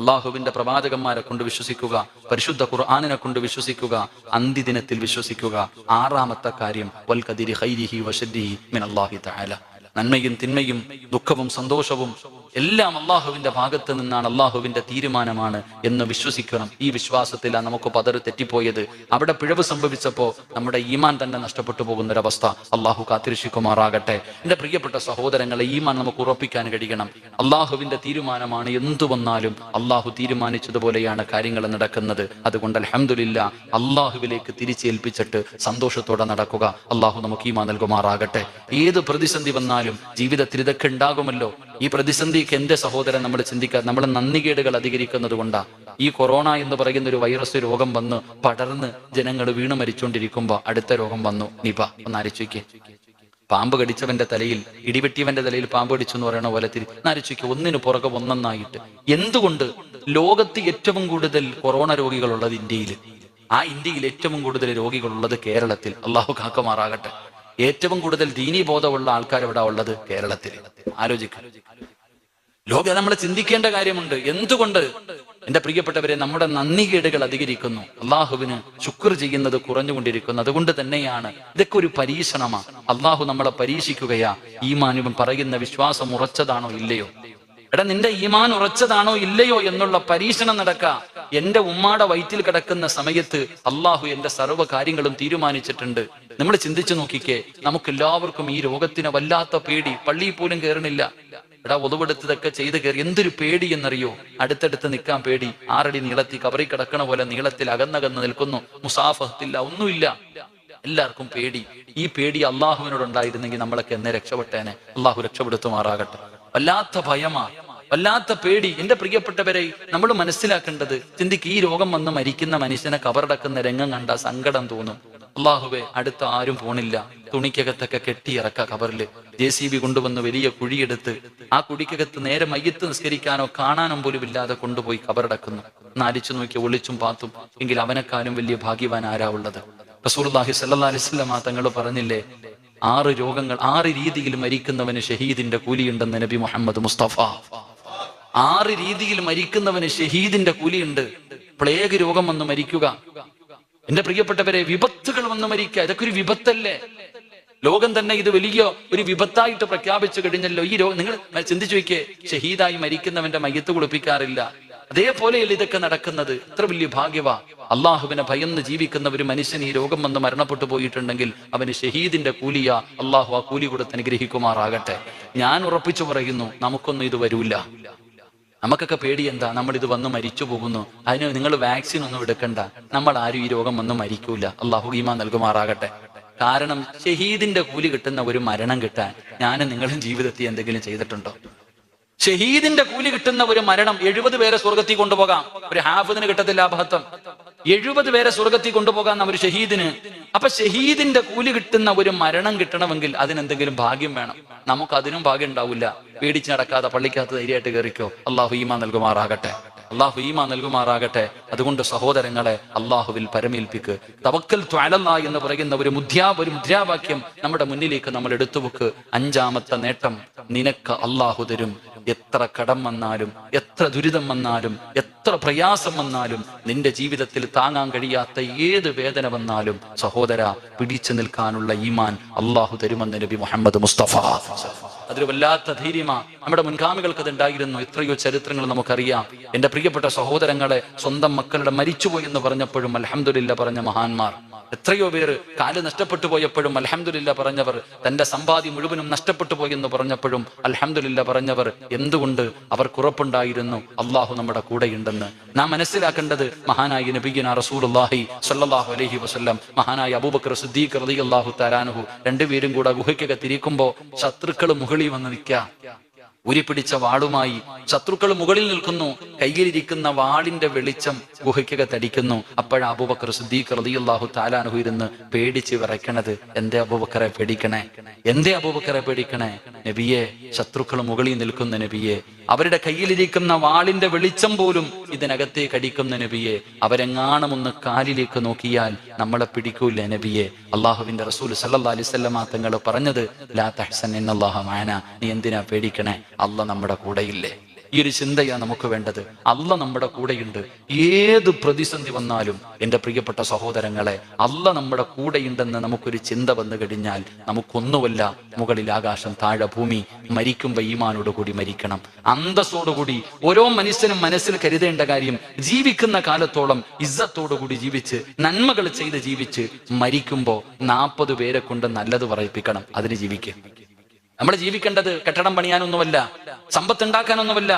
അല്ലാഹുവിന്റെ പ്രവാചകന്മാരെ കൊണ്ട് വിശ്വസിക്കുക, പരിശുദ്ധ ഖുർആനിനെ കൊണ്ട് വിശ്വസിക്കുക, അന്ത്യദിനത്തിൽ വിശ്വസിക്കുക. 6ാമത്തെ കാര്യം, വൽ ഖദരി ഖൈരിഹി വശർരിഹി മിനല്ലാഹി തആല, നന്മയും തിന്മയും ദുഃഖവും സന്തോഷവും എല്ലാം അള്ളാഹുവിന്റെ ഭാഗത്ത് നിന്നാണ്, അള്ളാഹുവിന്റെ തീരുമാനമാണ് എന്ന് വിശ്വസിക്കണം. ഈ വിശ്വാസത്തിലാണ് നമുക്ക് പതറ് തെറ്റിപ്പോയത്. അവിടെ പിഴവ് സംഭവിച്ചപ്പോ നമ്മുടെ ഈമാൻ തന്നെ നഷ്ടപ്പെട്ടു പോകുന്നൊരവസ്ഥ. അള്ളാഹു കാത്തിരക്ഷിക്കുമാറാകട്ടെ. എന്റെ പ്രിയപ്പെട്ട സഹോദരങ്ങളെ, ഈമാൻ നമുക്ക് ഉറപ്പിക്കാൻ കഴിയണം. അള്ളാഹുവിന്റെ തീരുമാനമാണ്, എന്തു വന്നാലും അള്ളാഹു തീരുമാനിച്ചതുപോലെയാണ് കാര്യങ്ങൾ നടക്കുന്നത്. അതുകൊണ്ട് അൽഹംദുലില്ലാ, അള്ളാഹുവിലേക്ക് തിരിച്ചേൽപ്പിച്ചിട്ട് സന്തോഷത്തോടെ നടക്കുക. അള്ളാഹു നമുക്ക് ഈമാൻ നൽകുമാറാകട്ടെ. ഏത് പ്രതിസന്ധി വന്നാലും ജീവിതത്തിൽ ഇതൊക്കെ ഉണ്ടാകുമല്ലോ. ഈ പ്രതിസന്ധിക്ക് എന്റെ സഹോദരൻ നമ്മൾ ചിന്തിക്കാതെ നമ്മുടെ നന്ദികേടുകൾ അധികരിക്കുന്നത് കൊണ്ടാണ്. ഈ കൊറോണ എന്ന് പറയുന്ന ഒരു വൈറസ് രോഗം വന്ന് പടർന്ന് ജനങ്ങൾ വീണ് മരിച്ചുകൊണ്ടിരിക്കുമ്പോ അടുത്ത രോഗം വന്നു, നിപ. ഒന്ന് ആലോചിക്ക്, പാമ്പ് കടിച്ചവന്റെ തലയിൽ, ഇടിവെട്ടിയവന്റെ തലയിൽ പാമ്പ് കടിച്ചു എന്ന് പറയുന്ന പോലെ ആലോചിക്ക്, ഒന്നിനു പുറകെ ഒന്നൊന്നായിട്ട്. എന്തുകൊണ്ട് ലോകത്ത് ഏറ്റവും കൂടുതൽ കൊറോണ രോഗികളുള്ളത് ഇന്ത്യയിൽ? ആ ഇന്ത്യയിൽ ഏറ്റവും കൂടുതൽ രോഗികളുള്ളത് കേരളത്തിൽ. അള്ളാഹു കാക്കുമാറാകട്ടെ. ഏറ്റവും കൂടുതൽ ദീനീബോധമുള്ള ആൾക്കാർ എവിടെ ഉള്ളത്? കേരളത്തിൽ. ആലോചിക്കുക. ലോകം നമ്മൾ ചിന്തിക്കേണ്ട കാര്യമുണ്ട്. എന്തുകൊണ്ട്? എന്റെ പ്രിയപ്പെട്ടവരെ, നമ്മുടെ നന്ദികേടുകൾ അധികരിക്കുന്നു, അള്ളാഹുവിന് ശുക്ർ ചെയ്യുന്നത് കുറഞ്ഞുകൊണ്ടിരിക്കുന്നു. അതുകൊണ്ട് തന്നെയാണ് ഇതൊക്കെ ഒരു പരീക്ഷണമാണ്. അള്ളാഹു നമ്മളെ പരീക്ഷിക്കുകയാ. ഈമാനും പറയുന്ന വിശ്വാസം ഉറച്ചതാണോ ഇല്ലയോ? എടാ, നിന്റെ ഈമാൻ ഉറച്ചതാണോ ഇല്ലയോ എന്നുള്ള പരീക്ഷണം നടക്ക. എന്റെ ഉമ്മാടെ വയറ്റിൽ കിടക്കുന്ന സമയത്ത് അള്ളാഹു എന്റെ സർവ്വ കാര്യങ്ങളും തീരുമാനിച്ചിട്ടുണ്ട്. നമ്മൾ ചിന്തിച്ചു നോക്കിക്കേ, നമുക്ക് എല്ലാവർക്കും ഈ രോഗത്തിന് വല്ലാത്ത പേടി. പള്ളിയിൽ പോലും കയറണില്ല. എടാ, ഒതുവെടുത്തതൊക്കെ ചെയ്ത് കയറി. എന്തൊരു പേടി എന്നറിയോ? അടുത്തടുത്ത് നിൽക്കാൻ പേടി. 6 അടി നീളത്തിൽ കബറി കിടക്കണ പോലെ നീളത്തിൽ അകന്നകന്ന് നിൽക്കുന്നു. മുസാഫഹത്തില്ല, ഒന്നുമില്ല. എല്ലാവർക്കും പേടി. ഈ പേടി അള്ളാഹുവിനോടുണ്ടായിരുന്നെങ്കിൽ നമ്മളൊക്കെ എന്നെ രക്ഷപ്പെട്ടേനെ. അള്ളാഹു രക്ഷപ്പെടുത്തുമാറാകട്ടെ. വല്ലാത്ത ഭയമാ, വല്ലാത്ത പേടി. എന്റെ പ്രിയപ്പെട്ടവരെ, നമ്മൾ മനസ്സിലാക്കേണ്ടത്, ചിന്തിക്ക്, ഈ രോഗം വന്ന് മരിക്കുന്ന മനുഷ്യനെ കബറടക്കുന്ന രംഗം കണ്ട സങ്കടം തോന്നും. അള്ളാഹുവെ, അടുത്ത ആരും പോണില്ല. തുണിക്കകത്തൊക്കെ കെട്ടിയിറക്ക കബറില്. JCB കൊണ്ടുവന്ന് വലിയ കുഴിയെടുത്ത് ആ കുഴിക്കകത്ത് നേരെ മയ്യത്ത് നിസ്കരിക്കാനോ കാണാനോ പോലും ഇല്ലാതെ കൊണ്ടുപോയി കബറടക്കുന്നു. നാലിച്ചു നോക്കി ഒളിച്ചും പാത്തും. എങ്കിൽ അവനെക്കാളും വലിയ ഭാഗ്യവാൻ ആരാ ഉള്ളത്? റസൂലുള്ളാഹി സ്വല്ലല്ലാഹു അലൈഹി വസല്ലം തങ്ങൾ പറഞ്ഞില്ലേ, 6 രോഗങ്ങൾ 6 രീതിയിൽ മരിക്കുന്നവന് ഷഹീദിന്റെ കൂലിയുണ്ടെന്ന് നബി മുഹമ്മദ് മുസ്തഫ. 6 രീതിയിൽ മരിക്കുന്നവന് ഷഹീദിന്റെ കൂലിയുണ്ട്. പ്ലേഗ് രോഗം വന്ന് മരിക്കുക. എന്റെ പ്രിയപ്പെട്ടവരെ, വിപത്തുകൾ വന്ന് മരിക്കുക, ഇതൊക്കെ ഒരു വിപത്തല്ലേ? ലോകം തന്നെ ഇത് വലിയ ഒരു വിപത്തായിട്ട് പ്രഖ്യാപിച്ചു കഴിഞ്ഞല്ലോ. ഈ രോഗം നിങ്ങൾ ചിന്തിച്ചു നോക്കിയേ, ഷഹീദായി മരിക്കുന്നവന്റെ മയ്യത്ത് കുളിപ്പിക്കാറില്ല. അതേപോലെയല്ല ഇതൊക്കെ നടക്കുന്നത്. ഇത്ര വലിയ ഭാഗ്യവാ. അള്ളാഹുവിനെ ഭയന്ന് ജീവിക്കുന്ന ഒരു മനുഷ്യൻ ഈ രോഗം വന്ന് മരണപ്പെട്ടു പോയിട്ടുണ്ടെങ്കിൽ അവന് ഷഹീദിന്റെ കൂലിയാ. അള്ളാഹു ആ കൂലി കൊടുത്ത് അനുഗ്രഹിക്കുമാറാകട്ടെ. ഞാൻ ഉറപ്പിച്ചു പറയുന്നു, നമുക്കൊന്നും ഇത് വരൂല. നമുക്കൊക്കെ പേടി എന്താ? നമ്മൾ ഇത് വന്ന് മരിച്ചു പോകുന്നു. അതിന് നിങ്ങൾ വാക്സിൻ ഒന്നും എടുക്കണ്ട. നമ്മൾ ആരും ഈ രോഗം വന്ന് മരിക്കൂല. അള്ളാഹു ഈമാൻ നൽകുമാറാകട്ടെ. കാരണം ഷഹീദിന്റെ കൂലി കിട്ടുന്ന ഒരു മരണം കിട്ടാൻ ഞാനും നിങ്ങളും ജീവിതത്തിൽ എന്തെങ്കിലും ചെയ്തിട്ടുണ്ടോ? ഷഹീദിന്റെ കൂലി കിട്ടുന്ന ഒരു മരണം 70 പേരെ സ്വർഗത്തിൽ കൊണ്ടുപോകാം. ഒരു ഹാഫിദിന് കിട്ടത്തില്ല മഹത്വം. 70 പേരെ സ്വർഗത്തിൽ കൊണ്ടുപോകാൻ ഒരു ഷഹീദിന്. അപ്പൊ ഷഹീദിന്റെ കൂലി കിട്ടുന്ന ഒരു മരണം കിട്ടണമെങ്കിൽ അതിനെന്തെങ്കിലും ഭാഗ്യം വേണം. നമുക്ക് അതിനും ഭാഗ്യം ഉണ്ടാവില്ല. പേടിച്ച് നടക്കാതെ പള്ളിക്കകത്ത് ധൈര്യമായിട്ട് കയറിക്കോ. അള്ളാഹു ഈമാൻ നൽകുമാറാകട്ടെ. അള്ളാഹു ഈമാൻ നൽകുമാറാകട്ടെ. അതുകൊണ്ട് സഹോദരങ്ങളെ, അള്ളാഹുവിൽ പരമേൽപ്പിക്ക്. തവക്കൽതു അലല്ലാഹ് എന്ന് പറയുന്ന ഒരു മുദ്രാവാക്യം നമ്മുടെ മുന്നിലേക്ക് നമ്മൾ എടുത്തു വെക്ക്. 5-ാമത്തെ നേട്ടം നിനക്ക് അള്ളാഹു തരും. എത്ര കടം വന്നാലും, എത്ര ദുരിതം വന്നാലും, എത്ര പ്രയാസം വന്നാലും, നിന്റെ ജീവിതത്തിൽ താങ്ങാൻ കഴിയാത്ത ഏത് വേദന വന്നാലും സഹോദര, പിടിച്ചു നിൽക്കാനുള്ള ഈമാൻ അള്ളാഹു തരുമെന്ന് നബി മുഹമ്മദ് മുസ്തഫ. അതൊരു വല്ലാത്ത ധൈര്യമാ. നമ്മുടെ മുൻഗാമികൾക്ക് അതുണ്ടായിരുന്നു. എത്രയോ ചരിത്രങ്ങൾ നമുക്കറിയാം. എന്റെ പ്രിയപ്പെട്ട സഹോദരങ്ങളെ, സ്വന്തം മക്കളുടെ മരിച്ചുപോയി എന്ന് പറഞ്ഞപ്പോഴും അൽഹംദുലില്ലാ പറഞ്ഞ മഹാന്മാർ. എത്രയോ പേര് കാല് നഷ്ടപ്പെട്ടു പോയപ്പോഴും അൽഹംദുലില്ലാ പറഞ്ഞവർ. തന്റെ സമ്പാദ്യം മുഴുവനും നഷ്ടപ്പെട്ടു പോയി എന്ന് പറഞ്ഞപ്പോഴും അൽഹംദുലില്ലാ പറഞ്ഞവർ. എന്തുകൊണ്ട്? അവർക്ക് ഉറപ്പുണ്ടായിരുന്നു അള്ളാഹു നമ്മുടെ കൂടെയുണ്ടെന്ന്. നാം മനസ്സിലാക്കേണ്ടത്, മഹാനായ നബിയുനാ റസൂലുള്ളാഹി സ്വല്ലല്ലാഹു അലൈഹി വസല്ലം, മഹാനായ അബൂബക്കർ സിദ്ദീഖ് റളിയല്ലാഹു തആല അൻഹു, രണ്ടുപേരും കൂടെ ഗുഹയ്ക്കകത്തിരിക്കുമ്പോ ശത്രുക്കൾ മുകളിൽ വന്ന് നിൽക്കുക. ഉരിപിടിച്ച വാളുമായി ശത്രുക്കൾ മുകളിൽ നിൽക്കുന്നു. കയ്യിലിരിക്കുന്ന വാളിന്റെ വെളിച്ചം ഗുഹയ്ക്കകത്തടിക്കുന്നു. അപ്പോഴാ അബൂബക്കർ സിദ്ദീഖ് റളിയല്ലാഹു തആല അൻഹു ഇരുന്ന് പേടിച്ച് വിറയ്ക്കണത്. എന്തേ അബൂബക്കറെ പേടിക്കണേ? എന്തേ അബൂബക്കറെ പേടിക്കണേ? നബിയെ, ശത്രുക്കൾ മുകളിൽ നിൽക്കുന്ന നബിയെ, അവരുടെ കയ്യിലിരിക്കുന്ന വാളിന്റെ വെളിച്ചം പോലും ഇതിനകത്തേക്ക് അടിക്കുന്ന നബിയെ, അവരെങ്ങാണമൊന്ന് കാലിലേക്ക് നോക്കിയാൽ നമ്മളെ പിടിക്കൂല നബിയെ. അള്ളാഹുവിന്റെ റസൂൽ സല്ലല്ലാഹു അലൈഹി വസല്ലം തങ്ങൾ പറഞ്ഞത്, ലാ തഹ്സൻ ഇന്നല്ലാഹ മഅനാ, നീ എന്തിനാ പേടിക്കണേ? അള്ളാഹ് നമ്മുടെ കൂടെയില്ലേ? ഈ ഒരു ചിന്തയാ നമുക്ക് വേണ്ടത്. അള്ളാഹ് നമ്മുടെ കൂടെയുണ്ട്. ഏത് പ്രതിസന്ധി വന്നാലും എന്റെ പ്രിയപ്പെട്ട സഹോദരങ്ങളെ, അള്ളാഹ് നമ്മുടെ കൂടെയുണ്ടെന്ന് നമുക്കൊരു ചിന്ത വന്നു കഴിഞ്ഞാൽ നമുക്കൊന്നുമല്ല. മുകളിൽ ആകാശം, താഴെ ഭൂമി. മരിക്കുമ്പോ ഈമാനോടുകൂടി മരിക്കണം, അന്തസ്സോടുകൂടി. ഓരോ മനുഷ്യനും മനസ്സിൽ കരുതേണ്ട കാര്യം, ജീവിക്കുന്ന കാലത്തോളം ഇസ്സത്തോടുകൂടി ജീവിച്ച്, നന്മകൾ ചെയ്ത് ജീവിച്ച് മരിക്കുമ്പോ 40 പേരെ കൊണ്ട് നല്ലത് പറയിപ്പിക്കണം. അതിന് ജീവിക്കുക. നമ്മൾ ജീവിക്കേണ്ടത് കെട്ടിടം പണിയാനൊന്നുമല്ല, സമ്പത്ത് ഉണ്ടാക്കാനൊന്നുമല്ല.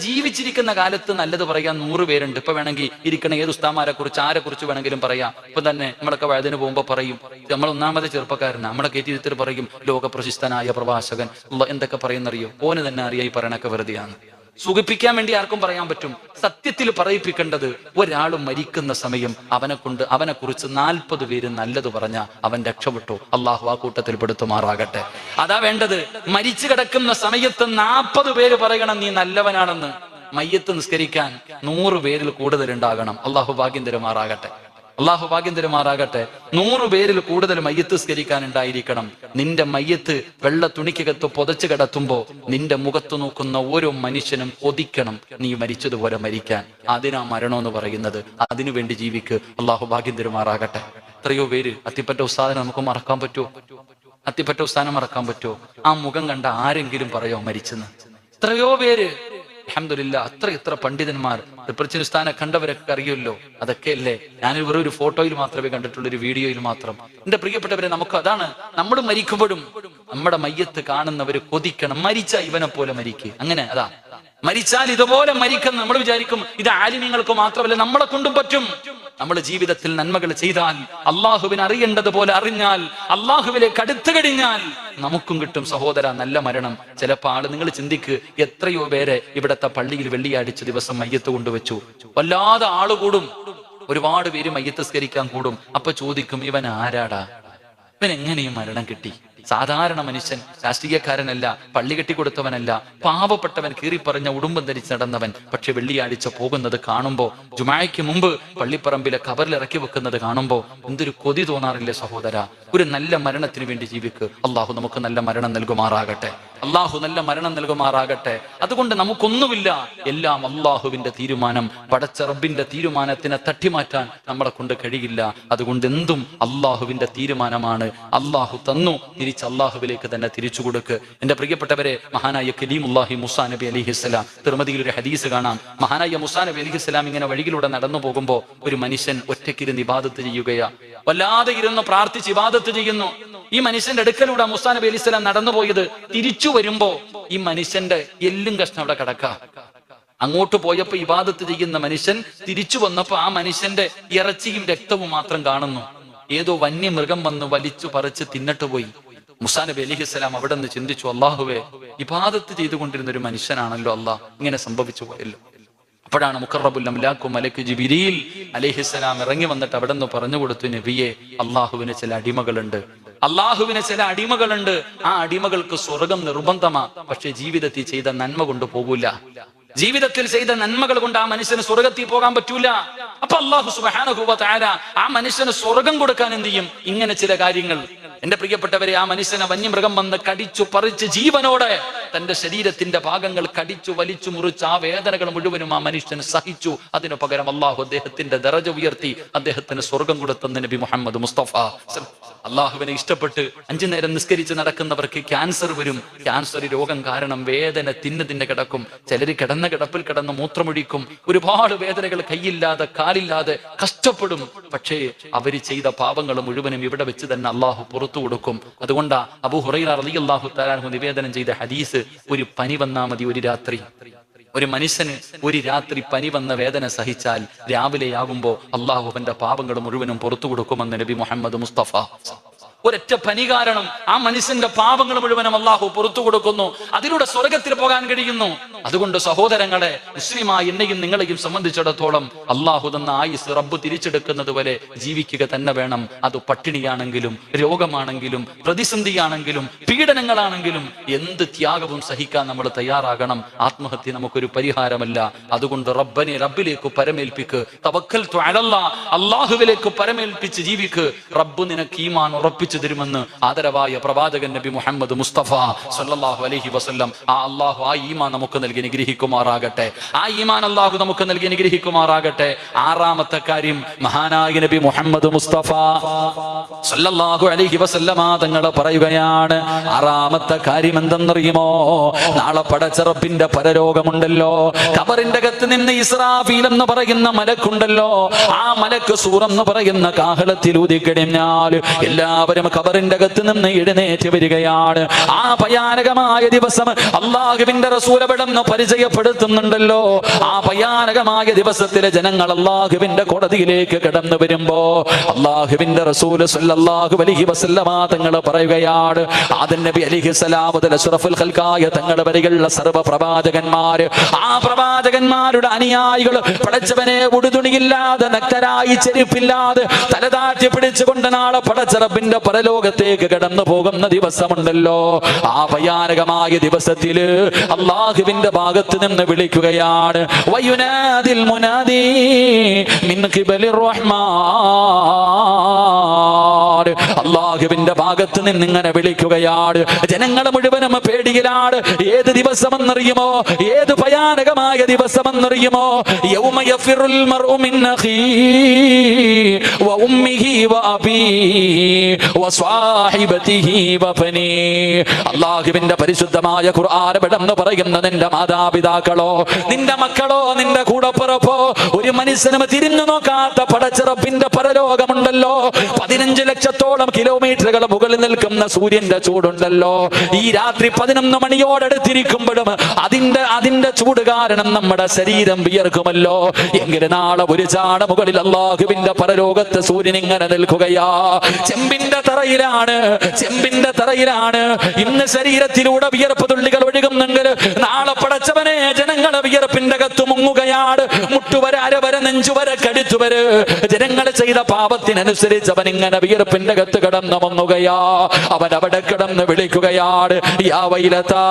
ജീവിച്ചിരിക്കുന്ന കാലത്ത് നല്ലത് പറയാൻ 100 പേരുണ്ട്. ഇപ്പൊ വേണമെങ്കിൽ ഇരിക്കണ ഏത് ഉസ്താമാരെ കുറിച്ച്, ആരെ കുറിച്ച് വേണമെങ്കിലും പറയാം. ഇപ്പൊ തന്നെ നമ്മളൊക്കെ വഴുതിന് പോകുമ്പോ പറയും, നമ്മൾ ഒന്നാമത് ചെറുപ്പക്കാരനാണ്, നമ്മളെ കയറ്റിയിരുത്തിൽ പറയും ലോക പ്രശസ്തനായ പ്രഭാഷകൻ എന്തൊക്കെ പറയുന്നറിയോ? ഓന് തന്നെ അറിയാം ഈ പറയണൊക്കെ വെറുതെയാണ്. സുഖിപ്പിക്കാൻ വേണ്ടി ആർക്കും പറയാൻ പറ്റും. സത്യത്തിൽ പറയിപ്പിക്കേണ്ടത്, ഒരാൾ മരിക്കുന്ന സമയം അവനെ കുറിച്ച് 40 പേര് നല്ലത് പറഞ്ഞ അവൻ രക്ഷപ്പെട്ടു. അള്ളാഹു ആ കൂട്ടത്തിൽ പെടുത്തുമാറാകട്ടെ. അതാ വേണ്ടത്. മരിച്ചു കിടക്കുന്ന സമയത്ത് 40 പേര് പറയണം നീ നല്ലവനാണെന്ന്. മയ്യത്ത് നിസ്കരിക്കാൻ 100 പേരിൽ കൂടുതൽ ഉണ്ടാകണം. അള്ളാഹു ഭാഗ്യം തരുമാറാകട്ടെ. അള്ളാഹു ഭാഗ്യം തരുമാറാകട്ടെ. 100 പേരിൽ കൂടുതൽ മയ്യത്ത് സ്കരിക്കാൻ ഉണ്ടായിരിക്കണം. നിന്റെ മയ്യത്ത് വെള്ള തുണിക്കകത്ത് പൊതച്ചു കിടത്തുമ്പോ നിന്റെ മുഖത്ത് നോക്കുന്ന ഓരോ മനുഷ്യനും കൊതിക്കണം നീ മരിച്ചതുപോലെ മരിക്കാൻ. അതിനാ മരണം എന്ന് പറയുന്നത്. അതിനു വേണ്ടി ജീവിക്ക്. അള്ളാഹു ഭാഗ്യം തരുമാറാകട്ടെ. എത്രയോ പേര് അത്തിപ്പറ്റ ഉസ്താദിനെ നമുക്ക് മറക്കാൻ പറ്റുമോ? അത്തിപ്പറ്റ ഉസ്താദിനെ മറക്കാൻ പറ്റുമോ? ആ മുഖം കണ്ട ആരെങ്കിലും പറയോ മരിച്ചെന്ന്? എത്രയോ പേര് അൽഹംദുലില്ലാ, എത്ര പണ്ഡിതന്മാർ, സ്ഥാനം കണ്ടവരൊക്കെ അറിയുമല്ലോ. അതൊക്കെ അല്ലേ ഞാൻ വെറും ഒരു ഫോട്ടോയിൽ മാത്രമേ കണ്ടിട്ടുള്ളൂ, ഒരു വീഡിയോയിൽ മാത്രം. എന്റെ പ്രിയപ്പെട്ടവരെ, നമുക്ക് അതാണ്. നമ്മൾ മരിക്കുമ്പോഴും നമ്മുടെ മയ്യത്ത് കാണുന്നവര് കൊതിക്കണം, മരിച്ച ഇവനെ പോലെ മരിക്കുക. അങ്ങനെ അതാ, മരിച്ചാൽ ഇതുപോലെ മരിക്കണം. നമ്മൾ വിചാരിക്കും ഇത് ആലിമീങ്ങൾക്ക് മാത്രമല്ല, നമ്മളെ കൊണ്ടും പറ്റും. നമ്മൾ ജീവിതത്തിൽ നന്മകൾ ചെയ്താൽ, അള്ളാഹുവിനെ അറിയേണ്ടതുപോലെ അറിഞ്ഞാൽ, അള്ളാഹുവിലേക്ക് അടുത്തു കഴിഞ്ഞാൽ നമുക്കും കിട്ടും സഹോദര നല്ല മരണം. ചിലപ്പോൾ ആള്, നിങ്ങൾ ചിന്തിക്ക്, എത്രയോ പേരെ ഇവിടത്തെ പള്ളിയിൽ വെള്ളിയാഴ്ച ദിവസം മയ്യത്ത് കൊണ്ടുവച്ചു. വല്ലാതെ ആള് കൂടും. ഒരുപാട് പേര് മയ്യത്ത് സ്കരിക്കാൻ കൂടും. അപ്പൊ ചോദിക്കും, ഇവൻ ആരാടാ? ഇവൻ എങ്ങനെയും മരണം കിട്ടി? സാധാരണ മനുഷ്യൻ, രാഷ്ട്രീയക്കാരനല്ല, പള്ളി കെട്ടിക്കൊടുത്തവനല്ല, പാവപ്പെട്ടവൻ, കീറിപ്പറഞ്ഞ ഉടുമ്പം ധരിച്ച് നടന്നവൻ. പക്ഷെ വെള്ളിയാഴ്ച പോകുന്നത് കാണുമ്പോ, ജുമായ്ക്ക് മുമ്പ് പള്ളിപ്പറമ്പിലെ ഖബറിൽ ഇറക്കി വെക്കുന്നത് കാണുമ്പോ എന്തൊരു കൊതി തോന്നാറില്ലേ സഹോദര? ഒരു നല്ല മരണത്തിന് വേണ്ടി ജീവിക്ക്. അള്ളാഹു നമുക്ക് നല്ല മരണം നൽകുമാറാകട്ടെ. അള്ളാഹു നല്ല മരണം നൽകുമാറാകട്ടെ. അതുകൊണ്ട് നമുക്കൊന്നുമില്ല, എല്ലാം അള്ളാഹുവിന്റെ തീരുമാനം. പടച്ച റബ്ബിന്റെ തീരുമാനത്തിനെ തട്ടിമാറ്റാൻ നമ്മളെ കൊണ്ട് കഴിയില്ല. അതുകൊണ്ട് എന്തും അള്ളാഹുവിന്റെ തീരുമാനമാണ്. അള്ളാഹു തന്നു, തിരിച്ച് അള്ളാഹുവിലേക്ക് തന്നെ തിരിച്ചു കൊടുക്ക്. എന്റെ പ്രിയപ്പെട്ടവരെ, മഹാനായ കലീമുല്ലാഹി മൂസാ നബി അലൈഹിസ്സലാം, തിരുമതിയിൽ ഒരു ഹദീസ് കാണാം. മഹാനായ മൂസാ നബി അലൈഹിസ്സലാം ഇങ്ങനെ വഴിയിലൂടെ നടന്നു പോകുമ്പോ ഒരു മനുഷ്യൻ ഒറ്റയ്ക്കിരുന്ന് ഇബാദത്ത് ചെയ്യുകയാ. വല്ലാതെ ഇരുന്ന് പ്രാർത്ഥിച്ച് ഇബാദത്ത് ചെയ്യുന്നു. ഈ മനുഷ്യന്റെ അടുക്കലൂടെ മൂസാ നബി അലൈഹിസ്സലാം നടന്നുപോയത്. തിരിച്ചു വരുമ്പോ ഈ മനുഷ്യന്റെ എല്ലും കഷ്ണം അവിടെ കിടക്കാം. അങ്ങോട്ട് പോയപ്പോ ഇബാദത്ത് ചെയ്യുന്ന മനുഷ്യൻ തിരിച്ചു വന്നപ്പോ ആ മനുഷ്യന്റെ ഇറച്ചിയും രക്തവും മാത്രം കാണുന്നു. ഏതോ വന്യമൃഗം വന്ന് വലിച്ചു പറിച്ച് തിന്നിട്ട് പോയി. മൂസാ നബി അലൈഹിസ്സലാം അവിടെ നിന്ന് ചിന്തിച്ചു, അള്ളാഹുവേ, ഇബാദത്ത് ചെയ്തുകൊണ്ടിരുന്ന ഒരു മനുഷ്യനാണല്ലോ അള്ളാഹ്, ഇങ്ങനെ സംഭവിച്ചു പോയല്ലോ. അപ്പോഴാണ് മുഖറബുൽ അംലാഖു മലക്ക് ജിബ്രീൽ അലൈഹിസ്സലാം ഇറങ്ങി വന്നിട്ട് അവിടെ നിന്ന് പറഞ്ഞു കൊടുത്തു, നബിയെ, അള്ളാഹുവിന് ചില അടിമകളുണ്ട്, അള്ളാഹുവിന് ചില അടിമകളുണ്ട്. ആ അടിമകൾക്ക് സ്വർഗം നിർബന്ധമാ, പക്ഷെ ജീവിതത്തിൽ ചെയ്ത നന്മ കൊണ്ട് പോകൂല. ജീവിതത്തിൽ ചെയ്ത നന്മകൾ കൊണ്ട് ആ മനുഷ്യന് സ്വർഗത്തിൽ പോകാൻ പറ്റൂല. അപ്പൊ അല്ലാഹു സുബ്ഹാനഹു വ തആല ആ മനുഷ്യന് സ്വർഗം കൊടുക്കാൻ എന്ത് ചെയ്യും? ഇങ്ങനെ ചില കാര്യങ്ങൾ. എന്റെ പ്രിയപ്പെട്ടവരെ, ആ മനുഷ്യനെ വന്യമൃഗം വന്ന് കടിച്ചു പറിച്ച് ജീവനോടെ തന്റെ ശരീരത്തിന്റെ ഭാഗങ്ങൾ കടിച്ചു വലിച്ചു മുറിച്ച് ആ വേദനകൾ മുഴുവനും ആ മനുഷ്യന് സഹിച്ചു. അതിനു പകരം അള്ളാഹു അദ്ദേഹത്തിന്റെ ദറജ ഉയർത്തി, അദ്ദേഹത്തിന് സ്വർഗം കൊടുത്തെന്ന് നബി മുഹമ്മദ് മുസ്തഫ. അള്ളാഹുവിനെ ഇഷ്ടപ്പെട്ട് 5 നേരം നിസ്കരിച്ച് നടക്കുന്നവർക്ക് ക്യാൻസർ വരും. ക്യാൻസർ രോഗം കാരണം വേദന തിന്ന് കിടക്കും. ചിലർ കിടന്ന കിടപ്പിൽ കിടന്ന് മൂത്രമൊഴിക്കും. ഒരുപാട് വേദനകൾ, കൈയില്ലാതെ കാലില്ലാതെ കഷ്ടപ്പെടും. പക്ഷേ അവര് ചെയ്ത പാപങ്ങൾ മുഴുവനും ഇവിടെ വെച്ച് തന്നെ അള്ളാഹു പുറത്തു കൊടുക്കും. അതുകൊണ്ടാ അബൂ ഹുറൈറ റളിയല്ലാഹു തആല അൻഹു നിവേദനം ചെയ്ത ഹദീസ്, ഒരു പനി വന്നാ മതി ഒരു രാത്രി. ഒരു മനുഷ്യന് ഒരു രാത്രി പനി വന്ന വേദന സഹിച്ചാൽ രാവിലെയാകുമ്പോ അള്ളാഹു അവന്റെ പാപങ്ങൾ മുഴുവനും പുറത്തു കൊടുക്കുമെന്ന് നബി മുഹമ്മദ് മുസ്തഫ. ഒരൊറ്റ പനി കാരണം ആ മനുഷ്യന്റെ പാപങ്ങൾ മുഴുവനും അള്ളാഹു പുറത്തു കൊടുക്കുന്നു. അതിലൂടെ സ്വർഗത്തിൽ പോകാൻ കഴിയുന്നു. അതുകൊണ്ട് സഹോദരങ്ങളെ, മുസ്ലിമായ എന്നെയും നിങ്ങളെയും സംബന്ധിച്ചിടത്തോളം അള്ളാഹു തന്ന ആയുസ് റബ്ബ് തിരിച്ചെടുക്കുന്നത് വരെ ജീവിക്കുക തന്നെ വേണം. അത് പട്ടിണിയാണെങ്കിലും രോഗമാണെങ്കിലും പ്രതിസന്ധിയാണെങ്കിലും പീഡനങ്ങളാണെങ്കിലും എന്ത് ത്യാഗവും സഹിക്കാൻ നമ്മൾ തയ്യാറാകണം. ആത്മഹത്യ നമുക്കൊരു പരിഹാരമല്ല. അതുകൊണ്ട് റബ്ബിലേക്ക് പരമേൽപ്പിക്ക്. തവക്കൽതു അലല്ലാഹ്, അള്ളാഹുവിലേക്ക് പരമേൽപ്പിച്ച് ജീവിക്ക്. റബ്ബ് നിനക്ക് ഈമാൻ ഉറപ്പിച്ചു തരുമെന്ന് ആദരവായ പ്രവാചകൻ നബി മുഹമ്മദ് മുസ്തഫ സല്ലല്ലാഹു അലൈഹി വസല്ലം. ആ അള്ളാഹു ആ ഈമാൻ നമുക്ക് നൽകി അനുഗ്രഹിക്കുമാറാകട്ടെ. ആ ഈമാൻ അള്ളാഹു നമുക്ക് നൽകി അനുഗ്രഹിക്കുമാറാകട്ടെ. 6ാമത്തെ കാര്യം, മഹാനായ നബി മുഹമ്മദ് മുസ്തഫ സല്ലല്ലാഹു അലൈഹി വസല്ലമ തങ്ങൾ പറയുകയാണ്, 6ാമത്തെ കാര്യം എന്തെന്നറിയുമോ? നാളെ പടച്ച റബ്ബിന്റെ പരലോകമുണ്ടല്ലോ. ഖബറിന്റെ അകത്ത് നിന്ന് ഇസ്രാഫീൽ എന്ന് പറയുന്ന മലക്കുണ്ടല്ലോ. ആ മലക്ക് സൂർ എന്ന് പറയുന്ന കാഹളത്തിൽ ഊതിക്കഴിഞ്ഞാൽ എല്ലാവരും ഖബറിന്റെ അകത്ത് നിന്ന് എഴുന്നേറ്റ് വരികയാണ്. ആ ഭയാനകമായ ദിവസം അള്ളാഹുവിന്റെ റസൂൽ അവിടുന്ന് പരിചയപ്പെടുത്തുന്നുണ്ടല്ലോ. ആ ഭയാനകമായ ദിവസത്തിലെ ജനങ്ങൾ അള്ളാഹുവിന്റെ കോടതിയിലേക്ക് കടന്നു വരുമ്പോ അള്ളാഹുവിന്റെ റസൂൽ സല്ലല്ലാഹു അലൈഹി വസല്ലമ തങ്ങൾ പറയുകയാണ്, ആദം നബി അലൈഹിസ്സലാം മുതൽ അഷ്റഫുൽ ഖൽഖായ തങ്ങൾ വരെയുള്ള സർവ്വ പ്രവാചകന്മാര്, ആ പ്രവാചകന്മാരുടെ അനുയായികൾ പടച്ചവനെ ഉടുതുണിയില്ലാതെ നഗ്നരായി ചെരുപ്പില്ലാതെ തലതാഴ്ത്തി പിടിച്ചുകൊണ്ട് നാളെ പടച്ച റബ്ബിന്റെ പരലോകത്തേക്ക് കടന്നു പോകുന്ന ദിവസമുണ്ടല്ലോ. ആ ഭയാനകമായ ദിവസത്തില് അള്ളാഹുവിന്റെ ഭാഗത്ത് നിന്ന് വിളിക്കുകയാണ്, വയുനാദിൽ മുനാദി മിൻ ഖിബലിർ റഹ്മാൻ. അള്ളാഹുവിന്റെ ഭാഗത്ത് നിന്ന് ഇങ്ങനെ വിളിക്കുകയാണ്. ജനങ്ങൾ മുഴുവനും പേടിയിലാണ്. ഏത് ദിവസമെന്നറിയുമോ? ഏത് ഭയാനകമായ ദിവസമെന്നറിയുമോ? യൗമ യഫിറുൽ മർഉ മിൻ അഖീഹി വ ഉമ്മിഹി വ അബീഹി വ സ്വാഹിബതിഹി വ ബനീഹി. അള്ളാഹുവിന്റെ പരിശുദ്ധമായ ഖുർആൻ എന്ന് പറയുന്ന നിന്റെ മാതാപിതാക്കളോ നിന്റെ മക്കളോ നിന്റെ കൂടപ്പിറപ്പോ ഒരു മനുഷ്യനും തിരിഞ്ഞു നോക്കാത്ത പടച്ച റബ്ബിന്റെ പരലോകമുണ്ടല്ലോ. 15 ലക്ഷത്തോളം കിലോമീറ്ററുകൾ മുകളിൽ നിൽക്കുന്ന സൂര്യന്റെ ചൂടുണ്ടല്ലോ. ഈ രാത്രി 11 മണിയോടടുത്തിരിക്കുമ്പോഴും അതിന്റെ ചൂട് കാരണം നമ്മുടെ ശരീരം വിയർക്കുമല്ലോ. എങ്കിൽ നാളെ ഒരു ചാണ മുകളിൽ അള്ളാഹുവിന്റെ പരലോകത്ത് സൂര്യൻ ഇങ്ങനെ നിൽക്കുകയാ. ചെമ്പിന്റെ തറയിലാണ്. ഇന്ന് ശരീരത്തിലൂടെ വിയർപ്പ് തുള്ളികൾ ഒഴുകുന്നെങ്കിൽ നാളെ പടച്ചവനെ ജനങ്ങളെ വിയർപ്പിന്റെ അകത്ത് മുങ്ങുകയാണ്. മുട്ടുവരെ, അരവരെ, നെഞ്ചുവരെ, കടിച്ചുവരെ ജനങ്ങൾ ചെയ്ത പാപത്തിനനുസരിച്ച് അവൻ ഇങ്ങനെ വിയർപ്പിന്റെ അകത്ത് കിടന്ന് മുങ്ങുകയാ. അവൻ അവിടെ കിടന്ന് വിളിക്കുകയാണ്, യാ വൈലതാ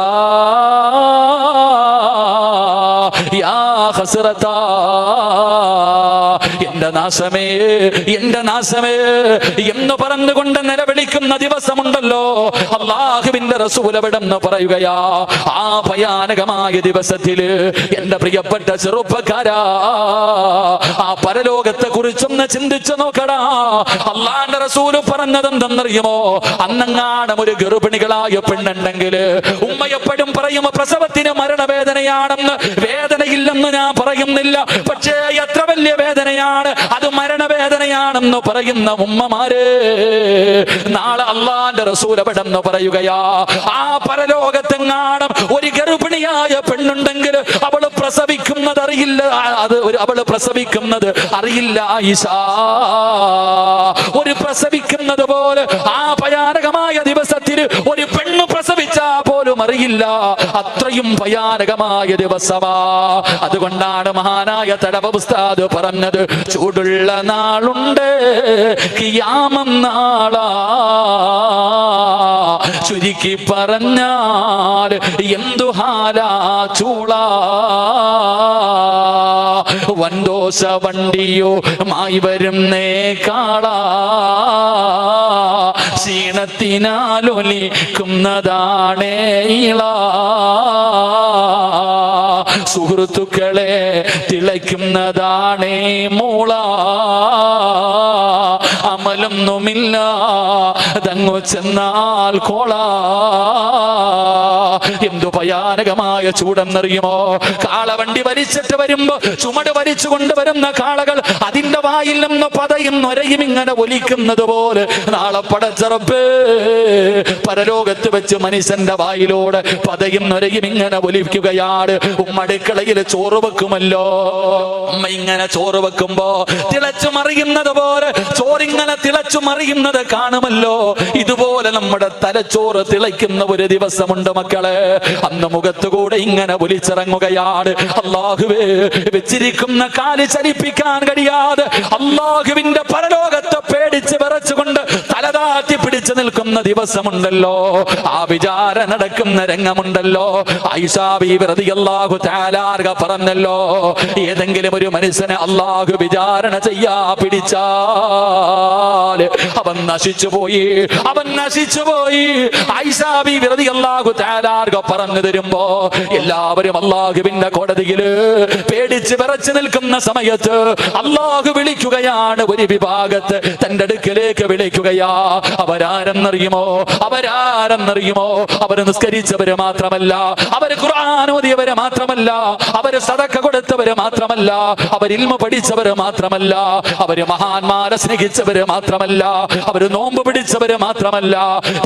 യാ ഹസ്റതാ, എന്റെ നാശമേ, എന്റെ നാശമേ എന്ന് പറഞ്ഞുകൊണ്ട് നിലവിളിക്കുന്ന ദിവസമുണ്ടല്ലോ. അല്ലാഹുവിന്റെ റസൂൽ അവിടെന്ന് പറയുകയാ, ആ ഭയാനകമായ ദിവസത്തില് എന്റെ പ്രിയപ്പെട്ട ചെറുപ്പക്കാരാ, ആ പരലോകത്തെ കുറിച്ചൊന്ന് ചിന്തിച്ചു നോക്കടാ. അല്ലാഹുവിന്റെ റസൂല് പറഞ്ഞതെന്തെന്നറിയുമോ? അന്നങ്ങാണം ഒരു ഗർഭിണികളായ പെണ്ണുണ്ടെങ്കിൽ ഉമ്മ എപ്പോഴും പറയും പ്രസവത്തിന് മരണവേദനയാണെന്ന്. വേദനയില്ലെന്ന് ഞാൻ പറയുന്നില്ല, പക്ഷേ എത്ര വലിയ വേദനയാണ് അത്, മരണവേദനയാണെന്ന് പറയുന്ന ഉമ്മമാര് നാളെ അല്ലാഹുവിന്റെ റസൂൽ അവിടെന്ന് പറയുകയാ, ആ പരലോകത്തെങ്ങാണം ഒരു ഗർഭിണിയായ പെണ്ണുണ്ടെങ്കിൽ അവള് പ്രസവിക്കുന്നത് അറിയില്ല, അവള് പ്രസവിക്കുന്നത് അറിയില്ല ആയിഷാ. ഒരു പ്രസവിക്കുന്നത് പോലെ ആ ഭയാനകമായ ദിവസത്തിൽ ഒരു പെണ്ണ് പ്രസവിച്ചാ പോലും അറിയില്ല. അത്രയും ഭയാനകമായ ദിവസമാ. അതുകൊണ്ടാണ് മഹാനായ തടവ ഉസ്താദ് പറഞ്ഞത്, ചൂടുള്ള നാളുണ്ട് ഖിയാമം നാളാ, ചുരുക്കി പറഞ്ഞാൽ എന്തു ഹാലാ ചൂളാ. വൻദോശ വണ്ടിയോ മായി വരുന്നേ കാളാ, ക്ഷീണത്തിനാലൊലിക്കുന്നതാണേ ഇളാ. സുഹൃത്തുക്കളെ തിളയ്ക്കുന്നതാണേ മൂള, അമലൊന്നുമില്ല തങ്ങു ചെന്നാൽ കോള. എന്തു ഭയാനകമായ ചൂടെന്നറിയുമോ? കാളവണ്ടി വലിച്ചിട്ട് വരുമ്പോ ചുമട് വലിച്ചു കൊണ്ടുവരുന്ന കാളകൾ അതിന്റെ വായിൽ നിന്ന് പതയും നൊരയും ഇങ്ങനെ ഒലിക്കുന്നത് പോലെ നാളെ പടച്ച റബ്ബേ പരലോകത്ത് വെച്ച് മനുഷ്യന്റെ വായിലൂടെ പതയും നൊരയും ഇങ്ങനെ ഒലിക്കുകയാണ്. ഉമ്മടുക്കളയിൽ ചോറ് വെക്കുമല്ലോ, ഉമ്മ ഇങ്ങനെ ചോറ് വെക്കുമ്പോ തിളച്ചു മറിയുന്നത് പോലെ ചോറിങ്ങനെ തിളച്ചു മറിയുന്നത് കാണുമല്ലോ. ഇതുപോലെ നമ്മുടെ തലച്ചോറ് തിളയ്ക്കുന്ന ഒരു ദിവസമുണ്ട് മക്കളെ. അന്ന് മുഖത്തുകൂടെ ഇങ്ങനെ ഒലിച്ചിറങ്ങുകയാണ്. അല്ലാഹുവേ, വെച്ചിരിക്കുന്ന കാല് ചലിപ്പിക്കാൻ കഴിയാതെ അല്ലാഹുവിന്റെ പരലോകത്തെ പേടിച്ച് വിറച്ചുകൊണ്ട് തലതാറ്റി പിടിച്ചു നിൽക്കുന്ന ദിവസമുണ്ടല്ലോ. ആ വിചാര നടക്കുന്ന രംഗമുണ്ടല്ലോ. ആയിഷാ ബീവി റളിയല്ലാഹു തആല അൻഹ പറഞ്ഞല്ലോ, ഏതെങ്കിലും ഒരു മനുഷ്യനെ അല്ലാഹു വിചാരണ ചെയ്യാ പിടിച്ചാൽ അവൻ നശിച്ചുപോയി, അവൻ നശിച്ചുപോയി. ആയിഷാ ബീവി റളിയല്ലാഹു തആല അൻഹ പറഞ്ഞു തരുമ്പോ എല്ലാവരും അല്ലാഹുവിന്റെ കോടതിയില് പേടിച്ച് വിറച്ചു നിൽക്കുന്ന സമയത്ത് അല്ലാഹു വിളിക്കുകയാണ്. ഒരു വിഭാഗത്ത് തന്റെ അടുക്കലേക്ക് വിളിക്കുകയാ. അവരാരെന്നറിയുമോ? അവരാരെന്നറിയുമോ? അവര് നിസ്കരിച്ചവര് മാത്രമല്ല, അവര് ഖുർആൻ ഓതിയവര് മാത്രമല്ല, അവര് സദഖ കൊടുത്തവര് മാത്രമല്ല, അവര് ഇൽമ പഠിച്ചവര് മാത്രമല്ല, അവര് മഹാന്മാരെ സ്നേഹിച്ചവര് മാത്രമല്ല, അവര് നോമ്പ് പിടിച്ചവര് മാത്രമല്ല,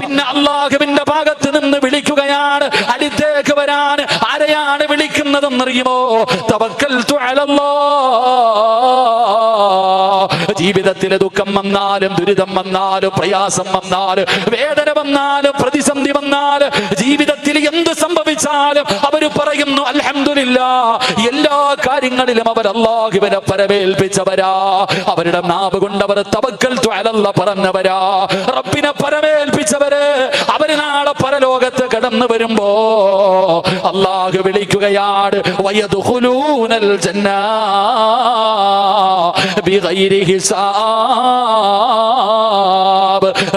പിന്നെ അല്ലാഹുവിന്റെ ഭാഗത്ത് നിന്ന് വിളിക്കുകയാണ്. അടുത്തേക്ക് വരാൻ ആരെയാണ് വിളിക്കുന്നതെന്നറിയുമോ? തവക്കൽതു അലല്ലാഹ്. ജീവിതത്തിലെ ദുഃഖം വന്നാലും ദുരിതം വന്നാലും പ്രയാസം വന്നാലും വേദന വന്നാലും പ്രതിസന്ധി വന്നാലും ജീവിതത്തിൽ എന്ത് സംഭവിച്ചാലും അവര് പറയുന്നു അൽഹംദുലില്ലാഹ്. എല്ലാ കാര്യങ്ങളിലും അവർ അല്ലാഹുവിനെ പരമേൽപ്പിച്ചവരാ. അവരുടെ നാവ് കൊണ്ട് അവർ തവക്കൽതു അലല്ലാഹ് പറഞ്ഞവരാ, റബ്ബിനെ പരമേൽപ്പിച്ചവര്. അവര് നാളെ പരലോകത്ത് കടന്നു വരുമ്പോ അല്ലാഹു വിളിക്കുകയാണ്, വയദ്ഖുലൂനൽ ജന്ന ബിഗൈരി ഹിസാബ്.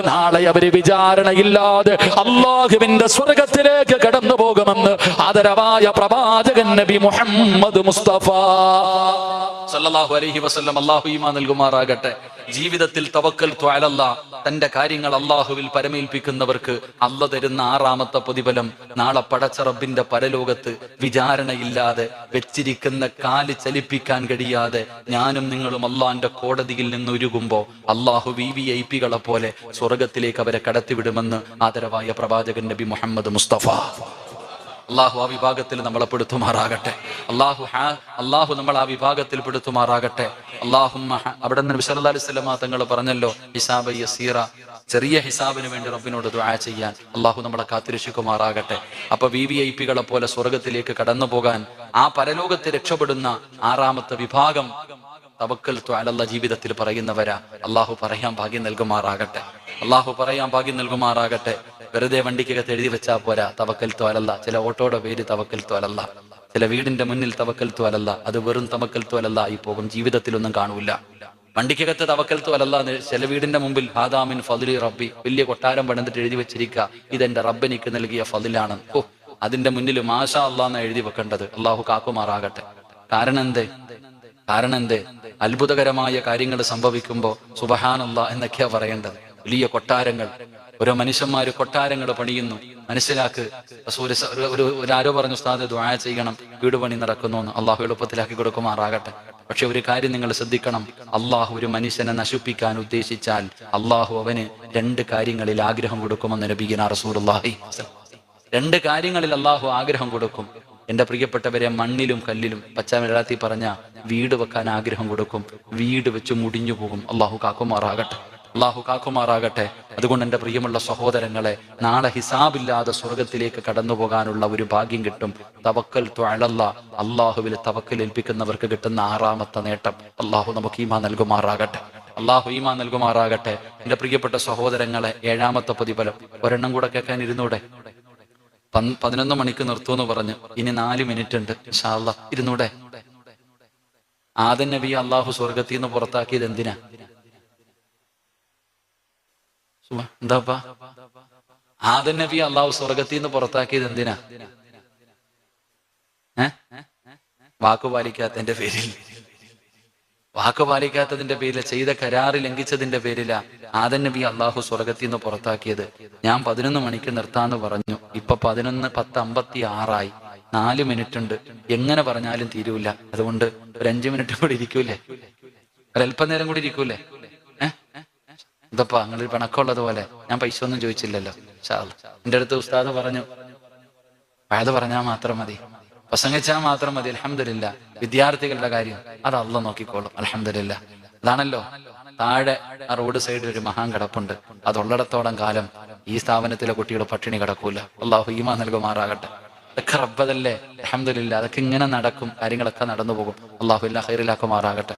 നാളെ അവര് വിചാരണയില്ലാതെ അല്ലാഹുവിന്റെ സ്വർഗത്തിലേക്ക് കടന്നു പോകുമെന്ന് ആദരവായ പ്രവാചകൻ നബി മുഹമ്മദ് മുസ്തഫ സല്ലല്ലാഹു അലൈഹി വസല്ലം അല്ലാഹു ഈമാൻ നൽകുമാറാകട്ടെ. ജീവിതത്തിൽ തവക്കൽതു അലല്ലാഹ്, തന്റെ കാര്യങ്ങൾ അല്ലാഹുവിൽ പരമേൽപ്പിക്കുന്നവർക്ക് അല്ല തരുന്ന 6ാമത്തെ പ്രതിഫലം നാളെ പടച്ച റബ്ബിന്റെ പരലോകത്ത് വിചാരണയില്ലാതെ വെച്ചിരിക്കുന്ന കാല് ചലിപ്പിക്കാൻ കഴിയാതെ ഞാനും നിങ്ങളും അല്ലാഹുവിന്റെ കോടതിയിൽ നിന്ന് ഒരുങ്ങുമ്പോ അല്ലാഹു വിവിഐപികളെ പോലെ സ്വർഗത്തിലേക്ക് അവരെ കടത്തിവിടുമെന്ന് ആദരവായ പ്രവാചകൻ നബി മുഹമ്മദ് മുസ്തഫ. അള്ളാഹു ആ വിഭാഗത്തിൽ നമ്മളെ പെടുത്തുമാറാകട്ടെ. അള്ളാഹു നമ്മൾ ആ വിഭാഗത്തിൽ പെടുത്തുമാറാകട്ടെ. അവിടെ നിന്ന് നബി സല്ലല്ലാഹു അലൈഹി വസല്ലം തങ്ങൾ പറഞ്ഞല്ലോ, ഹിസാബ യസീറ, ചെറിയ ഹിസാബിന് വേണ്ടി റബ്ബിനോട് ദുആ ചെയ്യാൻ അള്ളാഹു നമ്മളെ കാത്തിരക്ഷിക്കുമാറാകട്ടെ. അപ്പൊ VVIP-കളെ പോലെ സ്വർഗത്തിലേക്ക് കടന്നു പോകാൻ ആ പരലോകത്തെ രക്ഷപ്പെടുന്ന 6ാമത്തെ വിഭാഗം തവക്കൽതു അലല്ലാഹ് ജീവിതത്തിൽ പറയുന്നവരാ. അള്ളാഹു പറയാൻ ഭാഗ്യം നൽകുമാറാകട്ടെ. അള്ളാഹു പറയാൻ ഭാഗ്യം നൽകുമാറാകട്ടെ. വെറുതെ വണ്ടിക്കകത്ത് എഴുതി വെച്ചാൽ പോരാ തവക്കൽതു അലല്ലാഹ്. ചില ഓട്ടോയുടെ പേര് തവക്കൽതു അലല്ലാഹ്, ചില വീടിന്റെ മുന്നിൽ തവക്കൽതു അലല്ലാഹ്. അത് വെറും തവക്കൽതു അലല്ലാഹ് ആയി പോകും, ജീവിതത്തിലൊന്നും കാണൂല. വണ്ടിക്കകത്ത് തവക്കൽതു അലല്ലാഹ്, ചില വീടിന്റെ മുമ്പിൽ ഹാദാ മിൻ ഫദ്ലി റബ്ബി, വലിയ കൊട്ടാരം പണിതിട്ട് എഴുതി വെച്ചിരിക്കുക ഇതെന്റെ റബ്ബ് എനിക്ക് നൽകിയ ഫദ്ലാണ്. അതിന്റെ മുന്നിൽ മാഷാ അല്ലാഹ് എന്ന് എഴുതി വെക്കേണ്ടത്. അള്ളാഹു കാക്കുമാറാകട്ടെ. കാരണം എന്തേ? അത്ഭുതകരമായ കാര്യങ്ങൾ സംഭവിക്കുമ്പോ സുബ്ഹാനല്ലാഹ് എന്നൊക്കെയാ പറയേണ്ടത്. വലിയ കൊട്ടാരങ്ങൾ, ഓരോ മനുഷ്യന്മാര് കൊട്ടാരങ്ങൾ പണിയുന്നു. മനസ്സിലാക്ക്. ആരോ പറഞ്ഞു ഉസ്താദ് ദുആ ചെയ്യണം, വീട് പണി നടക്കുന്നു എന്ന്. അള്ളാഹു എളുപ്പത്തിലാക്കി കൊടുക്കുമാറാകട്ടെ. പക്ഷെ ഒരു കാര്യം നിങ്ങൾ ശ്രദ്ധിക്കണം, അള്ളാഹു ഒരു മനുഷ്യനെ നശിപ്പിക്കാൻ ഉദ്ദേശിച്ചാൽ അള്ളാഹു അവന് 2 കാര്യങ്ങളിൽ ആഗ്രഹം കൊടുക്കുമെന്ന് നബിയുനാ റസൂലുള്ളാഹി. 2 കാര്യങ്ങളിൽ അള്ളാഹു ആഗ്രഹം കൊടുക്കും. എന്റെ പ്രിയപ്പെട്ടവരെ, മണ്ണിലും കല്ലിലും പച്ചാമരാത്തി പറഞ്ഞ വീട് വെക്കാൻ ആഗ്രഹം കൊടുക്കും. വീട് വെച്ച് മുടിഞ്ഞു പോകും. അള്ളാഹു കാക്കുമാറാകട്ടെ. അള്ളാഹു കാക്കുമാറാകട്ടെ. അതുകൊണ്ട് എൻ്റെ പ്രിയമുള്ള സഹോദരങ്ങളെ, നാളെ ഹിസാബില്ലാതെ സ്വർഗത്തിലേക്ക് കടന്നു പോകാനുള്ള ഒരു ഭാഗ്യം കിട്ടും. തവക്കൽതു അലല്ലാഹ്, അള്ളാഹുവിൽ തവക്കൽ ഏൽപ്പിക്കുന്നവർക്ക് കിട്ടുന്ന 6ാമത്തെ നേട്ടം. അള്ളാഹു നമുക്ക് ഈമാൻ നൽകുമാറാകട്ടെ. അള്ളാഹു ഈമാൻ നൽകുമാറാകട്ടെ. എൻ്റെ പ്രിയപ്പെട്ട സഹോദരങ്ങളെ, 7ാമത്തെ പ്രതിഫലം ഒരെണ്ണം കൂടെ കേൾക്കാൻ ഇരുന്നൂടെ? 11 മണിക്ക് നിർത്തുമെന്ന് പറഞ്ഞു. ഇനി 4 മിനിറ്റ് ഉണ്ട്. ഇൻഷാ അല്ലാഹ് ഇരുന്നൂടെ? ആദം നബി അള്ളാഹു സ്വർഗത്തിൽ നിന്ന് പുറത്താക്കിയത് എന്തിനാ? എന്താപ്പാ? ആദം നബി അള്ളാഹു സ്വർഗത്തിൽ നിന്ന് പുറത്താക്കിയത് എന്തിനാ? വാക്ക് പാലിക്കാത്തതിന്റെ പേരിൽ. വാക്ക് പാലിക്കാത്തതിന്റെ പേരിൽ, ചെയ്ത കരാറ് ലംഘിച്ചതിന്റെ പേരിലാ ആദം നബി അള്ളാഹു സ്വർഗത്തിൽ നിന്ന് പുറത്താക്കിയത്. ഞാൻ 11 മണിക്ക് നിർത്താന്ന് പറഞ്ഞു. ഇപ്പൊ 11:56 4 മിനിറ്റ് ഉണ്ട്. എങ്ങനെ പറഞ്ഞാലും തീരൂല. അതുകൊണ്ട് ഒരു 5 മിനിറ്റ് കൂടി ഇരിക്കൂലേ? ഒരല്പനേരം കൂടി ഇരിക്കൂലേ? ഇതപ്പാ നിങ്ങൾ പിണക്കമുള്ളത് പോലെ. ഞാൻ പൈസ ഒന്നും ചോദിച്ചില്ലല്ലോ. എന്റെ അടുത്ത് ഉസ്താദ് പറഞ്ഞു, അത് പറഞ്ഞാൽ മാത്രം മതി, പ്രസംഗിച്ചാൽ മാത്രം മതി. അൽഹംദുലില്ലാ. വിദ്യാർത്ഥികളുടെ കാര്യം അത് അള്ളാഹ് നോക്കിക്കോളും. അൽഹംദുലില്ലാ. അതാണല്ലോ. താഴെ ആ റോഡ് സൈഡിൽ ഒരു മഹാൻ കിടപ്പുണ്ട്. അതുള്ളിടത്തോളം കാലം ഈ സ്ഥാപനത്തിലെ കുട്ടികൾ പട്ടിണി കിടക്കൂല. അള്ളാഹു ഈമാൻ നൽകുമാറാകട്ടെ. അതൊക്കെ റബ്ബതല്ലേ. അൽഹംദുലില്ലാ. അതൊക്കെ ഇങ്ങനെ നടക്കും. കാര്യങ്ങളൊക്കെ നടന്നു പോകും. അള്ളാഹു എല്ലാം ഖൈറിലാക്കുമാറാകട്ടെ.